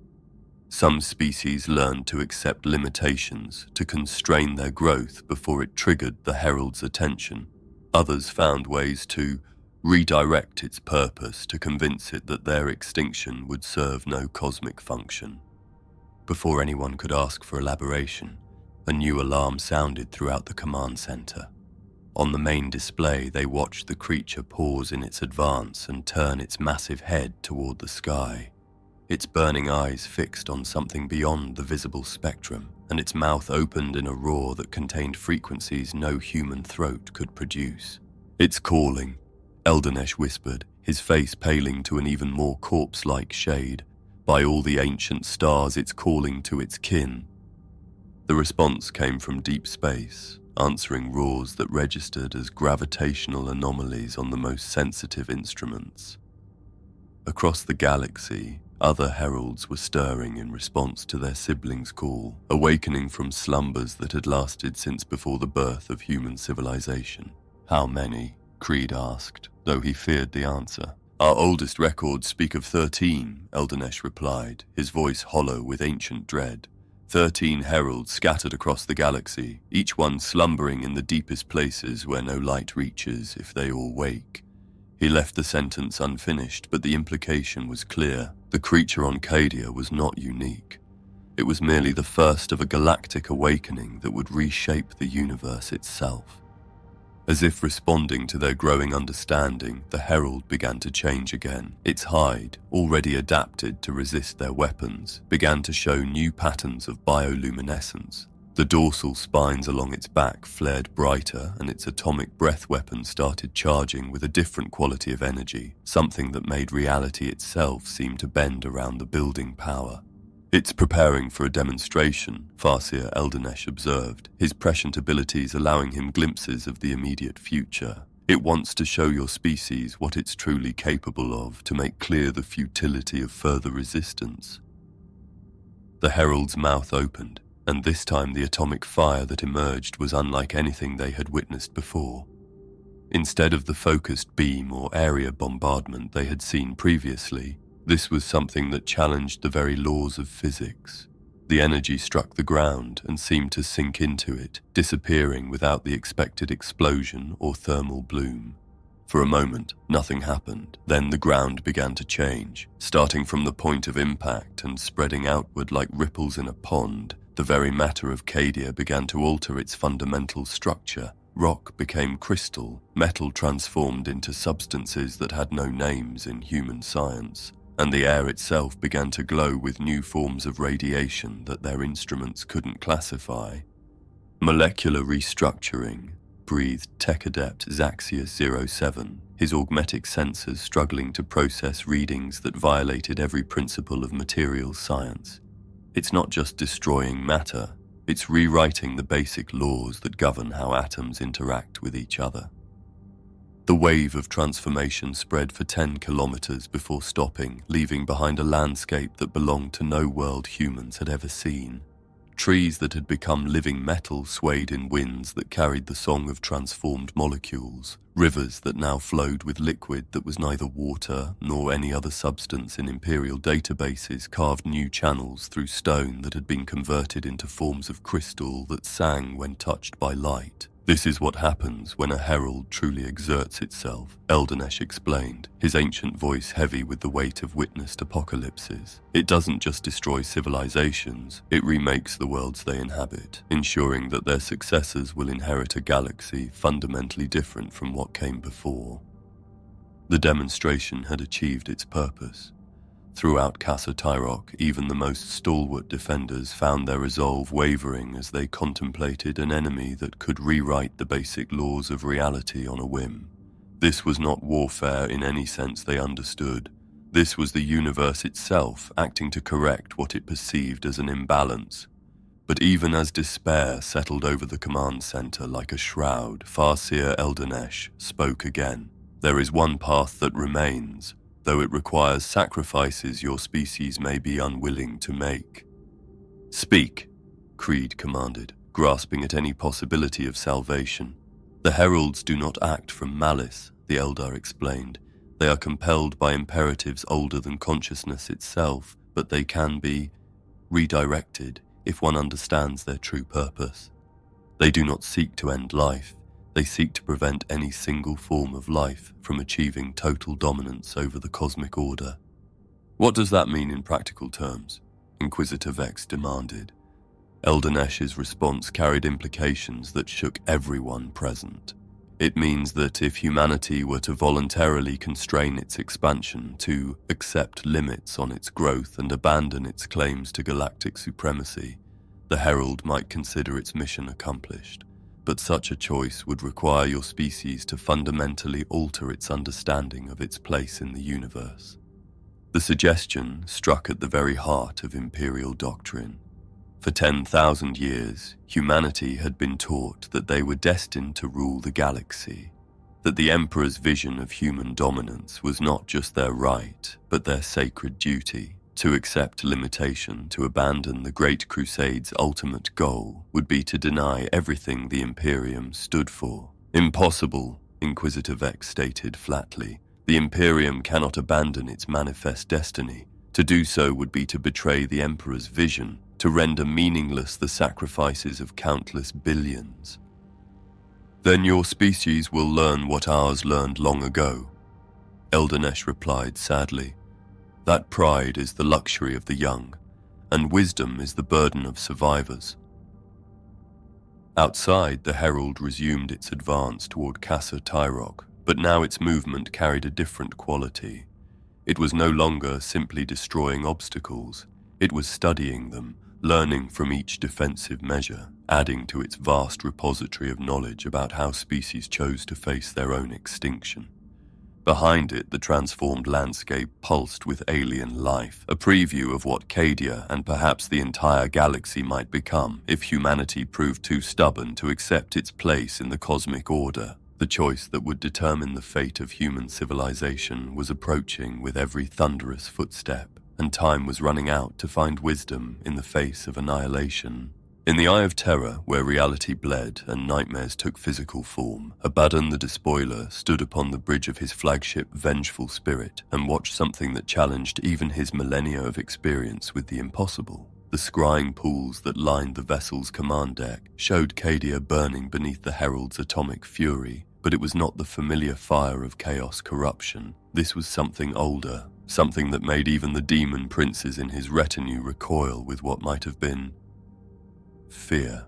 Some species learned to accept limitations, to constrain their growth before it triggered the Herald's attention. Others found ways to redirect its purpose to convince it that their extinction would serve no cosmic function." Before anyone could ask for elaboration, a new alarm sounded throughout the command center. On the main display, they watched the creature pause in its advance and turn its massive head toward the sky. Its burning eyes fixed on something beyond the visible spectrum, and its mouth opened in a roar that contained frequencies no human throat could produce. "It's calling," Eldanesh whispered, his face paling to an even more corpse-like shade. "By all the ancient stars, it's calling to its kin." The response came from deep space, answering roars that registered as gravitational anomalies on the most sensitive instruments. Across the galaxy, other heralds were stirring in response to their siblings' call, awakening from slumbers that had lasted since before the birth of human civilization. "How many?" Creed asked, though he feared the answer. "Our oldest records speak of 13, Eldanesh replied, his voice hollow with ancient dread. 13 heralds scattered across the galaxy, each one slumbering in the deepest places where no light reaches if they all wake." He left the sentence unfinished, but the implication was clear. The creature on Cadia was not unique. It was merely the first of a galactic awakening that would reshape the universe itself. As if responding to their growing understanding, the herald began to change again. Its hide, already adapted to resist their weapons, began to show new patterns of bioluminescence. The dorsal spines along its back flared brighter, and its atomic breath weapon started charging with a different quality of energy, something that made reality itself seem to bend around the building power. "It's preparing for a demonstration," Farseer Eldanesh observed, his prescient abilities allowing him glimpses of the immediate future. "It wants to show your species what it's truly capable of, to make clear the futility of further resistance." The herald's mouth opened, and this time the atomic fire that emerged was unlike anything they had witnessed before. Instead of the focused beam or area bombardment they had seen previously, this was something that challenged the very laws of physics. The energy struck the ground and seemed to sink into it, disappearing without the expected explosion or thermal bloom. For a moment, nothing happened. Then the ground began to change, starting from the point of impact and spreading outward like ripples in a pond. The very matter of Cadia began to alter its fundamental structure. Rock became crystal, metal transformed into substances that had no names in human science, and the air itself began to glow with new forms of radiation that their instruments couldn't classify. "Molecular restructuring," breathed Tech Adept Zaxius-07, his augmetic sensors struggling to process readings that violated every principle of materials science. "It's not just destroying matter, it's rewriting the basic laws that govern how atoms interact with each other." The wave of transformation spread for 10 kilometers before stopping, leaving behind a landscape that belonged to no world humans had ever seen. Trees that had become living metal swayed in winds that carried the song of transformed molecules. Rivers that now flowed with liquid that was neither water nor any other substance in Imperial databases carved new channels through stone that had been converted into forms of crystal that sang when touched by light. "This is what happens when a herald truly exerts itself," Eldanesh explained, his ancient voice heavy with the weight of witnessed apocalypses. "It doesn't just destroy civilizations, it remakes the worlds they inhabit, ensuring that their successors will inherit a galaxy fundamentally different from what came before." The demonstration had achieved its purpose. Throughout Casa Tyrok, even the most stalwart defenders found their resolve wavering as they contemplated an enemy that could rewrite the basic laws of reality on a whim. This was not warfare in any sense they understood. This was the universe itself acting to correct what it perceived as an imbalance. But even as despair settled over the command center like a shroud, Farseer Eldanesh spoke again. "There is one path that remains, though it requires sacrifices your species may be unwilling to make." "Speak," Creed commanded, grasping at any possibility of salvation. "The heralds do not act from malice," the Eldar explained. "They are compelled by imperatives older than consciousness itself, but they can be redirected if one understands their true purpose. They do not seek to end life. They seek to prevent any single form of life from achieving total dominance over the cosmic order." "What does that mean in practical terms?" Inquisitor Vex demanded. Eldanesh's response carried implications that shook everyone present. "It means that if humanity were to voluntarily constrain its expansion, to accept limits on its growth and abandon its claims to galactic supremacy, the Herald might consider its mission accomplished. But such a choice would require your species to fundamentally alter its understanding of its place in the universe." The suggestion struck at the very heart of Imperial doctrine. For 10,000 years, humanity had been taught that they were destined to rule the galaxy, that the Emperor's vision of human dominance was not just their right, but their sacred duty. To accept limitation, to abandon the Great Crusade's ultimate goal, would be to deny everything the Imperium stood for. "Impossible," Inquisitor Vex stated flatly. "The Imperium cannot abandon its manifest destiny. To do so would be to betray the Emperor's vision, to render meaningless the sacrifices of countless billions." "Then your species will learn what ours learned long ago," Eldanesh replied sadly. "That pride is the luxury of the young, and wisdom is the burden of survivors." Outside, the Herald resumed its advance toward Casa Tyrok, but now its movement carried a different quality. It was no longer simply destroying obstacles. It was studying them, learning from each defensive measure, adding to its vast repository of knowledge about how species chose to face their own extinction. Behind it, the transformed landscape pulsed with alien life, a preview of what Cadia and perhaps the entire galaxy might become if humanity proved too stubborn to accept its place in the cosmic order. The choice that would determine the fate of human civilization was approaching with every thunderous footstep, and time was running out to find wisdom in the face of annihilation. In the Eye of Terror, where reality bled and nightmares took physical form, Abaddon the Despoiler stood upon the bridge of his flagship Vengeful Spirit and watched something that challenged even his millennia of experience with the impossible. The scrying pools that lined the vessel's command deck showed Cadia burning beneath the herald's atomic fury, but it was not the familiar fire of chaos corruption. This was something older, something that made even the demon princes in his retinue recoil with what might have been fear.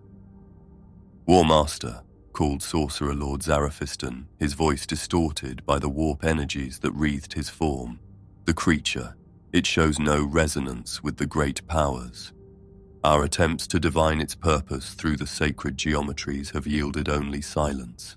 War Master, called Sorcerer Lord Zaraphiston, his voice distorted by the warp energies that wreathed his form. The creature, it shows no resonance with the great powers. Our attempts to divine its purpose through the sacred geometries have yielded only silence.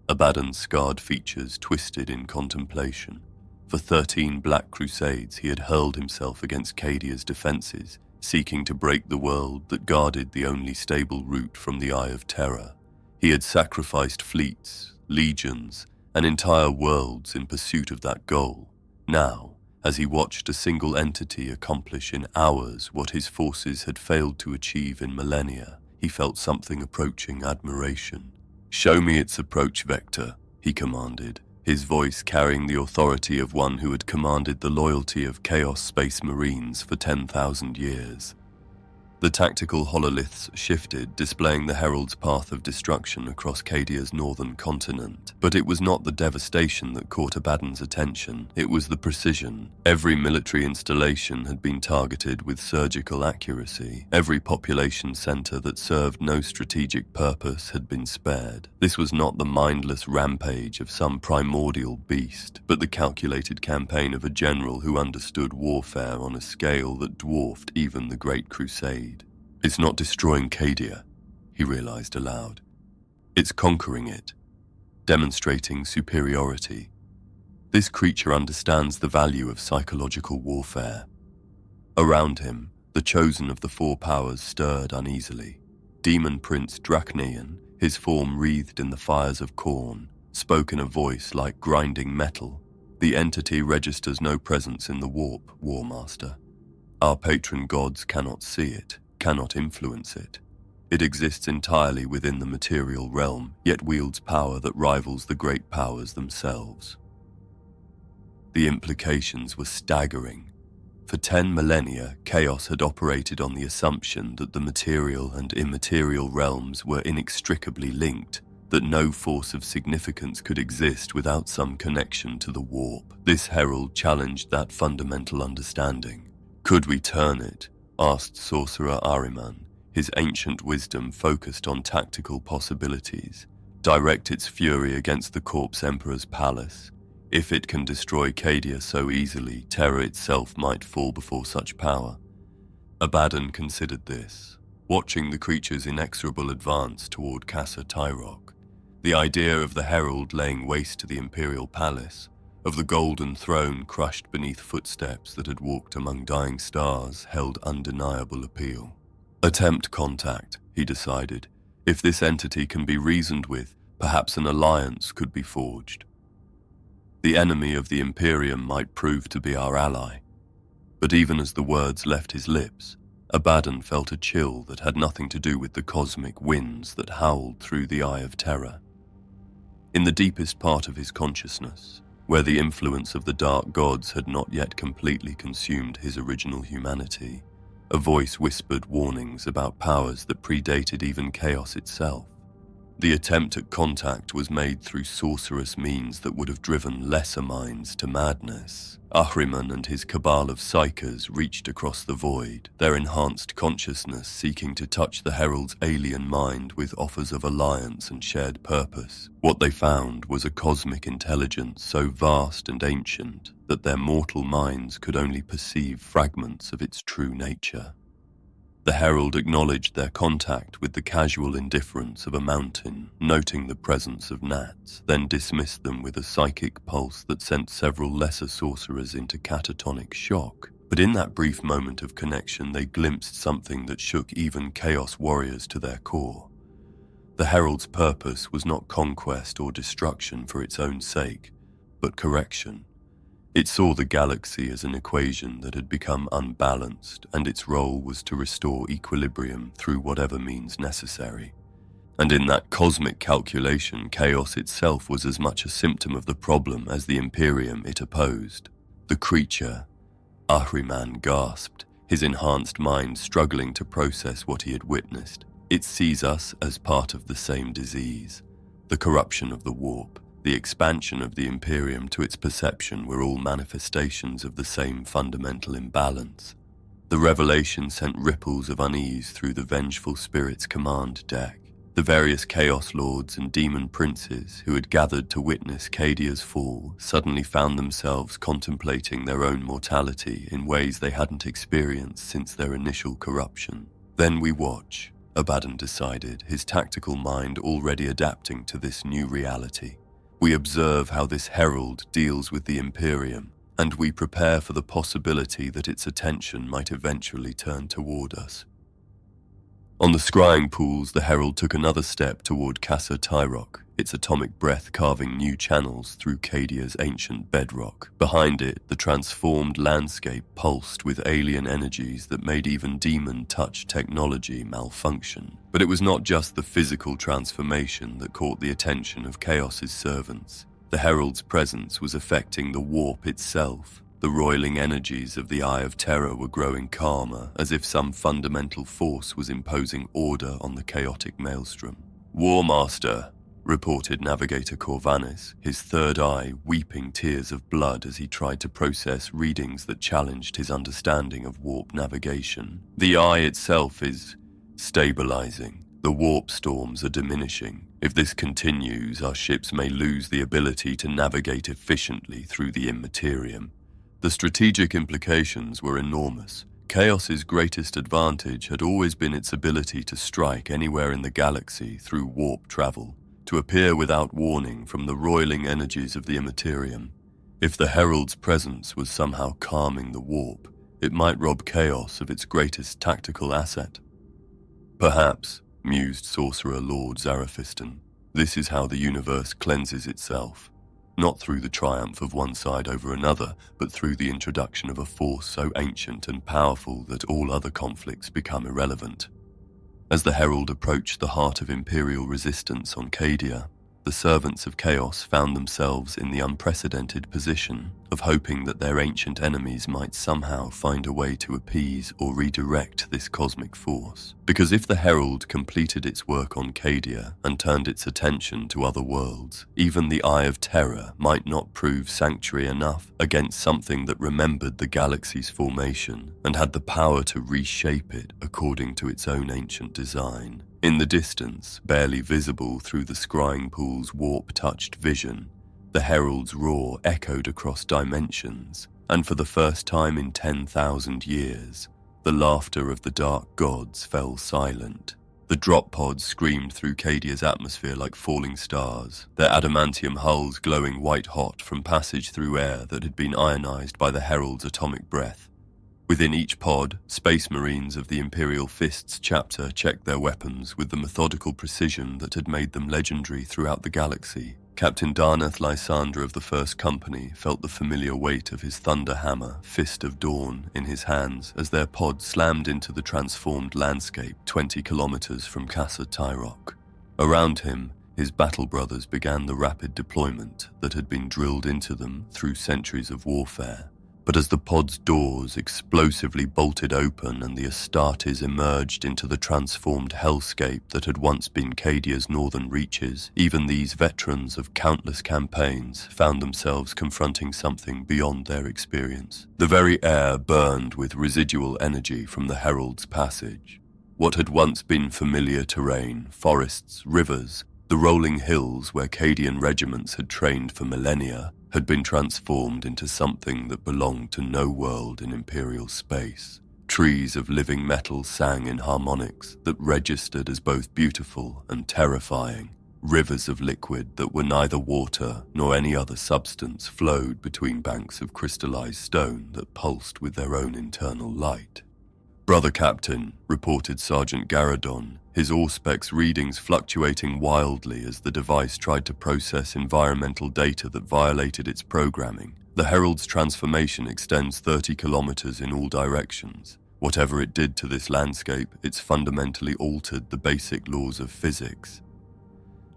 Abaddon's scarred features twisted in contemplation. For 13 Black Crusades he had hurled himself against Cadia's defenses, seeking to break the world that guarded the only stable route from the Eye of Terror. He had sacrificed fleets, legions, and entire worlds in pursuit of that goal. Now, as he watched a single entity accomplish in hours what his forces had failed to achieve in millennia, he felt something approaching admiration. "Show me its approach vector," he commanded, his voice carrying the authority of one who had commanded the loyalty of Chaos Space Marines for 10,000 years. The tactical hololiths shifted, displaying the Herald's path of destruction across Cadia's northern continent. But it was not the devastation that caught Abaddon's attention, it was the precision. Every military installation had been targeted with surgical accuracy. Every population center that served no strategic purpose had been spared. This was not the mindless rampage of some primordial beast, but the calculated campaign of a general who understood warfare on a scale that dwarfed even the Great Crusade. "It's not destroying Cadia," he realized aloud. "It's conquering it, demonstrating superiority. This creature understands the value of psychological warfare." Around him, the chosen of the four powers stirred uneasily. Demon Prince Dracnean, his form wreathed in the fires of Khorne, spoke in a voice like grinding metal. "The entity registers no presence in the warp, War Master. Our patron gods cannot see it, cannot influence it. It exists entirely within the material realm, yet wields power that rivals the great powers themselves." The implications were staggering. For 10 millennia, chaos had operated on the assumption that the material and immaterial realms were inextricably linked, that no force of significance could exist without some connection to the warp. This herald challenged that fundamental understanding. "Could we turn it?" asked Sorcerer Ahriman, his ancient wisdom focused on tactical possibilities. "Direct its fury against the Corpse Emperor's palace. If it can destroy Cadia so easily, terror itself might fall before such power." Abaddon considered this, watching the creature's inexorable advance toward Casa Tyrok. The idea of the herald laying waste to the Imperial Palace, of the golden throne crushed beneath footsteps that had walked among dying stars, held undeniable appeal. Attempt contact, he decided. If this entity can be reasoned with, perhaps an alliance could be forged. The enemy of the Imperium might prove to be our ally. But even as the words left his lips, Abaddon felt a chill that had nothing to do with the cosmic winds that howled through the Eye of Terror. In the deepest part of his consciousness, where the influence of the dark gods had not yet completely consumed his original humanity, a voice whispered warnings about powers that predated even chaos itself. The attempt at contact was made through sorcerous means that would have driven lesser minds to madness. Ahriman and his cabal of psychers reached across the void, their enhanced consciousness seeking to touch the herald's alien mind with offers of alliance and shared purpose. What they found was a cosmic intelligence so vast and ancient that their mortal minds could only perceive fragments of its true nature. The herald acknowledged their contact with the casual indifference of a mountain, noting the presence of gnats, then dismissed them with a psychic pulse that sent several lesser sorcerers into catatonic shock. But in that brief moment of connection, they glimpsed something that shook even Chaos warriors to their core. The herald's purpose was not conquest or destruction for its own sake, but correction. It saw the galaxy as an equation that had become unbalanced, and its role was to restore equilibrium through whatever means necessary. And in that cosmic calculation, chaos itself was as much a symptom of the problem as the Imperium it opposed. The creature, Ahriman gasped, his enhanced mind struggling to process what he had witnessed. It sees us as part of the same disease. The corruption of the warp, the expansion of the Imperium to its perception were all manifestations of the same fundamental imbalance. The revelation sent ripples of unease through the vengeful spirit's command deck. The various Chaos Lords and Demon Princes who had gathered to witness Cadia's fall suddenly found themselves contemplating their own mortality in ways they hadn't experienced since their initial corruption. Then we watch, Abaddon decided, his tactical mind already adapting to this new reality. We observe how this herald deals with the Imperium, and we prepare for the possibility that its attention might eventually turn toward us. On the scrying pools, the herald took another step toward Casa Tyrok, its atomic breath carving new channels through Cadia's ancient bedrock. Behind it, the transformed landscape pulsed with alien energies that made even demon-touch technology malfunction. But it was not just the physical transformation that caught the attention of Chaos's servants. The herald's presence was affecting the warp itself. The roiling energies of the Eye of Terror were growing calmer, as if some fundamental force was imposing order on the chaotic maelstrom. "War Master," reported Navigator Corvanis, his third eye weeping tears of blood as he tried to process readings that challenged his understanding of warp navigation. "The eye itself is stabilizing. The warp storms are diminishing. If this continues, our ships may lose the ability to navigate efficiently through the immaterium." The strategic implications were enormous. Chaos's greatest advantage had always been its ability to strike anywhere in the galaxy through warp travel, to appear without warning from the roiling energies of the immaterium. If the herald's presence was somehow calming the warp, it might rob Chaos of its greatest tactical asset. "Perhaps," mused Sorcerer Lord Zaraphiston, "this is how the universe cleanses itself. Not through the triumph of one side over another, but through the introduction of a force so ancient and powerful that all other conflicts become irrelevant." As the herald approached the heart of Imperial resistance on Cadia, the servants of Chaos found themselves in the unprecedented position of hoping that their ancient enemies might somehow find a way to appease or redirect this cosmic force. Because if the herald completed its work on Cadia and turned its attention to other worlds, even the Eye of Terror might not prove sanctuary enough against something that remembered the galaxy's formation and had the power to reshape it according to its own ancient design. In the distance, barely visible through the scrying pool's warp-touched vision, the herald's roar echoed across dimensions, and for the first time in 10,000 years, the laughter of the dark gods fell silent. The drop pods screamed through Cadia's atmosphere like falling stars, their adamantium hulls glowing white-hot from passage through air that had been ionized by the herald's atomic breath. Within each pod, Space Marines of the Imperial Fists chapter checked their weapons with the methodical precision that had made them legendary throughout the galaxy. Captain Darnath Lysander of the First Company felt the familiar weight of his thunder hammer, Fist of Dawn, in his hands as their pod slammed into the transformed landscape 20 kilometers from Casa Tyrok. Around him, his battle brothers began the rapid deployment that had been drilled into them through centuries of warfare. But as the pod's doors explosively bolted open and the Astartes emerged into the transformed hellscape that had once been Cadia's northern reaches, even these veterans of countless campaigns found themselves confronting something beyond their experience. The very air burned with residual energy from the herald's passage. What had once been familiar terrain, forests, rivers, the rolling hills where Cadian regiments had trained for millennia, had been transformed into something that belonged to no world in Imperial space. Trees of living metal sang in harmonics that registered as both beautiful and terrifying. Rivers of liquid that were neither water nor any other substance flowed between banks of crystallized stone that pulsed with their own internal light. "Brother Captain," reported Sergeant Garradon, his Auspex readings fluctuating wildly as the device tried to process environmental data that violated its programming. "The Herald's transformation extends 30 kilometers in all directions. Whatever it did to this landscape, it's fundamentally altered the basic laws of physics."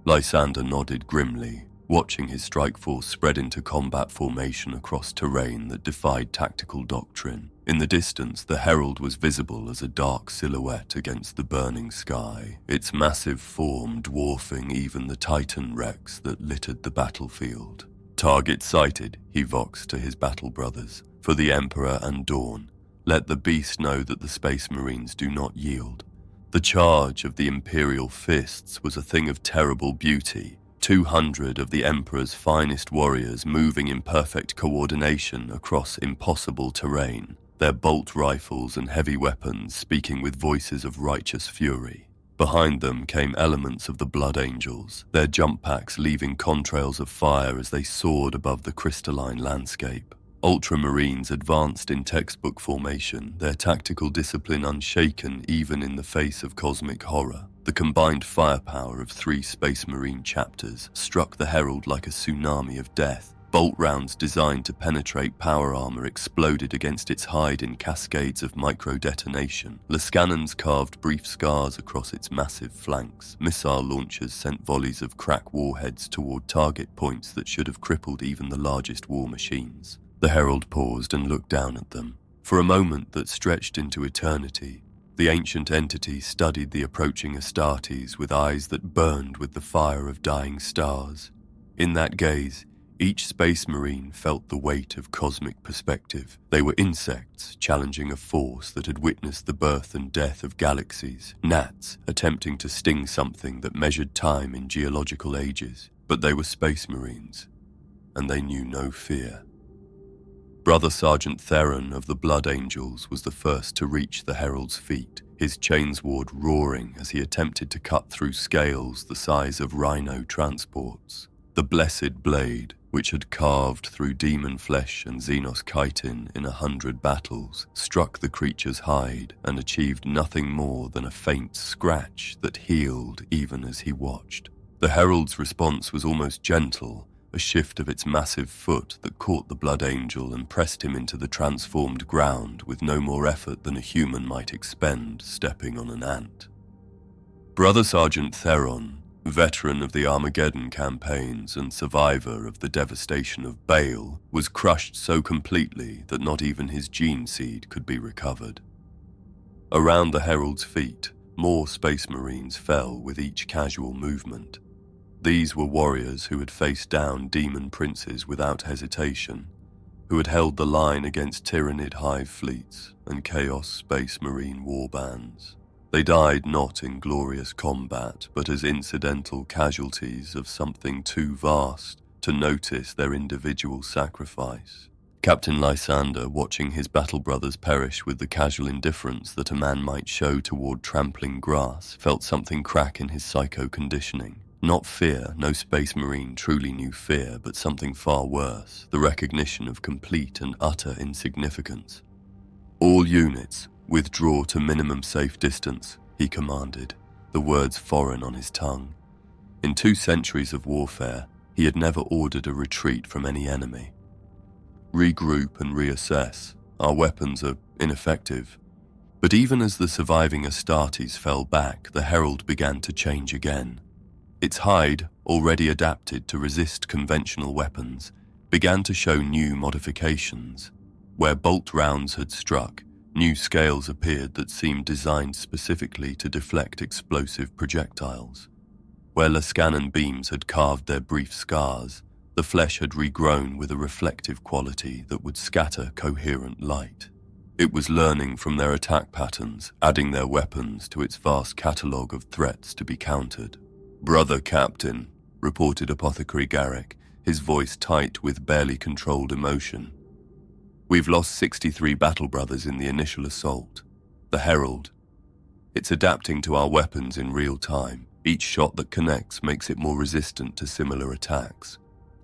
Lysander nodded grimly, watching his strike force spread into combat formation across terrain that defied tactical doctrine. In the distance, the Herald was visible as a dark silhouette against the burning sky, its massive form dwarfing even the Titan wrecks that littered the battlefield. "Target sighted," he voxed to his battle brothers. "For the Emperor and Dawn, let the beast know that the Space Marines do not yield." The charge of the Imperial fists was a thing of terrible beauty. 200 of the Emperor's finest warriors moving in perfect coordination across impossible terrain, their bolt rifles and heavy weapons speaking with voices of righteous fury. Behind them came elements of the Blood Angels, their jump packs leaving contrails of fire as they soared above the crystalline landscape. Ultramarines advanced in textbook formation, their tactical discipline unshaken even in the face of cosmic horror. The combined firepower of 3 Space Marine chapters struck the Herald like a tsunami of death. Bolt rounds designed to penetrate power armor exploded against its hide in cascades of micro-detonation. Lascannons carved brief scars across its massive flanks. Missile launchers sent volleys of crack warheads toward target points that should have crippled even the largest war machines. The Herald paused and looked down at them. For a moment that stretched into eternity, the ancient entity studied the approaching Astartes with eyes that burned with the fire of dying stars. In that gaze, each Space Marine felt the weight of cosmic perspective. They were insects challenging a force that had witnessed the birth and death of galaxies, gnats attempting to sting something that measured time in geological ages. But they were Space Marines, and they knew no fear. Brother Sergeant Theron of the Blood Angels was the first to reach the Herald's feet, his chainsword roaring as he attempted to cut through scales the size of rhino transports. The blessed blade, which had carved through demon flesh and Xenos chitin in 100 battles, struck the creature's hide and achieved nothing more than a faint scratch that healed even as he watched. The Herald's response was almost gentle, a shift of its massive foot that caught the Blood Angel and pressed him into the transformed ground with no more effort than a human might expend stepping on an ant. Brother Sergeant Theron, veteran of the Armageddon campaigns and survivor of the devastation of Baal, was crushed so completely that not even his gene seed could be recovered. Around the Herald's feet, more Space Marines fell with each casual movement. These were warriors who had faced down demon princes without hesitation, who had held the line against Tyranid hive fleets and Chaos Space Marine warbands. They died not in glorious combat, but as incidental casualties of something too vast to notice their individual sacrifice. Captain Lysander, watching his battle brothers perish with the casual indifference that a man might show toward trampling grass, felt something crack in his psycho-conditioning. Not fear, no Space Marine truly knew fear, but something far worse, the recognition of complete and utter insignificance. "All units, withdraw to minimum safe distance," he commanded, the words foreign on his tongue. In 2 centuries of warfare, he had never ordered a retreat from any enemy. "Regroup and reassess. Our weapons are ineffective." But even as the surviving Astartes fell back, the Herald began to change again. Its hide, already adapted to resist conventional weapons, began to show new modifications. Where bolt rounds had struck, new scales appeared that seemed designed specifically to deflect explosive projectiles. Where Lascannon beams had carved their brief scars, the flesh had regrown with a reflective quality that would scatter coherent light. It was learning from their attack patterns, adding their weapons to its vast catalogue of threats to be countered. "Brother Captain," reported Apothecary Garrick, his voice tight with barely controlled emotion. We've lost 63 battle brothers in the initial assault. The herald. It's adapting to our weapons in real time. Each shot that connects makes it more resistant to similar attacks.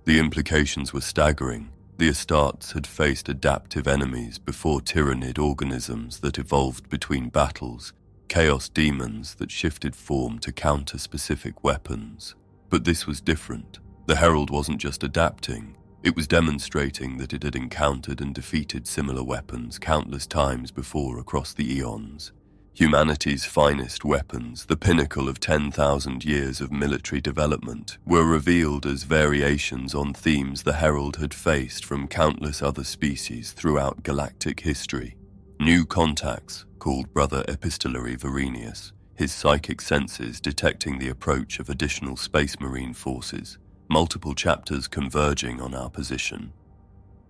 The implications were staggering. The Astartes had faced adaptive enemies before, tyrannid organisms that evolved between battles, chaos demons that shifted form to counter specific weapons. But this was different. The herald wasn't just adapting, it was demonstrating that it had encountered and defeated similar weapons countless times before across the eons. Humanity's finest weapons, the pinnacle of 10,000 years of military development, were revealed as variations on themes the herald had faced from countless other species throughout galactic history. New contacts, called Brother Epistolary Verenius, his psychic senses detecting the approach of additional space marine forces, multiple chapters converging on our position.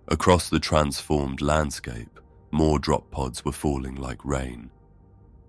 Across the transformed landscape, more drop pods were falling like rain.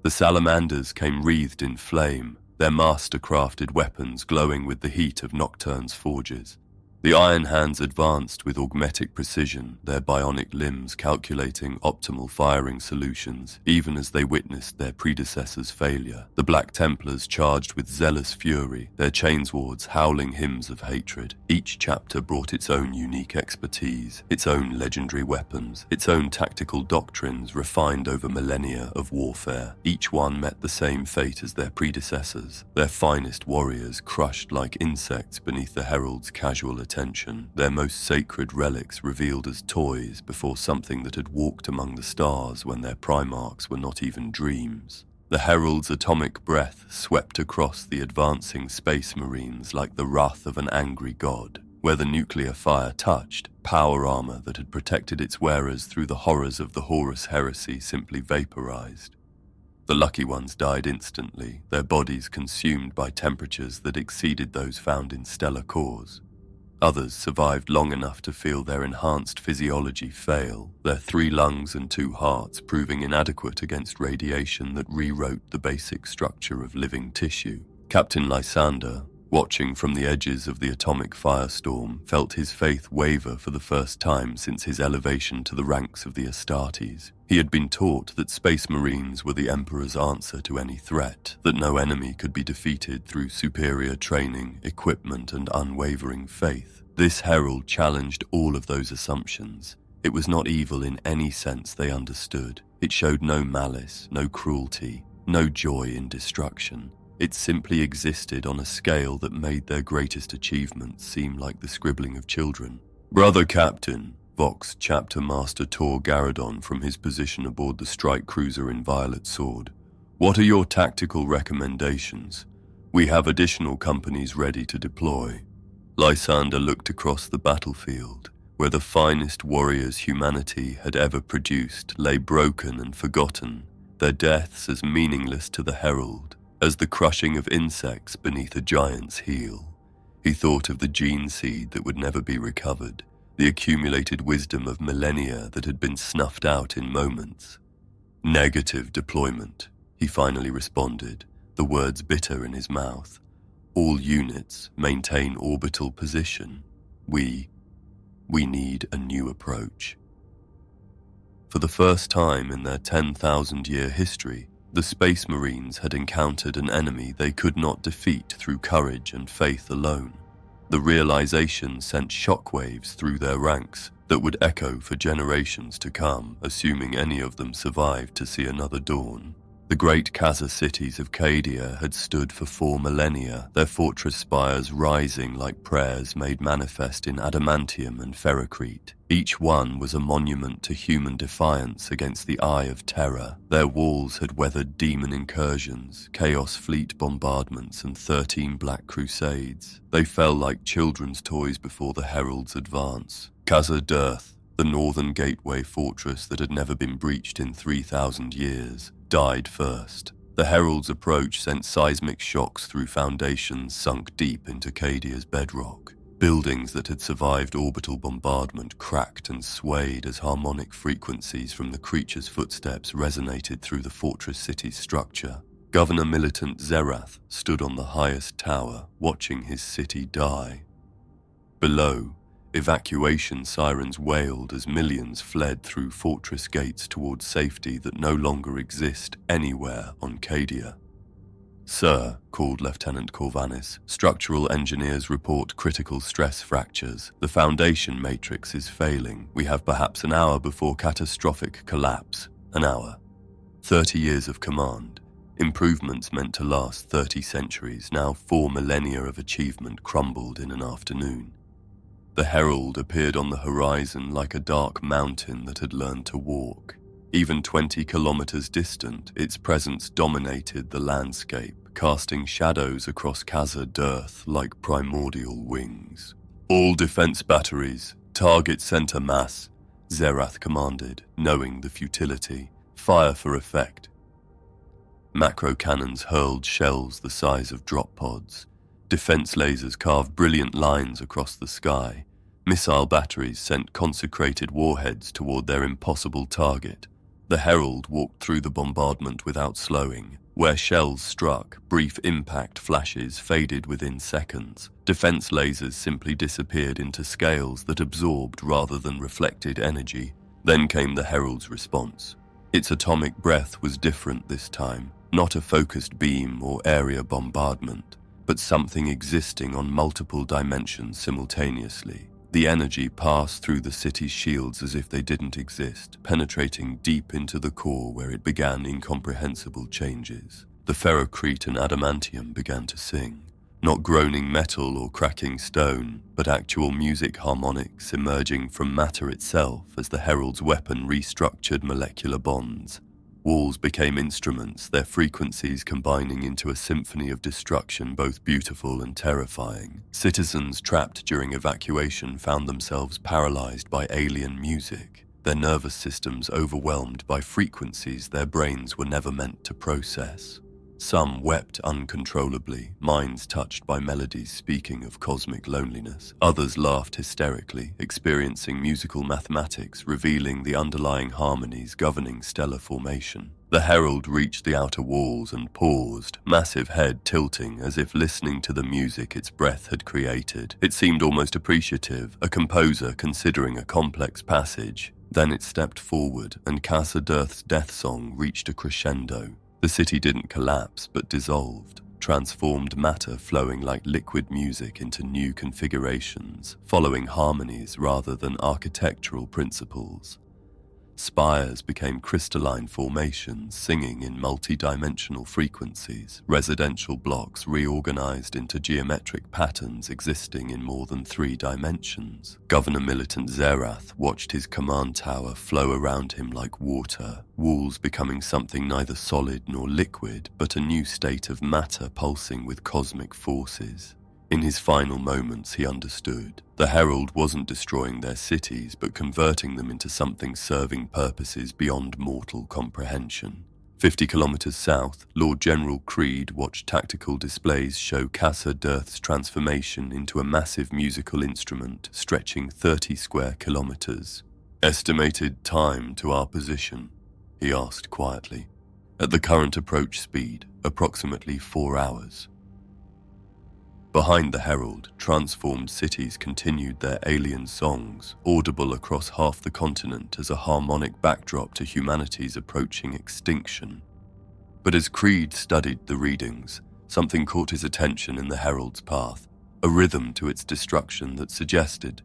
The salamanders came wreathed in flame, their master-crafted weapons glowing with the heat of Nocturne's forges. The Iron Hands advanced with augmetic precision, their bionic limbs calculating optimal firing solutions, even as they witnessed their predecessors' failure. The Black Templars charged with zealous fury, their chainswords howling hymns of hatred. Each chapter brought its own unique expertise, its own legendary weapons, its own tactical doctrines refined over millennia of warfare. Each one met the same fate as their predecessors, their finest warriors crushed like insects beneath the herald's casual attention, their most sacred relics revealed as toys before something that had walked among the stars when their primarchs were not even dreams. The herald's atomic breath swept across the advancing space marines like the wrath of an angry god. Where the nuclear fire touched, power armor that had protected its wearers through the horrors of the Horus heresy simply vaporized. The lucky ones died instantly, their bodies consumed by temperatures that exceeded those found in stellar cores. Others survived long enough to feel their enhanced physiology fail, their 3 lungs and 2 hearts proving inadequate against radiation that rewrote the basic structure of living tissue. Captain Lysander, watching from the edges of the atomic firestorm, felt his faith waver for the first time since his elevation to the ranks of the Astartes. He had been taught that Space Marines were the Emperor's answer to any threat, that no enemy could be defeated through superior training, equipment, and unwavering faith. This herald challenged all of those assumptions. It was not evil in any sense they understood. It showed no malice, no cruelty, no joy in destruction. It simply existed on a scale that made their greatest achievements seem like the scribbling of children. "Brother Captain," Vox Chapter Master Tor Garadon from his position aboard the strike cruiser in Violet Sword, "what are your tactical recommendations? We have additional companies ready to deploy." Lysander looked across the battlefield, where the finest warriors humanity had ever produced lay broken and forgotten, their deaths as meaningless to the herald as the crushing of insects beneath a giant's heel. He thought of the gene seed that would never be recovered, the accumulated wisdom of millennia that had been snuffed out in moments. "Negative deployment," he finally responded, the words bitter in his mouth. "All units maintain orbital position. We need a new approach." For the first time in their 10,000-year history, the Space Marines had encountered an enemy they could not defeat through courage and faith alone. The realization sent shockwaves through their ranks that would echo for generations to come, assuming any of them survived to see another dawn. The great Khazar cities of Cadia had stood for 4 millennia, their fortress spires rising like prayers made manifest in adamantium and ferrocrete. Each one was a monument to human defiance against the eye of terror. Their walls had weathered demon incursions, chaos fleet bombardments, and 13 black crusades. They fell like children's toys before the herald's advance. Khazar Dearth, the northern gateway fortress that had never been breached in 3,000 years, died first. The herald's approach sent seismic shocks through foundations sunk deep into Cadia's bedrock. Buildings that had survived orbital bombardment cracked and swayed as harmonic frequencies from the creature's footsteps resonated through the fortress city's structure. Governor Militant Zerath stood on the highest tower, watching his city die. Below, Evacuation sirens wailed as millions fled through fortress gates towards safety that no longer exist anywhere on Cadia. "Sir," called Lieutenant Corvanis, "structural engineers report critical stress fractures. The foundation matrix is failing. We have perhaps an hour before catastrophic collapse." An hour. 30 years of command. Improvements meant to last 30 centuries, now 4 millennia of achievement crumbled in an afternoon. The herald appeared on the horizon like a dark mountain that had learned to walk. Even 20 kilometers distant, its presence dominated the landscape, casting shadows across Khazad Earth like primordial wings. "All defense batteries, target center mass," Zerath commanded, knowing the futility. "Fire for effect." Macro cannons hurled shells the size of drop pods. Defense lasers carved brilliant lines across the sky. Missile batteries sent consecrated warheads toward their impossible target. The herald walked through the bombardment without slowing. Where shells struck, brief impact flashes faded within seconds. Defense lasers simply disappeared into scales that absorbed rather than reflected energy. Then came the herald's response. Its atomic breath was different this time, not a focused beam or area bombardment, but something existing on multiple dimensions simultaneously. The energy passed through the city's shields as if they didn't exist, penetrating deep into the core where it began incomprehensible changes. The ferrocrete and adamantium began to sing, not groaning metal or cracking stone, but actual music harmonics emerging from matter itself as the herald's weapon restructured molecular bonds. Walls became instruments, their frequencies combining into a symphony of destruction both beautiful and terrifying. Citizens trapped during evacuation found themselves paralyzed by alien music, their nervous systems overwhelmed by frequencies their brains were never meant to process. Some wept uncontrollably, minds touched by melodies speaking of cosmic loneliness. Others laughed hysterically, experiencing musical mathematics revealing the underlying harmonies governing stellar formation. The herald reached the outer walls and paused, massive head tilting as if listening to the music its breath had created. It seemed almost appreciative, a composer considering a complex passage. Then it stepped forward, and Khazad Earth's death song reached a crescendo. The city didn't collapse, but dissolved, transformed matter flowing like liquid music into new configurations, following harmonies rather than architectural principles. Spires became crystalline formations, singing in multi-dimensional frequencies. Residential blocks reorganized into geometric patterns existing in more than 3 dimensions. Governor Militant Zerath watched his command tower flow around him like water, walls becoming something neither solid nor liquid, but a new state of matter pulsing with cosmic forces. In his final moments, he understood. The herald wasn't destroying their cities, but converting them into something serving purposes beyond mortal comprehension. 50 kilometers south, Lord General Creed watched tactical displays show Khazad Earth's transformation into a massive musical instrument stretching 30 square kilometers. "Estimated time to our position?" he asked quietly. "At the current approach speed, approximately 4 hours. Behind the herald, transformed cities continued their alien songs, audible across half the continent as a harmonic backdrop to humanity's approaching extinction. But as Creed studied the readings, something caught his attention in the herald's path, a rhythm to its destruction that suggested.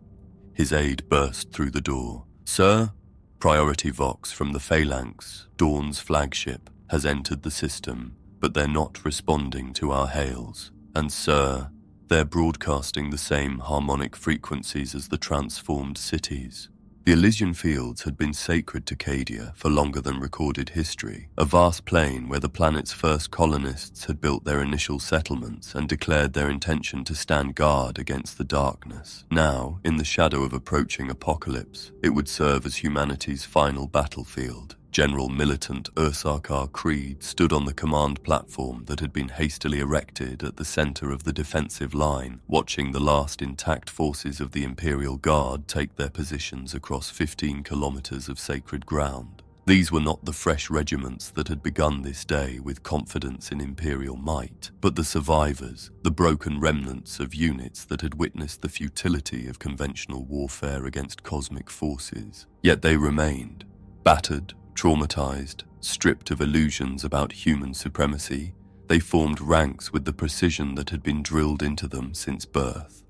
His aide burst through the door. "Sir, Priority Vox from the Phalanx, Dawn's flagship, has entered the system, but they're not responding to our hails. And sir, they're broadcasting the same harmonic frequencies as the transformed cities." The Elysian Fields had been sacred to Cadia for longer than recorded history, a vast plain where the planet's first colonists had built their initial settlements and declared their intention to stand guard against the darkness. Now, in the shadow of approaching apocalypse, it would serve as humanity's final battlefield. General Militant Ursarkar Creed stood on the command platform that had been hastily erected at the center of the defensive line, watching the last intact forces of the Imperial Guard take their positions across 15 kilometers of sacred ground. These were not the fresh regiments that had begun this day with confidence in imperial might, but the survivors, the broken remnants of units that had witnessed the futility of conventional warfare against cosmic forces. Yet they remained, battered, traumatized, stripped of illusions about human supremacy. They formed ranks with the precision that had been drilled into them since birth.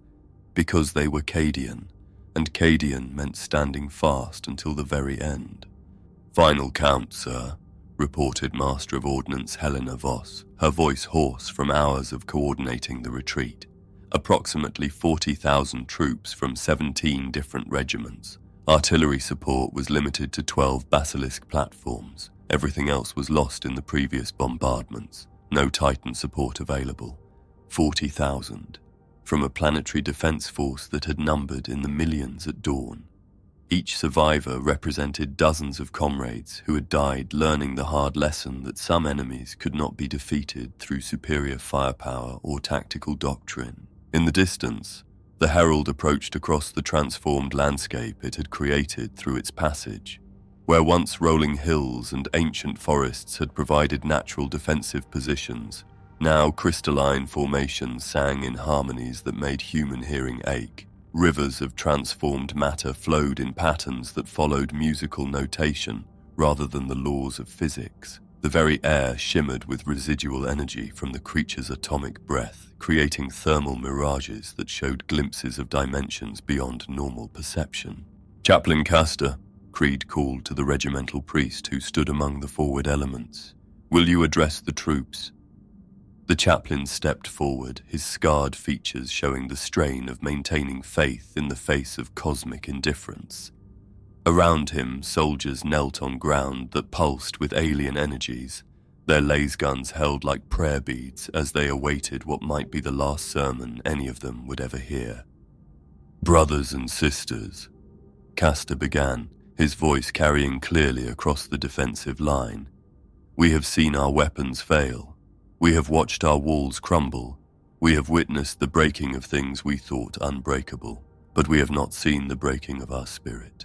Because they were Cadian, and Cadian meant standing fast until the very end. "Final count, sir," reported Master of Ordnance Helena Voss, her voice hoarse from hours of coordinating the retreat. Approximately 40,000 troops from 17 different regiments. Artillery support was limited to 12 basilisk platforms. Everything else was lost in the previous bombardments. No Titan support available. 40,000. From a planetary defense force that had numbered in the millions at dawn. Each survivor represented dozens of comrades who had died learning the hard lesson that some enemies could not be defeated through superior firepower or tactical doctrine. In the distance, the herald approached across the transformed landscape it had created through its passage. Where once rolling hills and ancient forests had provided natural defensive positions, now crystalline formations sang in harmonies that made human hearing ache. Rivers of transformed matter flowed in patterns that followed musical notation rather than the laws of physics. The very air shimmered with residual energy from the creature's atomic breath, creating thermal mirages that showed glimpses of dimensions beyond normal perception. "Chaplain Castor," Creed called to the regimental priest who stood among the forward elements. "Will you address the troops?" The chaplain stepped forward, his scarred features showing the strain of maintaining faith in the face of cosmic indifference. Around him, soldiers knelt on ground that pulsed with alien energies, their lasguns held like prayer beads as they awaited what might be the last sermon any of them would ever hear. "Brothers and sisters," Castor began, his voice carrying clearly across the defensive line. "We have seen our weapons fail. We have watched our walls crumble. We have witnessed the breaking of things we thought unbreakable, but we have not seen the breaking of our spirit."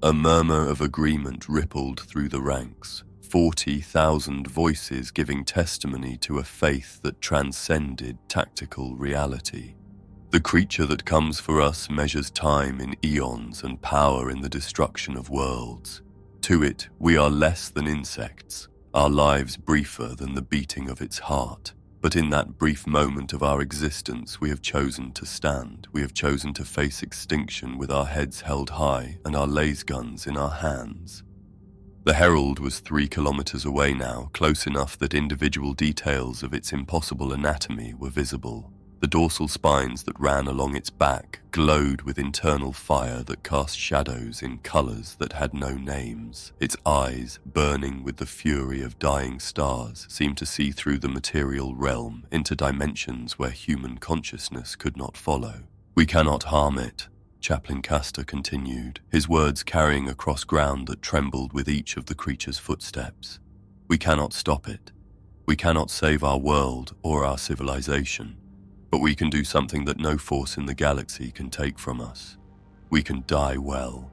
A murmur of agreement rippled through the ranks, 40,000 voices giving testimony to a faith that transcended tactical reality. The creature that comes for us measures time in eons and power in the destruction of worlds. To it, we are less than insects, our lives briefer than the beating of its heart. But in that brief moment of our existence, we have chosen to stand. We have chosen to face extinction with our heads held high and our lasguns in our hands. The herald was 3 kilometers away now, close enough that individual details of its impossible anatomy were visible. The dorsal spines that ran along its back glowed with internal fire that cast shadows in colors that had no names. Its eyes, burning with the fury of dying stars, seemed to see through the material realm into dimensions where human consciousness could not follow. "We cannot harm it," Chaplain Castor continued, his words carrying across ground that trembled with each of the creature's footsteps. "We cannot stop it. We cannot save our world or our civilization. But we can do something that no force in the galaxy can take from us. We can die well."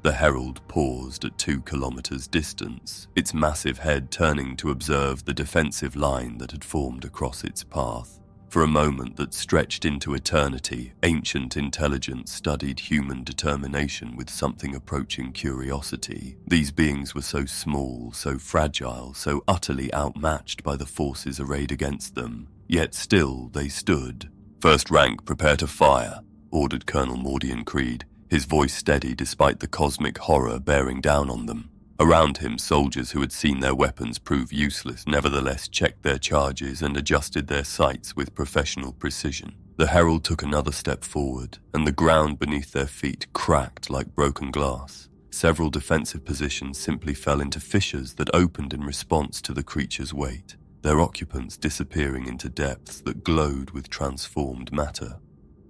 The herald paused at 2 kilometers distance, its massive head turning to observe the defensive line that had formed across its path. For a moment that stretched into eternity, ancient intelligence studied human determination with something approaching curiosity. These beings were so small, so fragile, so utterly outmatched by the forces arrayed against them. Yet still they stood. "First rank, prepare to fire," ordered Colonel Mordian Creed, his voice steady despite the cosmic horror bearing down on them. Around him, soldiers who had seen their weapons prove useless nevertheless checked their charges and adjusted their sights with professional precision. The herald took another step forward, and the ground beneath their feet cracked like broken glass. Several defensive positions simply fell into fissures that opened in response to the creature's weight, their occupants disappearing into depths that glowed with transformed matter.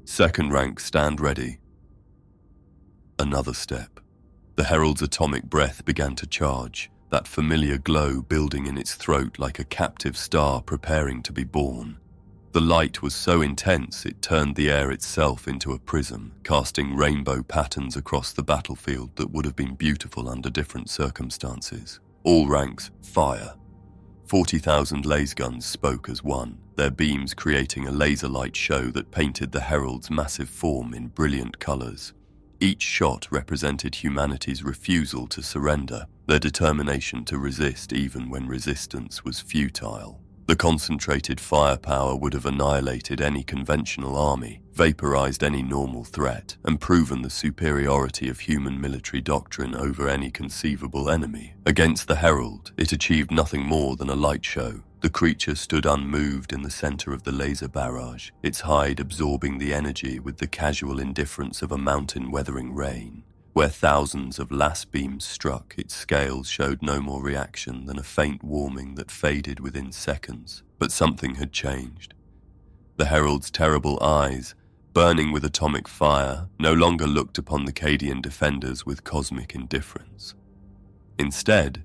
"Second rank, stand ready." Another step. The herald's atomic breath began to charge, that familiar glow building in its throat like a captive star preparing to be born. The light was so intense it turned the air itself into a prism, casting rainbow patterns across the battlefield that would have been beautiful under different circumstances. All ranks, fire. 40,000 laser guns spoke as one, their beams creating a laser light show that painted the herald's massive form in brilliant colors. Each shot represented humanity's refusal to surrender, their determination to resist even when resistance was futile. The concentrated firepower would have annihilated any conventional army, vaporized any normal threat, and proven the superiority of human military doctrine over any conceivable enemy. Against the herald, it achieved nothing more than a light show. The creature stood unmoved in the center of the laser barrage, its hide absorbing the energy with the casual indifference of a mountain weathering rain. Where thousands of lass beams struck, its scales showed no more reaction than a faint warming that faded within seconds. But something had changed. The herald's terrible eyes, burning with atomic fire, no longer looked upon the Cadian defenders with cosmic indifference. Instead,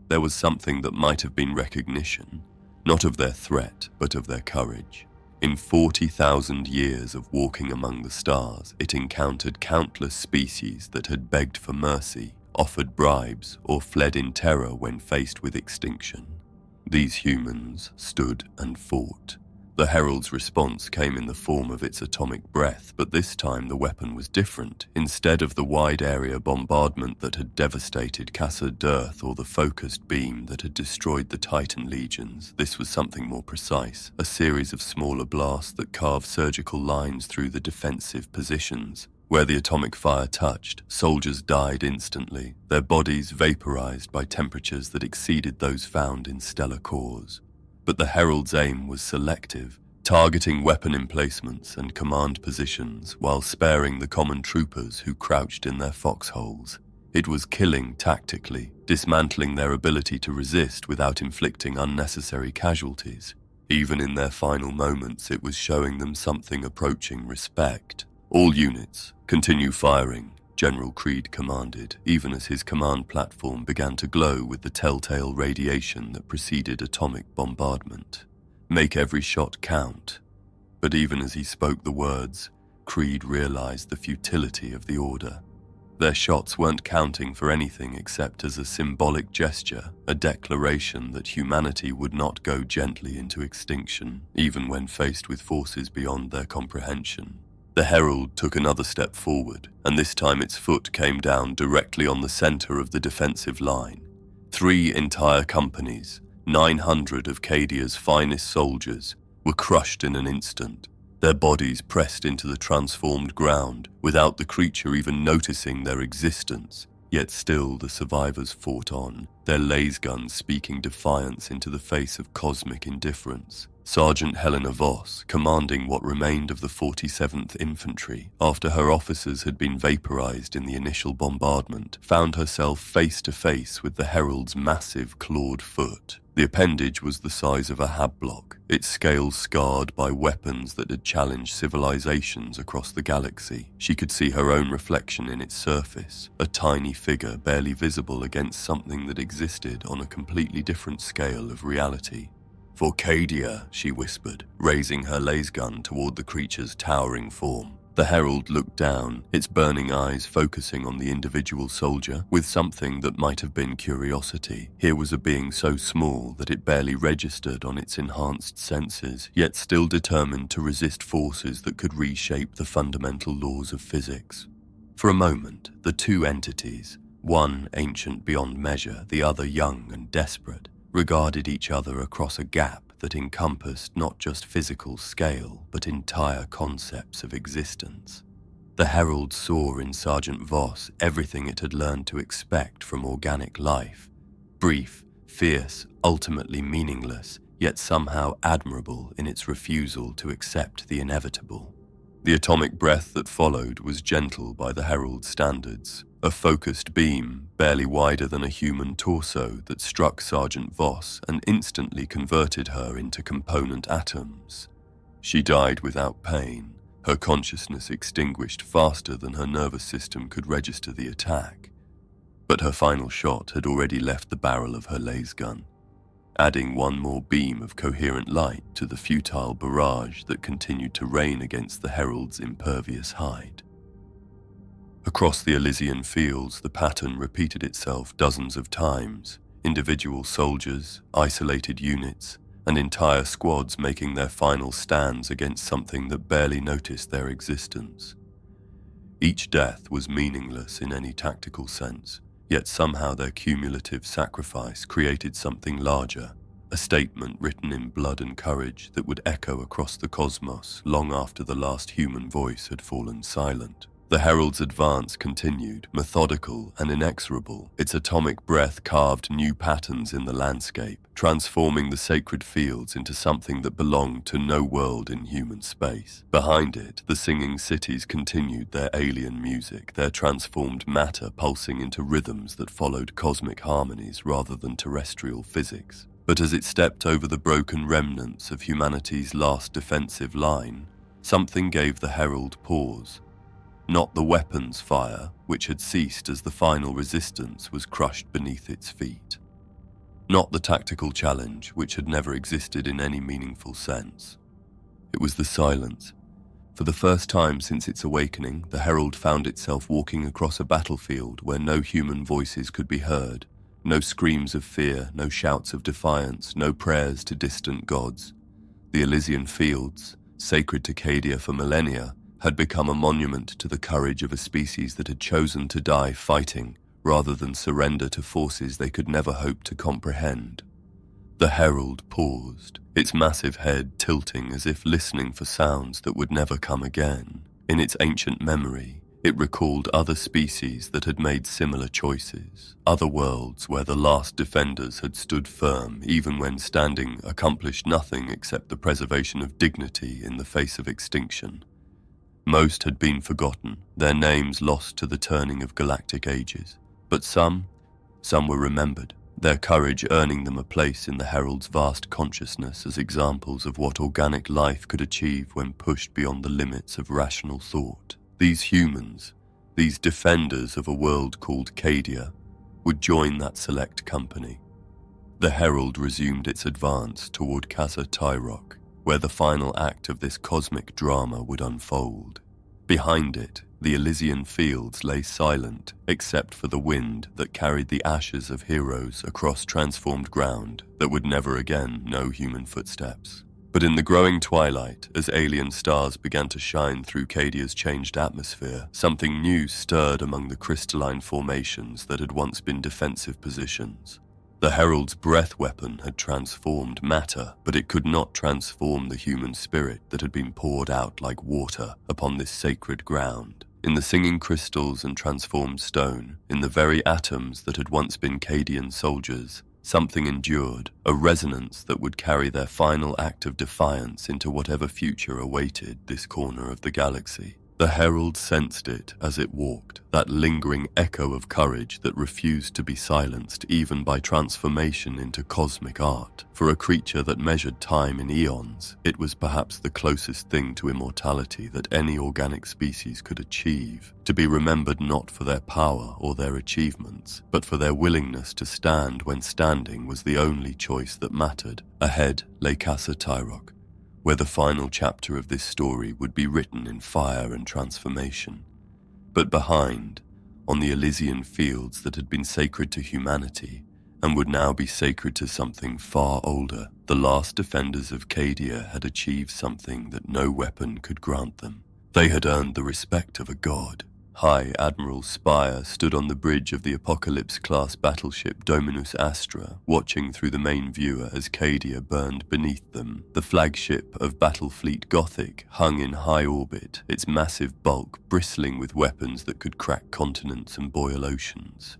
there was something that might have been recognition, not of their threat, but of their courage. In 40,000 years of walking among the stars, it encountered countless species that had begged for mercy, offered bribes, or fled in terror when faced with extinction. These humans stood and fought. The herald's response came in the form of its atomic breath, but this time the weapon was different. Instead of the wide-area bombardment that had devastated Casa d'Earth or the focused beam that had destroyed the Titan legions, this was something more precise, a series of smaller blasts that carved surgical lines through the defensive positions. Where the atomic fire touched, soldiers died instantly, their bodies vaporized by temperatures that exceeded those found in stellar cores. But the herald's aim was selective, targeting weapon emplacements and command positions while sparing the common troopers who crouched in their foxholes. It was killing tactically, dismantling their ability to resist without inflicting unnecessary casualties. Even in their final moments, it was showing them something approaching respect. All units, continue firing, General Creed commanded, even as his command platform began to glow with the telltale radiation that preceded atomic bombardment. Make every shot count. But even as he spoke the words, Creed realized the futility of the order. Their shots weren't counting for anything except as a symbolic gesture, a declaration that humanity would not go gently into extinction, even when faced with forces beyond their comprehension. The herald took another step forward, and this time its foot came down directly on the center of the defensive line. 3 entire companies, 900 of Cadia's finest soldiers, were crushed in an instant, their bodies pressed into the transformed ground without the creature even noticing their existence. Yet still the survivors fought on, their laser guns speaking defiance into the face of cosmic indifference. Sergeant Helena Voss, commanding what remained of the 47th Infantry, after her officers had been vaporized in the initial bombardment, found herself face to face with the herald's massive clawed foot. The appendage was the size of a hablock, its scales scarred by weapons that had challenged civilizations across the galaxy. She could see her own reflection in its surface, a tiny figure barely visible against something that existed on a completely different scale of reality. "For Cadia," she whispered, raising her laser gun toward the creature's towering form. The herald looked down, its burning eyes focusing on the individual soldier with something that might have been curiosity. Here was a being so small that it barely registered on its enhanced senses, yet still determined to resist forces that could reshape the fundamental laws of physics. For a moment, the two entities, one ancient beyond measure, the other young and desperate, regarded each other across a gap that encompassed not just physical scale, but entire concepts of existence. The herald saw in Sergeant Voss everything it had learned to expect from organic life. Brief, fierce, ultimately meaningless, yet somehow admirable in its refusal to accept the inevitable. The atomic breath that followed was gentle by the herald's standards, a focused beam, barely wider than a human torso, that struck Sergeant Voss and instantly converted her into component atoms. She died without pain, her consciousness extinguished faster than her nervous system could register the attack. But her final shot had already left the barrel of her laser gun. adding one more beam of coherent light to the futile barrage that continued to rain against the herald's impervious hide. Across the Elysian fields, the pattern repeated itself dozens of times, individual soldiers, isolated units, and entire squads making their final stands against something that barely noticed their existence. Each death was meaningless in any tactical sense, yet somehow their cumulative sacrifice created something larger, a statement written in blood and courage that would echo across the cosmos long after the last human voice had fallen silent. The herald's advance continued, methodical and inexorable. Its atomic breath carved new patterns in the landscape, transforming the sacred fields into something that belonged to no world in human space. Behind it, the singing cities continued their alien music, their transformed matter pulsing into rhythms that followed cosmic harmonies rather than terrestrial physics. But as it stepped over the broken remnants of humanity's last defensive line, something gave the herald pause. Not the weapons fire, which had ceased as the final resistance was crushed beneath its feet. Not the tactical challenge, which had never existed in any meaningful sense. It was the silence. For the first time since its awakening, the herald found itself walking across a battlefield where no human voices could be heard, no screams of fear, no shouts of defiance, no prayers to distant gods. The Elysian fields, sacred to Cadia for millennia, had become a monument to the courage of a species that had chosen to die fighting rather than surrender to forces they could never hope to comprehend. The herald paused, its massive head tilting as if listening for sounds that would never come again. In its ancient memory, it recalled other species that had made similar choices, other worlds where the last defenders had stood firm even when standing accomplished nothing except the preservation of dignity in the face of extinction. Most had been forgotten, their names lost to the turning of galactic ages. But some were remembered, their courage earning them a place in the herald's vast consciousness as examples of what organic life could achieve when pushed beyond the limits of rational thought. These humans, these defenders of a world called Cadia, would join that select company. The herald resumed its advance toward Casa Tyrok, where the final act of this cosmic drama would unfold. Behind it, the Elysian fields lay silent, except for the wind that carried the ashes of heroes across transformed ground that would never again know human footsteps. But in the growing twilight, as alien stars began to shine through Cadia's changed atmosphere, something new stirred among the crystalline formations that had once been defensive positions. The herald's breath weapon had transformed matter, but it could not transform the human spirit that had been poured out like water upon this sacred ground. In the singing crystals and transformed stone, in the very atoms that had once been Cadian soldiers, something endured, a resonance that would carry their final act of defiance into whatever future awaited this corner of the galaxy. The herald sensed it as it walked, that lingering echo of courage that refused to be silenced even by transformation into cosmic art. For a creature that measured time in eons, it was perhaps the closest thing to immortality that any organic species could achieve, to be remembered not for their power or their achievements, but for their willingness to stand when standing was the only choice that mattered. Ahead lay Casa Tyrok, where the final chapter of this story would be written in fire and transformation. But behind, on the Elysian fields that had been sacred to humanity and would now be sacred to something far older, the last defenders of Cadia had achieved something that no weapon could grant them. They had earned the respect of a god. High Admiral Spire stood on the bridge of the Apocalypse-class battleship Dominus Astra, watching through the main viewer as Cadia burned beneath them. The flagship of Battlefleet Gothic hung in high orbit, its massive bulk bristling with weapons that could crack continents and boil oceans.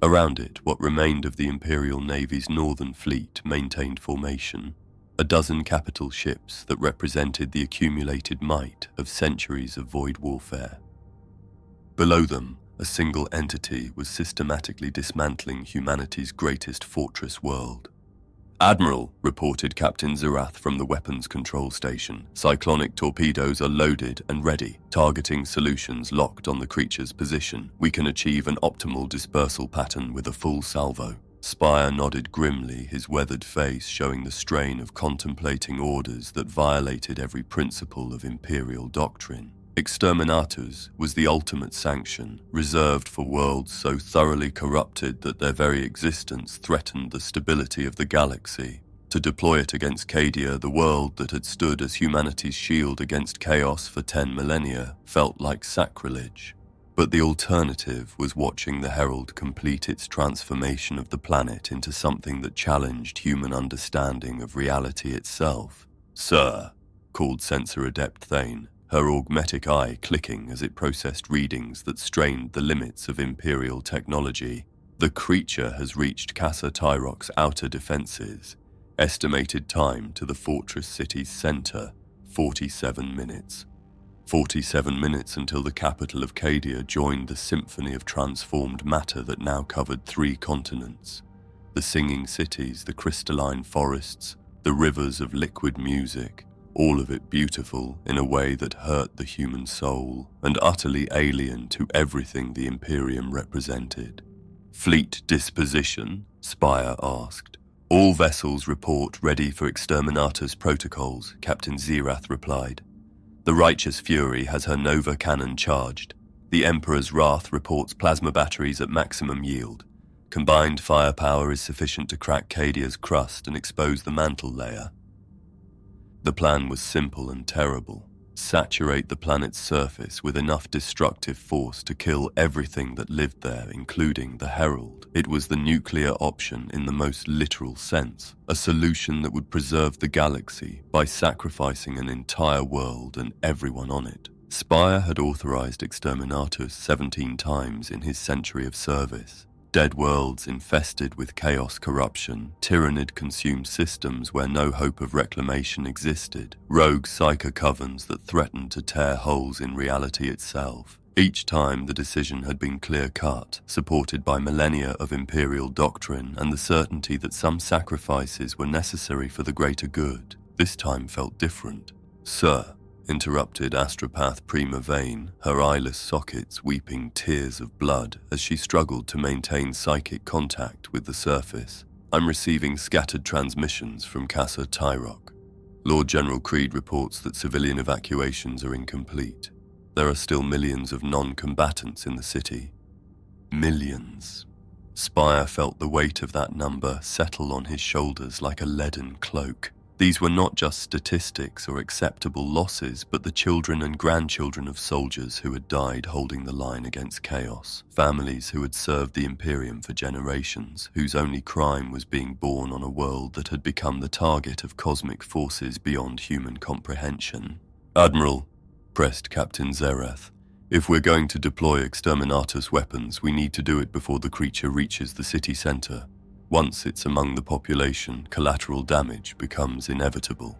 Around it, what remained of the Imperial Navy's Northern Fleet maintained formation, a dozen capital ships that represented the accumulated might of centuries of void warfare. Below them, a single entity was systematically dismantling humanity's greatest fortress world. "Admiral," reported Captain Zerath from the weapons control station, "cyclonic torpedoes are loaded and ready, targeting solutions locked on the creature's position. We can achieve an optimal dispersal pattern with a full salvo." Spire nodded grimly, his weathered face showing the strain of contemplating orders that violated every principle of imperial doctrine. Exterminatus was the ultimate sanction, reserved for worlds so thoroughly corrupted that their very existence threatened the stability of the galaxy. To deploy it against Cadia, the world that had stood as humanity's shield against chaos for 10 millennia, felt like sacrilege. But the alternative was watching the Herald complete its transformation of the planet into something that challenged human understanding of reality itself. "Sir," called Sensor Adept Thane, her augmetic eye clicking as it processed readings that strained the limits of Imperial technology. "The creature has reached Casa Tyrok's outer defenses. Estimated time to the fortress city's center, 47 minutes. 47 minutes until the capital of Cadia joined the symphony of transformed matter that now covered 3 continents. The singing cities, the crystalline forests, the rivers of liquid music, all of it beautiful in a way that hurt the human soul and utterly alien to everything the Imperium represented. "Fleet disposition?" Spire asked. "All vessels report ready for Exterminatus protocols," Captain Zerath replied. "The Righteous Fury has her Nova cannon charged. The Emperor's Wrath reports plasma batteries at maximum yield. Combined firepower is sufficient to crack Cadia's crust and expose the mantle layer." The plan was simple and terrible. Saturate the planet's surface with enough destructive force to kill everything that lived there, including the Herald. It was the nuclear option in the most literal sense, a solution that would preserve the galaxy by sacrificing an entire world and everyone on it. Spire had authorized Exterminatus 17 times in his century of service. Dead worlds infested with chaos, corruption, tyrannid-consumed systems where no hope of reclamation existed, rogue psycho covens that threatened to tear holes in reality itself. Each time the decision had been clear-cut, supported by millennia of imperial doctrine and the certainty that some sacrifices were necessary for the greater good. This time felt different. "Sir," interrupted Astropath Prima Vane, her eyeless sockets weeping tears of blood as she struggled to maintain psychic contact with the surface. "I'm receiving scattered transmissions from Casa Tyrok. Lord General Creed reports that civilian evacuations are incomplete. There are still millions of non-combatants in the city." Millions. Spire felt the weight of that number settle on his shoulders like a leaden cloak. These were not just statistics or acceptable losses, but the children and grandchildren of soldiers who had died holding the line against chaos, families who had served the Imperium for generations, whose only crime was being born on a world that had become the target of cosmic forces beyond human comprehension. "Admiral," pressed Captain Zerath, "if we're going to deploy Exterminatus weapons, we need to do it before the creature reaches the city center. Once it's among the population, collateral damage becomes inevitable."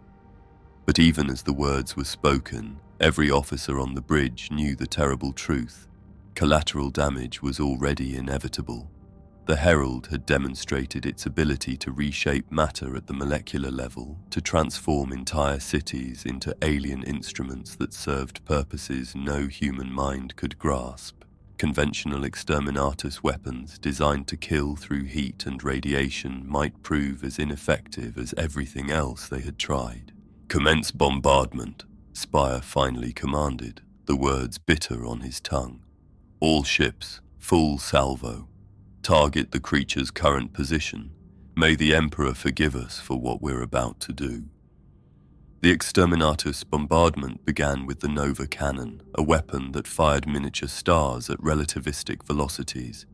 But even as the words were spoken, every officer on the bridge knew the terrible truth. Collateral damage was already inevitable. The Herald had demonstrated its ability to reshape matter at the molecular level, to transform entire cities into alien instruments that served purposes no human mind could grasp. Conventional Exterminatus weapons designed to kill through heat and radiation might prove as ineffective as everything else they had tried. "Commence bombardment," Spire finally commanded, the words bitter on his tongue. "All ships, full salvo. Target the creature's current position. May the Emperor forgive us for what we're about to do." The Exterminatus bombardment began with the Nova cannon, a weapon that fired miniature stars at relativistic velocities.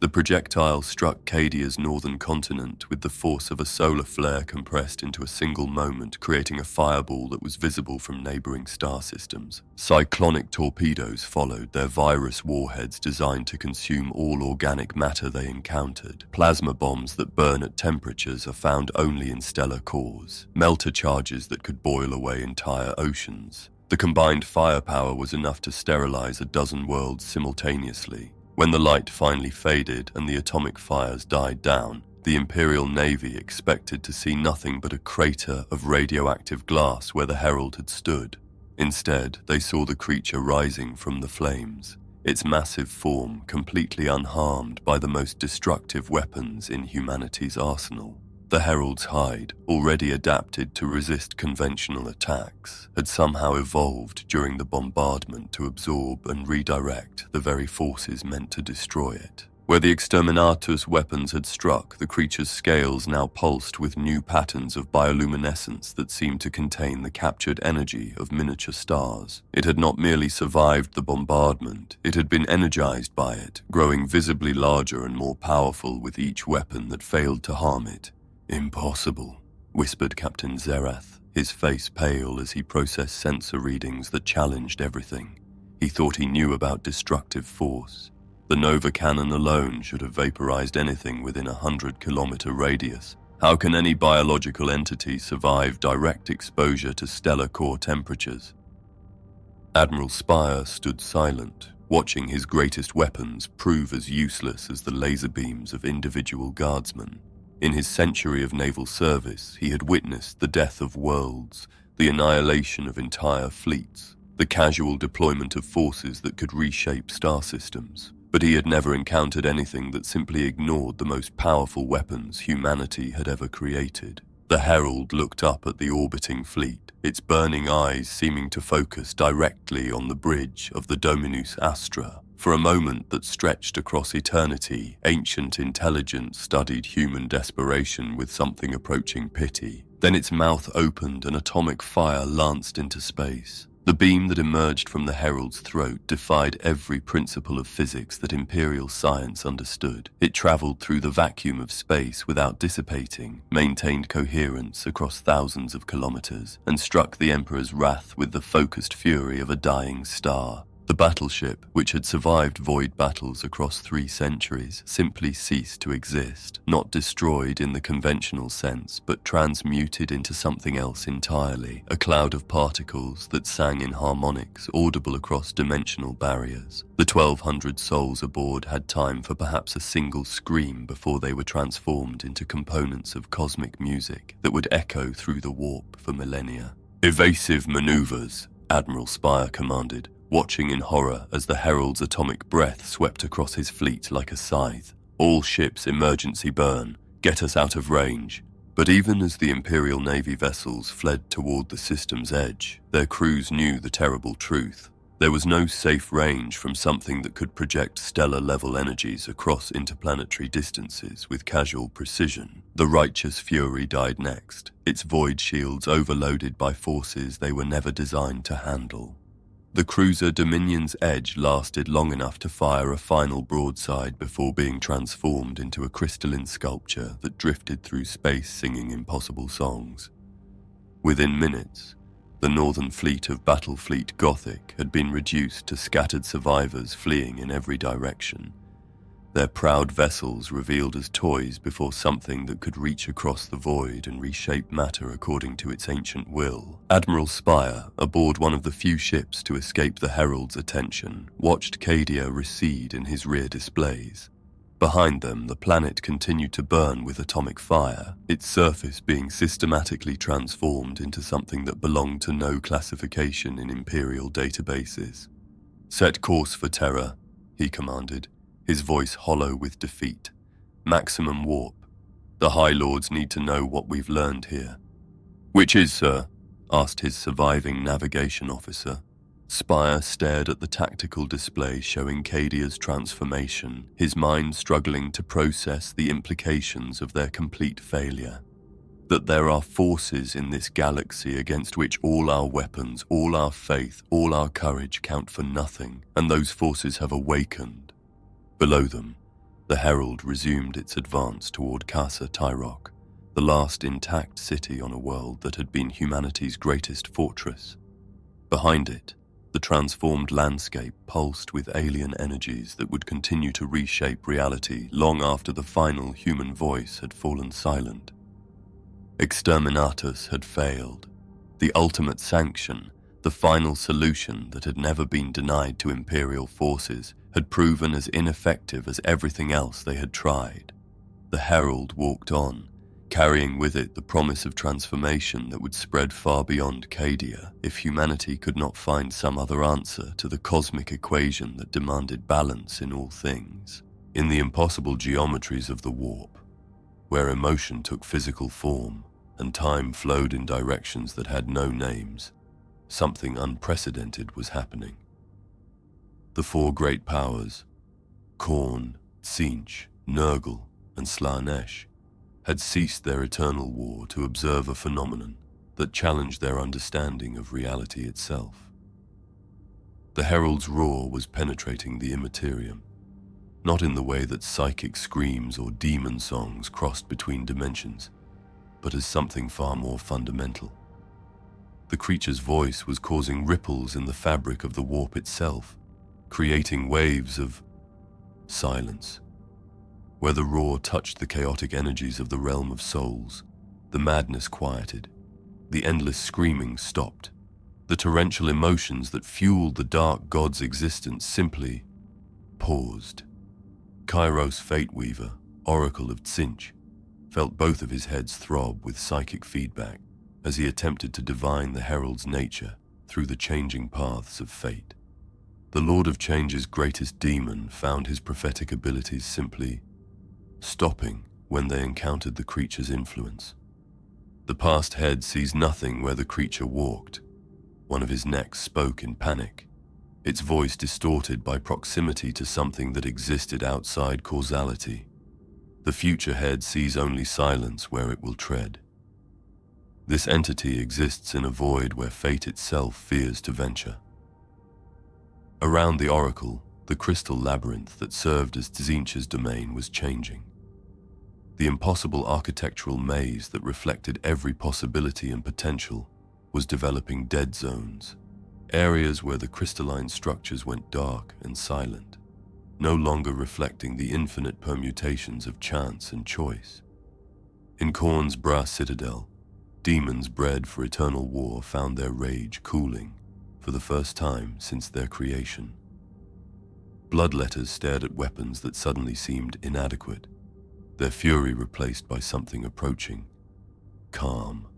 The projectile struck Cadia's northern continent with the force of a solar flare compressed into a single moment, creating a fireball that was visible from neighboring star systems. Cyclonic torpedoes followed, their virus warheads designed to consume all organic matter they encountered. Plasma bombs that burn at temperatures are found only in stellar cores. Melter charges that could boil away entire oceans. The combined firepower was enough to sterilize a dozen worlds simultaneously. When the light finally faded and the atomic fires died down, the Imperial Navy expected to see nothing but a crater of radioactive glass where the Herald had stood. Instead, they saw the creature rising from the flames, its massive form completely unharmed by the most destructive weapons in humanity's arsenal. The herald's hide, already adapted to resist conventional attacks, had somehow evolved during the bombardment to absorb and redirect the very forces meant to destroy it. Where the Exterminatus weapons had struck, the creature's scales now pulsed with new patterns of bioluminescence that seemed to contain the captured energy of miniature stars. It had not merely survived the bombardment, it had been energized by it, growing visibly larger and more powerful with each weapon that failed to harm it. "Impossible," whispered Captain Zerath, his face pale as he processed sensor readings that challenged everything. He thought he knew about destructive force. The Nova cannon alone should have vaporized anything within a 100-kilometer radius. How can any biological entity survive direct exposure to stellar core temperatures? Admiral Spire stood silent, watching his greatest weapons prove as useless as the laser beams of individual guardsmen. In his century of naval service, he had witnessed the death of worlds, the annihilation of entire fleets, the casual deployment of forces that could reshape star systems. But he had never encountered anything that simply ignored the most powerful weapons humanity had ever created. The Herald looked up at the orbiting fleet, its burning eyes seeming to focus directly on the bridge of the Dominus Astra. For a moment that stretched across eternity, ancient intelligence studied human desperation with something approaching pity. Then its mouth opened and atomic fire lanced into space. The beam that emerged from the Herald's throat defied every principle of physics that Imperial science understood. It traveled through the vacuum of space without dissipating, maintained coherence across thousands of kilometers, and struck the Emperor's wrath with the focused fury of a dying star. The battleship, which had survived void battles across 3 centuries, simply ceased to exist, not destroyed in the conventional sense, but transmuted into something else entirely, a cloud of particles that sang in harmonics audible across dimensional barriers. The 1,200 souls aboard had time for perhaps a single scream before they were transformed into components of cosmic music that would echo through the warp for millennia. "Evasive maneuvers," Admiral Spire commanded, watching in horror as the Herald's atomic breath swept across his fleet like a scythe. "All ships emergency burn. Get us out of range." But even as the Imperial Navy vessels fled toward the system's edge, their crews knew the terrible truth. There was no safe range from something that could project stellar-level energies across interplanetary distances with casual precision. The righteous fury died next, its void shields overloaded by forces they were never designed to handle. The cruiser Dominion's edge lasted long enough to fire a final broadside before being transformed into a crystalline sculpture that drifted through space singing impossible songs. Within minutes, the northern fleet of Battlefleet Gothic had been reduced to scattered survivors fleeing in every direction, their proud vessels revealed as toys before something that could reach across the void and reshape matter according to its ancient will. Admiral Spire, aboard one of the few ships to escape the Herald's attention, watched Cadia recede in his rear displays. Behind them, the planet continued to burn with atomic fire, its surface being systematically transformed into something that belonged to no classification in Imperial databases. "Set course for Terra," he commanded, his voice hollow with defeat. "Maximum warp. The High Lords need to know what we've learned here." "Which is, sir?" asked his surviving navigation officer. Spire stared at the tactical display showing Cadia's transformation, his mind struggling to process the implications of their complete failure. That there are forces in this galaxy against which all our weapons, all our faith, all our courage count for nothing, and those forces have awakened. Below them, the Herald resumed its advance toward Casa Tyrock, the last intact city on a world that had been humanity's greatest fortress. Behind it, the transformed landscape pulsed with alien energies that would continue to reshape reality long after the final human voice had fallen silent. Exterminatus had failed. The ultimate sanction, the final solution that had never been denied to Imperial forces, had proven as ineffective as everything else they had tried. The Herald walked on, carrying with it the promise of transformation that would spread far beyond Cadia if humanity could not find some other answer to the cosmic equation that demanded balance in all things. In the impossible geometries of the warp, where emotion took physical form and time flowed in directions that had no names, something unprecedented was happening. The four great powers, Khorne, Tzeentch, Nurgle, and Slaanesh, had ceased their eternal war to observe a phenomenon that challenged their understanding of reality itself. The herald's roar was penetrating the immaterium, not in the way that psychic screams or demon songs crossed between dimensions, but as something far more fundamental. The creature's voice was causing ripples in the fabric of the warp itself, creating waves of silence. Where the roar touched the chaotic energies of the realm of souls, the madness quieted, the endless screaming stopped. The torrential emotions that fueled the dark god's existence simply paused. Kairos Fateweaver, Oracle of Tzeentch, felt both of his heads throb with psychic feedback as he attempted to divine the herald's nature through the changing paths of fate. The Lord of Change's greatest demon found his prophetic abilities simply stopping when they encountered the creature's influence. The past head sees nothing where the creature walked. One of his necks spoke in panic, its voice distorted by proximity to something that existed outside causality. The future head sees only silence where it will tread. This entity exists in a void where fate itself fears to venture. Around the oracle, the crystal labyrinth that served as Tzeentch's domain was changing. The impossible architectural maze that reflected every possibility and potential was developing dead zones, areas where the crystalline structures went dark and silent, no longer reflecting the infinite permutations of chance and choice. In Khorne's brass citadel, demons bred for eternal war found their rage cooling for the first time since their creation. Bloodletters stared at weapons that suddenly seemed inadequate, their fury replaced by something approaching calm.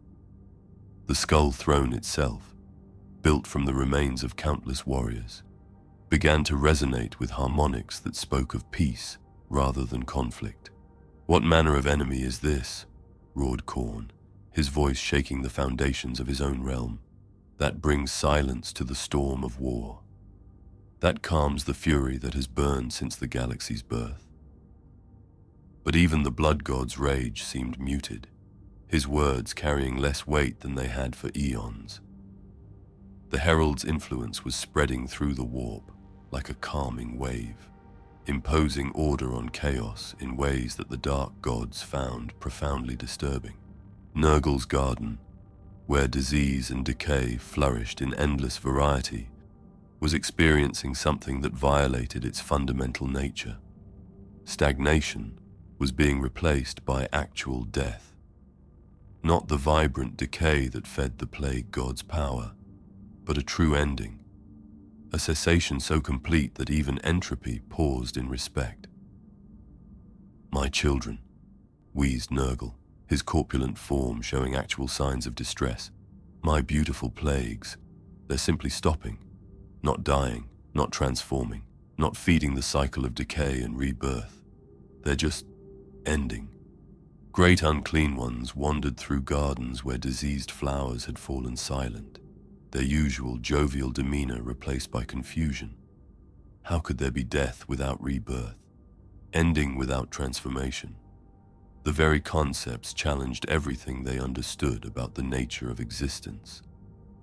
The skull throne itself, built from the remains of countless warriors, began to resonate with harmonics that spoke of peace rather than conflict. "What manner of enemy is this?" roared Khorne, his voice shaking the foundations of his own realm. "That brings silence to the storm of war. That calms the fury that has burned since the galaxy's birth." But even the blood god's rage seemed muted, his words carrying less weight than they had for eons. The herald's influence was spreading through the warp like a calming wave, imposing order on chaos in ways that the dark gods found profoundly disturbing. Nurgle's garden, where disease and decay flourished in endless variety, was experiencing something that violated its fundamental nature. Stagnation was being replaced by actual death. Not the vibrant decay that fed the plague god's power, but a true ending, a cessation so complete that even entropy paused in respect. "My children," wheezed Nurgle, his corpulent form showing actual signs of distress. "My beautiful plagues, they're simply stopping, not dying, not transforming, not feeding the cycle of decay and rebirth. They're just ending." Great unclean ones wandered through gardens where diseased flowers had fallen silent, their usual jovial demeanor replaced by confusion. How could there be death without rebirth, ending without transformation? The very concepts challenged everything they understood about the nature of existence.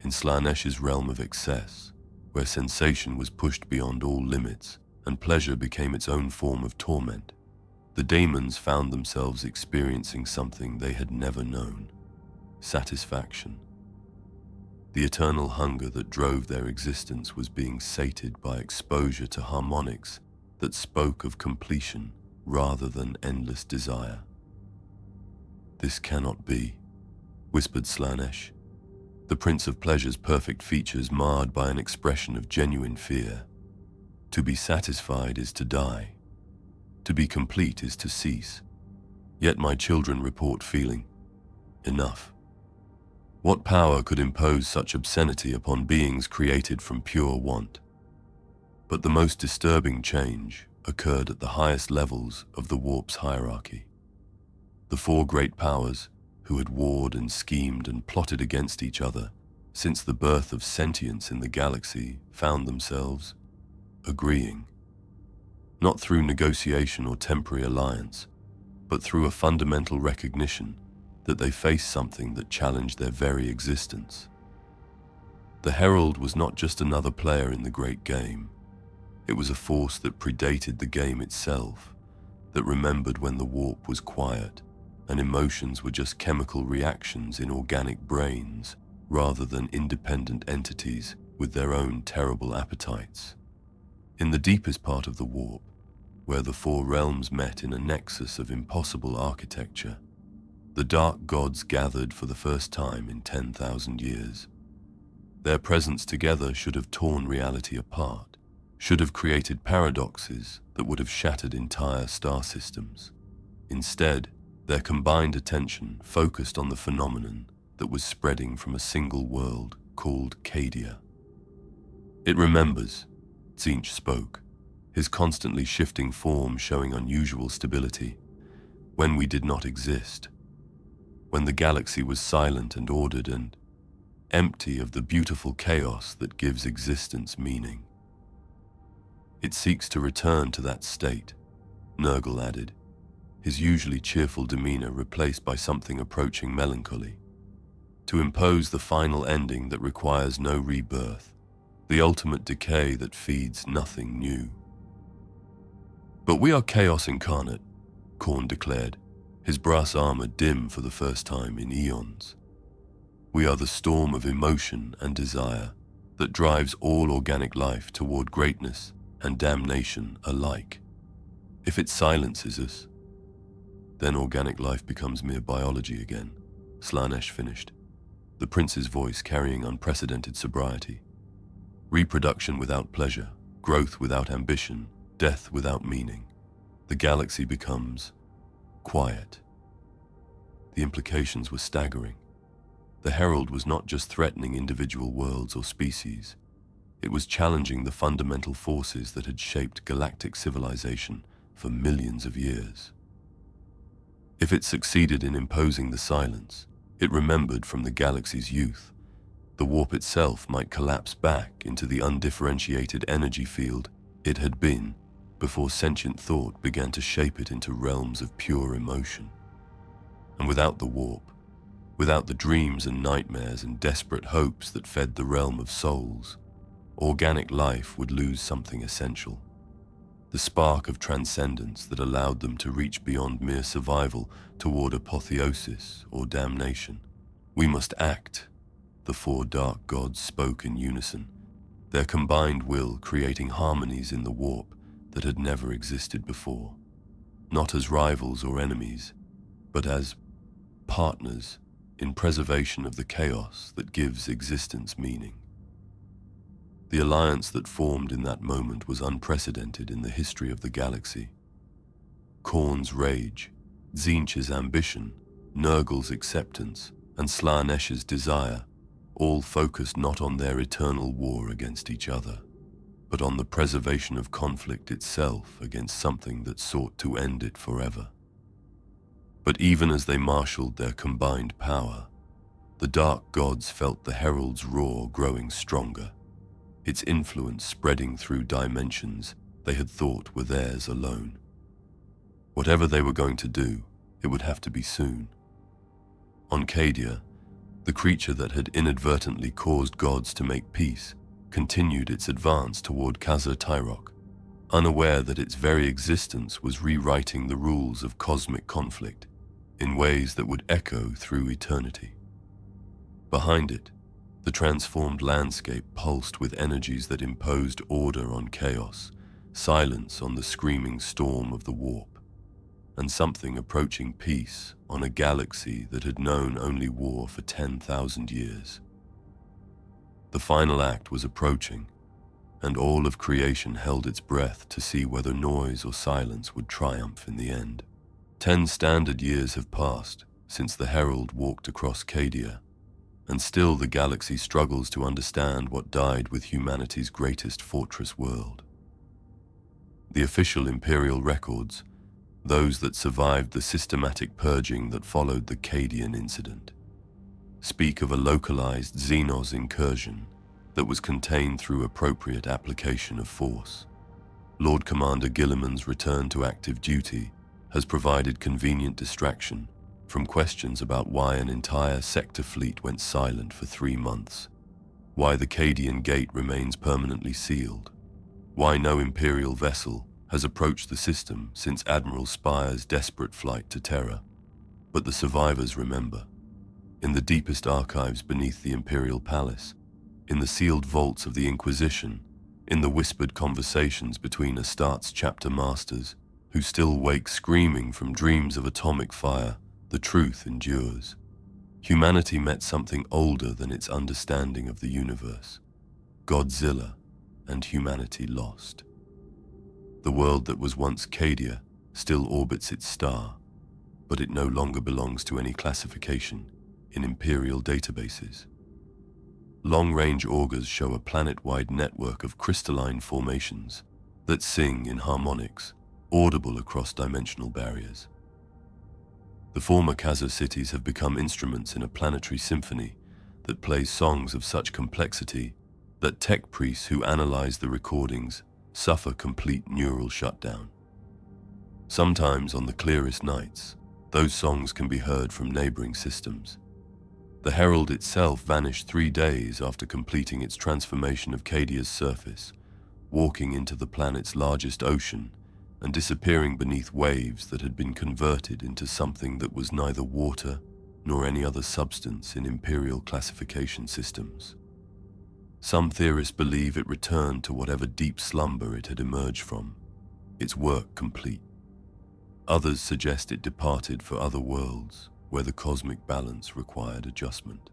In Slaanesh's realm of excess, where sensation was pushed beyond all limits and pleasure became its own form of torment, the daemons found themselves experiencing something they had never known: satisfaction. The eternal hunger that drove their existence was being sated by exposure to harmonics that spoke of completion rather than endless desire. "This cannot be," whispered Slaanesh, the Prince of Pleasure's perfect features marred by an expression of genuine fear. "To be satisfied is to die. To be complete is to cease. Yet my children report feeling enough. What power could impose such obscenity upon beings created from pure want? But the most disturbing change occurred at the highest levels of the warp's hierarchy. The four great powers, who had warred and schemed and plotted against each other since the birth of sentience in the galaxy, found themselves agreeing, not through negotiation or temporary alliance, but through a fundamental recognition that they faced something that challenged their very existence. The Herald was not just another player in the great game. It was a force that predated the game itself, that remembered when the warp was quiet and emotions were just chemical reactions in organic brains rather than independent entities with their own terrible appetites. In the deepest part of the warp, where the four realms met in a nexus of impossible architecture, the dark gods gathered for the first time in 10,000 years. Their presence together should have torn reality apart, should have created paradoxes that would have shattered entire star systems. Instead, their combined attention focused on the phenomenon that was spreading from a single world called Cadia. It remembers, Tzeentch spoke, his constantly shifting form showing unusual stability, when we did not exist, when the galaxy was silent and ordered and empty of the beautiful chaos that gives existence meaning. It seeks to return to that state, Nurgle added, his usually cheerful demeanor replaced by something approaching melancholy, to impose the final ending that requires no rebirth, the ultimate decay that feeds nothing new. But we are chaos incarnate, Khorne declared, his brass armor dim for the first time in eons. We are the storm of emotion and desire that drives all organic life toward greatness and damnation alike. If it silences us, then organic life becomes mere biology again, Slaanesh finished, the prince's voice carrying unprecedented sobriety. Reproduction without pleasure, growth without ambition, death without meaning. The galaxy becomes quiet. The implications were staggering. The Herald was not just threatening individual worlds or species. It was challenging the fundamental forces that had shaped galactic civilization for millions of years. If it succeeded in imposing the silence, it remembered from the galaxy's youth, the warp itself might collapse back into the undifferentiated energy field it had been before sentient thought began to shape it into realms of pure emotion. And without the warp, without the dreams and nightmares and desperate hopes that fed the realm of souls, organic life would lose something essential. The spark of transcendence that allowed them to reach beyond mere survival toward apotheosis or damnation. We must act, the four dark gods spoke in unison, their combined will creating harmonies in the warp that had never existed before, not as rivals or enemies, but as partners in preservation of the chaos that gives existence meaning. The alliance that formed in that moment was unprecedented in the history of the galaxy. Khorne's rage, Tzeentch's ambition, Nurgle's acceptance, and Slaanesh's desire all focused not on their eternal war against each other, but on the preservation of conflict itself against something that sought to end it forever. But even as they marshaled their combined power, the dark gods felt the Herald's roar growing stronger, its influence spreading through dimensions they had thought were theirs alone. Whatever they were going to do, it would have to be soon. On Cadia, the creature that had inadvertently caused gods to make peace continued its advance toward Khazar Tyrok, unaware that its very existence was rewriting the rules of cosmic conflict in ways that would echo through eternity. Behind it, the transformed landscape pulsed with energies that imposed order on chaos, silence on the screaming storm of the warp, and something approaching peace on a galaxy that had known only war for 10,000 years. The final act was approaching, and all of creation held its breath to see whether noise or silence would triumph in the end. 10 standard years have passed since the herald walked across Cadia, and still the galaxy struggles to understand what died with humanity's greatest fortress world. The official Imperial records, those that survived the systematic purging that followed the Cadian incident, speak of a localized Xenos incursion that was contained through appropriate application of force. Lord Commander Gilliman's return to active duty has provided convenient distraction from questions about why an entire sector fleet went silent for 3 months, why the Cadian Gate remains permanently sealed, why no Imperial vessel has approached the system since Admiral Spire's desperate flight to Terra. But the survivors remember. In the deepest archives beneath the Imperial Palace, in the sealed vaults of the Inquisition, in the whispered conversations between Astarte's chapter masters, who still wake screaming from dreams of atomic fire, the truth endures. Humanity met something older than its understanding of the universe. Godzilla, and humanity lost. The world that was once Cadia still orbits its star, but it no longer belongs to any classification in Imperial databases. Long-range augurs show a planet-wide network of crystalline formations that sing in harmonics, audible across dimensional barriers. The former Khazar cities have become instruments in a planetary symphony that plays songs of such complexity that tech priests who analyze the recordings suffer complete neural shutdown. Sometimes on the clearest nights, those songs can be heard from neighboring systems. The herald itself vanished 3 days after completing its transformation of Cadia's surface, walking into the planet's largest ocean and disappearing beneath waves that had been converted into something that was neither water nor any other substance in Imperial classification systems. Some theorists believe it returned to whatever deep slumber it had emerged from, its work complete. Others suggest it departed for other worlds where the cosmic balance required adjustment.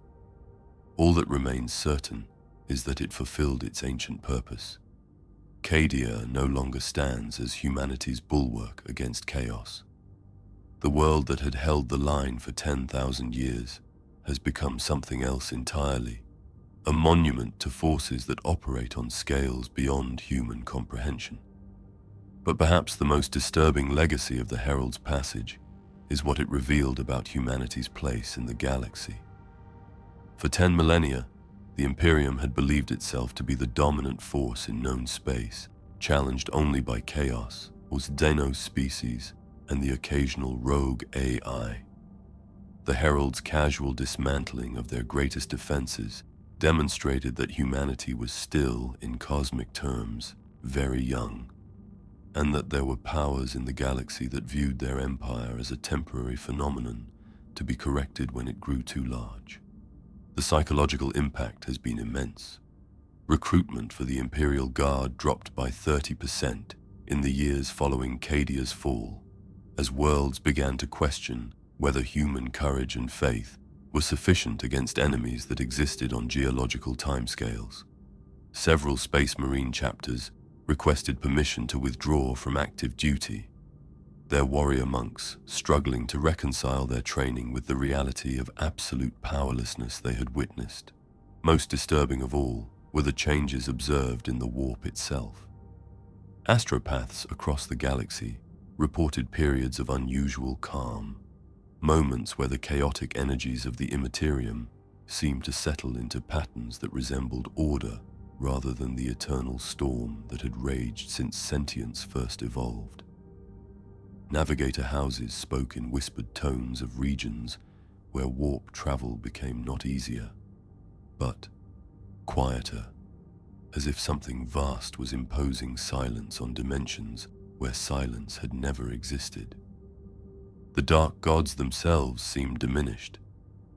All that remains certain is that it fulfilled its ancient purpose. Cadia no longer stands as humanity's bulwark against chaos. The world that had held the line for 10,000 years has become something else entirely, a monument to forces that operate on scales beyond human comprehension. But perhaps the most disturbing legacy of the Herald's passage is what it revealed about humanity's place in the galaxy. For 10 millennia, the Imperium had believed itself to be the dominant force in known space, challenged only by chaos, was Denos species, and the occasional rogue AI. The Herald's casual dismantling of their greatest defenses demonstrated that humanity was still, in cosmic terms, very young, and that there were powers in the galaxy that viewed their empire as a temporary phenomenon to be corrected when it grew too large. The psychological impact has been immense. Recruitment for the Imperial Guard dropped by 30% in the years following Cadia's fall, as worlds began to question whether human courage and faith were sufficient against enemies that existed on geological timescales. Several Space Marine chapters requested permission to withdraw from active duty, their warrior monks struggling to reconcile their training with the reality of absolute powerlessness they had witnessed. Most disturbing of all were the changes observed in the warp itself. Astropaths across the galaxy reported periods of unusual calm, moments where the chaotic energies of the immaterium seemed to settle into patterns that resembled order rather than the eternal storm that had raged since sentience first evolved. Navigator houses spoke in whispered tones of regions where warp travel became not easier, but quieter, as if something vast was imposing silence on dimensions where silence had never existed. The dark gods themselves seemed diminished,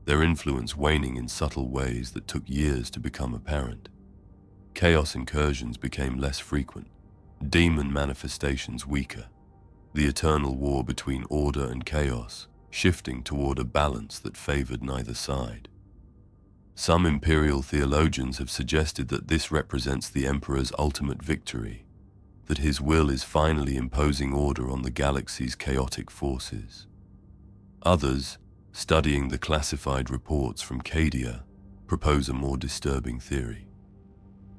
their influence waning in subtle ways that took years to become apparent. Chaos incursions became less frequent, demon manifestations weaker, the eternal war between order and chaos shifting toward a balance that favored neither side. Some Imperial theologians have suggested that this represents the Emperor's ultimate victory, that his will is finally imposing order on the galaxy's chaotic forces. Others, studying the classified reports from Cadia, propose a more disturbing theory: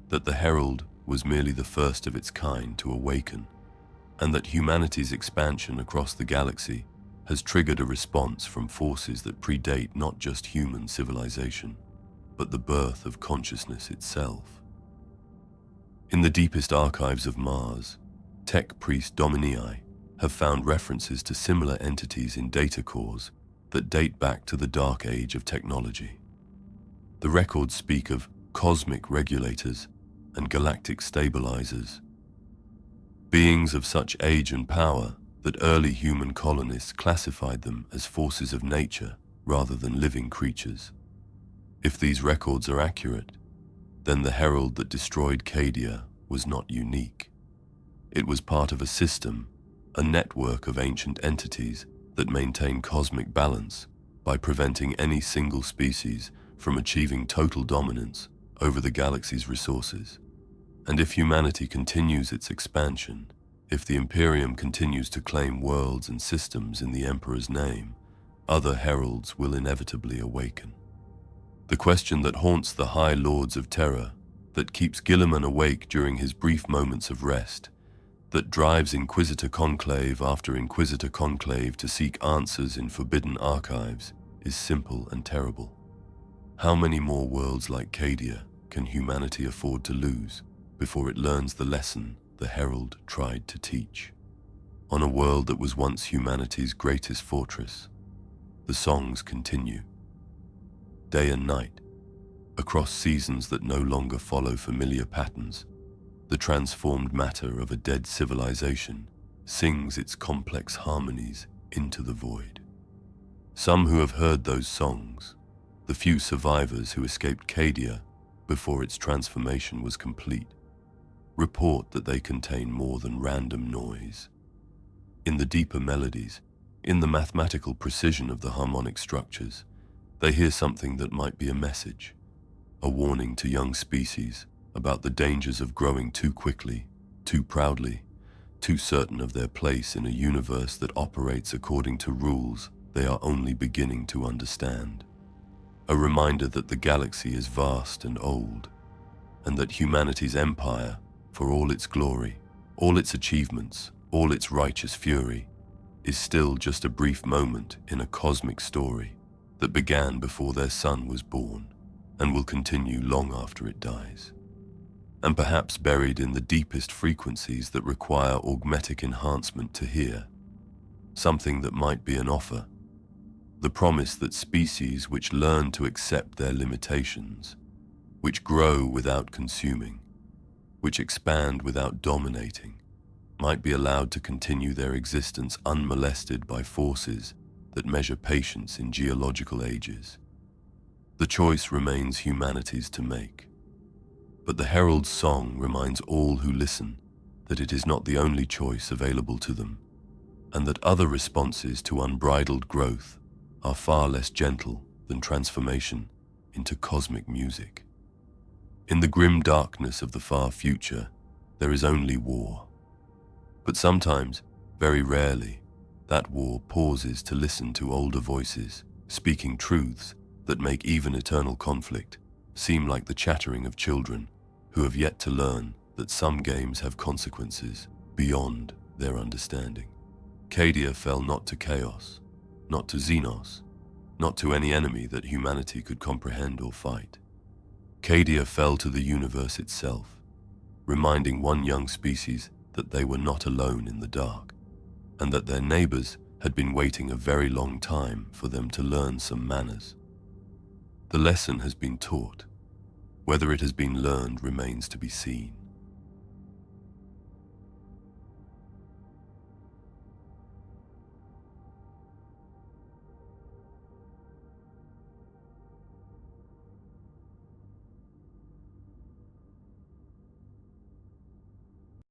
that the herald was merely the first of its kind to awaken, and that humanity's expansion across the galaxy has triggered a response from forces that predate not just human civilization, but the birth of consciousness itself. In the deepest archives of Mars, tech priest Dominii have found references to similar entities in data cores that date back to the dark age of technology. The records speak of cosmic regulators and galactic stabilizers, beings of such age and power that early human colonists classified them as forces of nature rather than living creatures. If these records are accurate, then the herald that destroyed Cadia was not unique. It was part of a system, a network of ancient entities that maintain cosmic balance by preventing any single species from achieving total dominance over the galaxy's resources. And if humanity continues its expansion, if the Imperium continues to claim worlds and systems in the Emperor's name, other heralds will inevitably awaken. The question that haunts the High Lords of Terror, that keeps Guilliman awake during his brief moments of rest, that drives Inquisitor Conclave after Inquisitor Conclave to seek answers in forbidden archives, is simple and terrible. How many more worlds like Cadia can humanity afford to lose before it learns the lesson the herald tried to teach? On a world that was once humanity's greatest fortress, the songs continue. Day and night, across seasons that no longer follow familiar patterns, the transformed matter of a dead civilization sings its complex harmonies into the void. Some who have heard those songs, the few survivors who escaped Cadia before its transformation was complete, report that they contain more than random noise. In the deeper melodies, in the mathematical precision of the harmonic structures, they hear something that might be a message, a warning to young species about the dangers of growing too quickly, too proudly, too certain of their place in a universe that operates according to rules they are only beginning to understand. A reminder that the galaxy is vast and old, and that humanity's empire, for all its glory, all its achievements, all its righteous fury, is still just a brief moment in a cosmic story that began before their sun was born and will continue long after it dies. And perhaps buried in the deepest frequencies that require augmetic enhancement to hear, something that might be an offer, the promise that species which learn to accept their limitations, which grow without consuming, which expand without dominating, might be allowed to continue their existence unmolested by forces that measure patience in geological ages. The choice remains humanity's to make. But the herald's song reminds all who listen that it is not the only choice available to them, and that other responses to unbridled growth are far less gentle than transformation into cosmic music. In the grim darkness of the far future, there is only war. But sometimes, very rarely, that war pauses to listen to older voices, speaking truths that make even eternal conflict seem like the chattering of children who have yet to learn that some games have consequences beyond their understanding. Cadia fell not to chaos, not to Xenos, not to any enemy that humanity could comprehend or fight. Cadia fell to the universe itself, reminding one young species that they were not alone in the dark, and that their neighbors had been waiting a very long time for them to learn some manners. The lesson has been taught. Whether it has been learned remains to be seen.